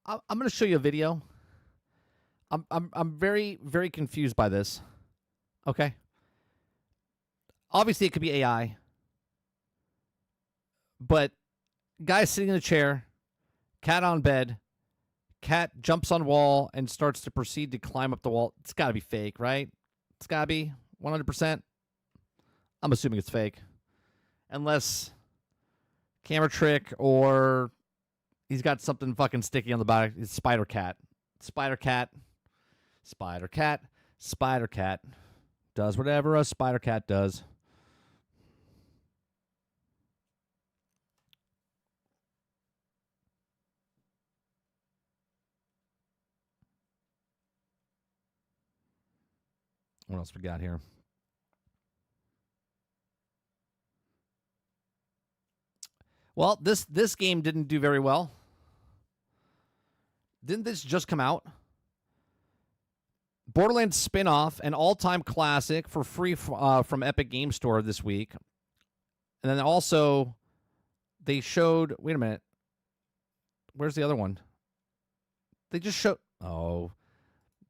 I'm going to show you a video. I'm very, very confused by this. Okay. Obviously, it could be AI. But guy sitting in a chair, cat on bed, cat jumps on wall and starts to proceed to climb up the wall. It's got to be fake, right? It's got to be 100%. I'm assuming it's fake. Unless camera trick or he's got something fucking sticky on the body. It's Spider Cat. Spider Cat. Spider Cat. Spider Cat. Does whatever a Spider Cat does. What else we got here? Well, this game didn't do very well. Didn't this just come out? Borderlands spin-off, an all-time classic for free from Epic Game Store this week. And then also, they showed... Wait a minute. Where's the other one? They just showed... Oh,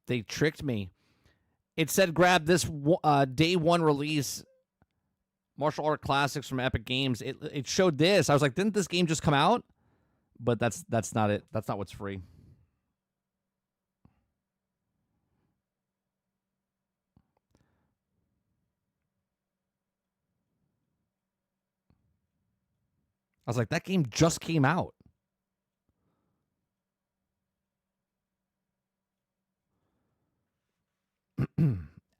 they tricked me. It said grab this day one release martial art classics from Epic Games. It showed this. I was like, didn't this game just come out? But that's not it. That's not what's free. I was like, that game just came out.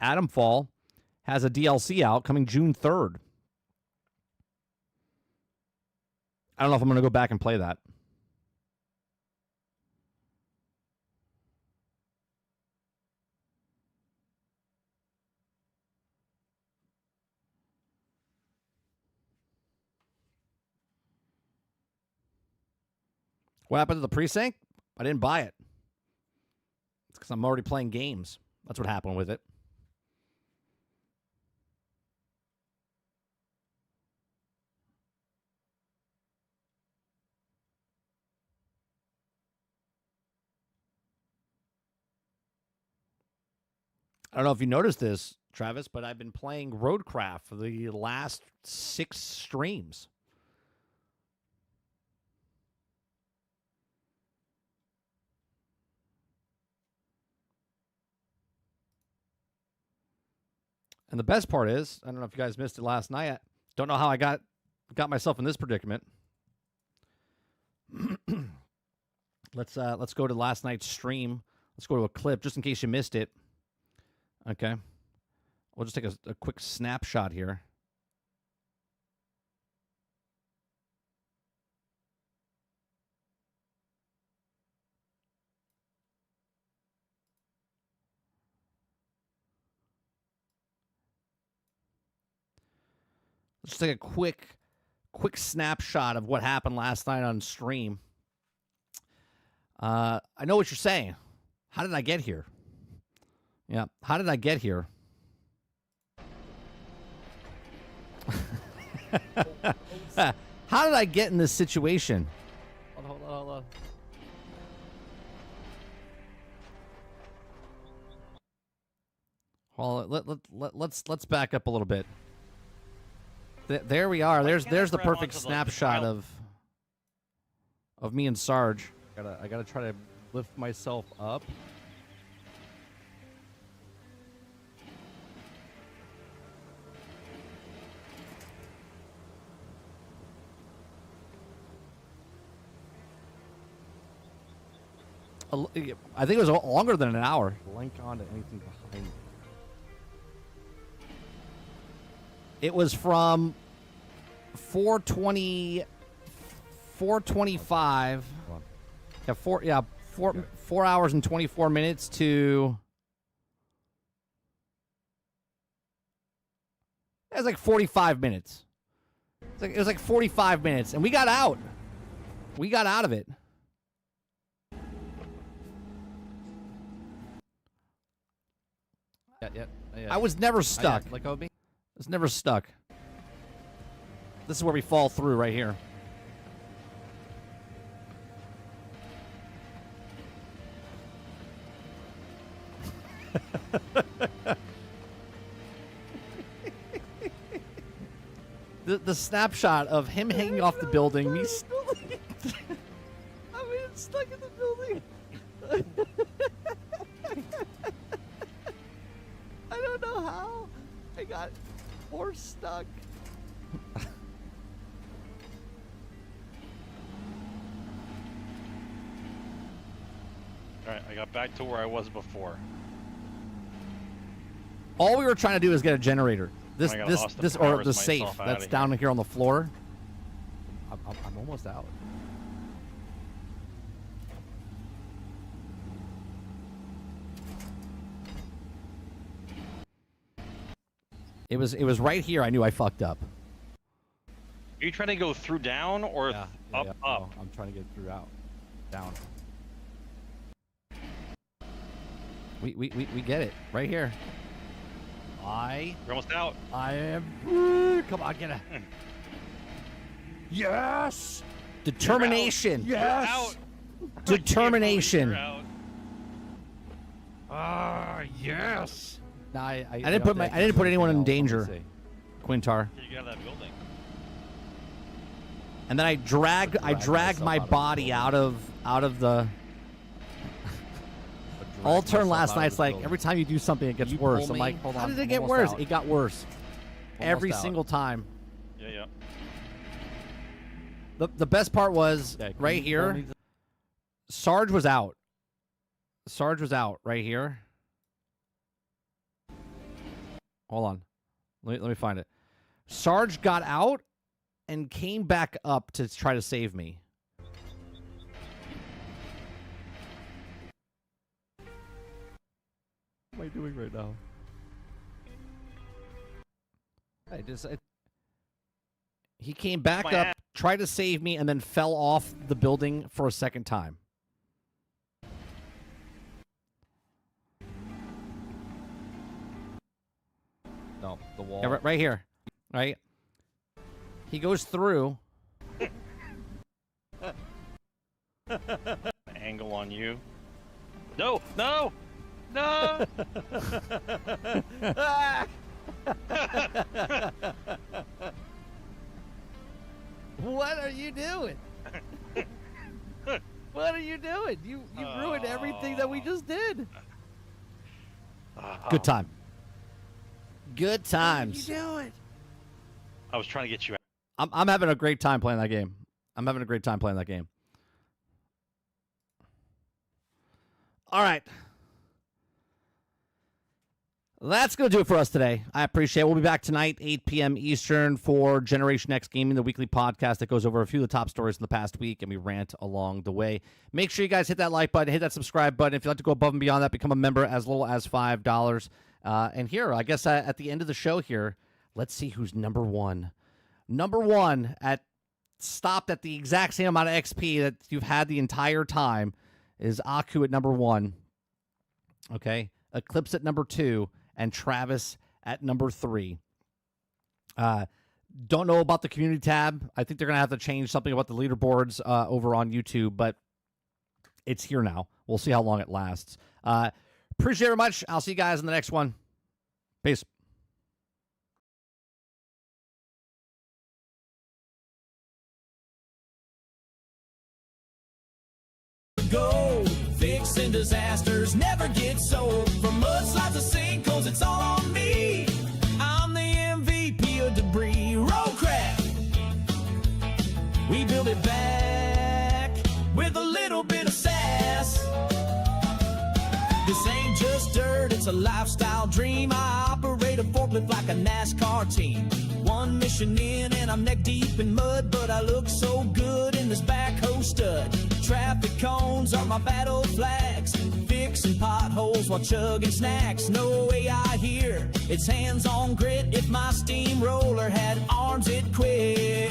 Atomfall has a DLC out coming June 3rd. I don't know if I'm going to go back and play that. What happened to the pre-sync? I didn't buy it. It's because I'm already playing games. That's what happened with it. I don't know if you noticed this, Travis, but I've been playing Roadcraft for the last 6 streams. And the best part is, I don't know if you guys missed it last night. I don't know how I got myself in this predicament. Let's go to last night's stream. Let's go to a clip just in case you missed it. Okay. We'll just take a quick snapshot here. Let's take a quick snapshot of what happened last night on stream. I know what you're saying. How did I get here? Yeah, how did I get here? How did I get in this situation? Hold on. Let's back up a little bit. There we are. There's the perfect snapshot of me and Sarge. I gotta try to lift myself up. I think it was longer than an hour. Link on to anything behind me. It was from 4:25. Yeah, 4 hours and 24 minutes to. It was like 45 minutes. It was like 45 minutes, and we got out. We got out of it. Yeah. I was never stuck. Let go of me. I was never stuck. This is where we fall through right here. the snapshot of him hanging off the building, me I'm stuck in the building. I don't know how I got more stuck. Alright, I got back to where I was before. All we were trying to do is get a generator. This or the safe myself that's outta down here on the floor. I'm almost out. It was right here. I knew I fucked up. Are you trying to go through down or up? No, I'm trying to get through out, down. We get it right here. You're almost out. I am. Come on, get it. Yes. Determination. Yes. Determination. Yes. No, I didn't put anyone in danger, Quintar. You get out of that building. And then I dragged my body out of the. All turn last night's like every time you do something it gets worse. I'm like, hold on. How did it get worse? It got worse. Every single time. Yeah. The best part was right here. Sarge was out. Sarge was out right here. Hold on. Let me find it. Sarge got out and came back up to try to save me. What am I doing right now? He came back up, tried to save me, and then fell off the building for a second time. No, the wall. Yeah, right here. Right? He goes through. Angle on you. No! No! What are you doing? What are you doing? You ruined everything that we just did. Good time. Good times. What are you doing? I was trying to get you out. I'm having a great time playing that game. All right. That's going to do it for us today. I appreciate it. We'll be back tonight, 8 p.m. Eastern, for Generation X Gaming, the weekly podcast that goes over a few of the top stories in the past week, and we rant along the way. Make sure you guys hit that like button, hit that subscribe button. If you'd like to go above and beyond that, become a member as little as $5. And here, I guess at the end of the show here, let's see who's number one. Number one stopped at the exact same amount of XP that you've had the entire time is Aku at number 1. Okay. Eclipse at number 2. And Travis at number 3. Don't know about the community tab. I think they're going to have to change something about the leaderboards over on YouTube, but it's here now. We'll see how long it lasts. Appreciate it very much. I'll see you guys in the next one. Peace. Go fixing disasters never gets old. From mudslides to sinkholes, it's all on me. I'm the MVP of debris roadcraft. We build it back with a little bit of sass. This ain't just dirt, it's a lifestyle dream. I operate a forklift like a NASCAR team. One mission in and I'm neck deep in mud, but I look so good in this backhoe stud. Traffic cones are my battle flags, fixing potholes while chugging snacks. No AI here, it's hands-on grit. If my steamroller had arms, it'd quit.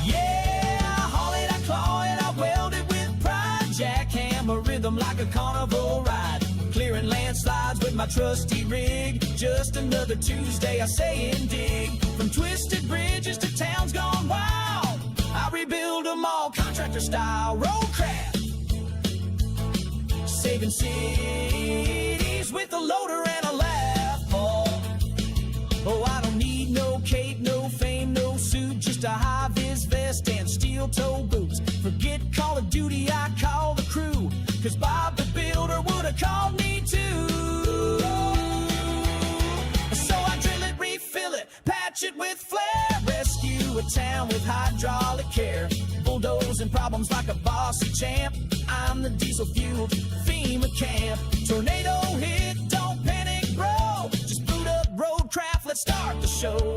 Yeah, I haul it, I claw it, I weld it with pride. Jackhammer rhythm like a carnival ride. Clearing landslides with my trusty rig. Just another Tuesday, I say and dig. From twisted bridges to towns gone wild, I rebuild them all contractor style. Roadcraft, saving cities with a loader and a laugh. Oh, I don't need no cape, no fame, no suit, just a high-vis vest and steel-toe boots. Forget Call of Duty, I call the crew, 'cause Bob the Builder would've called me too. So I drill it, refill it, patch it with flair, rescue a town with hydraulic care, bulldozing problems like a bossy champ. I'm the diesel-fueled FEMA camp. Tornado hit, don't panic, bro, just boot up Roadcraft, let's start the show.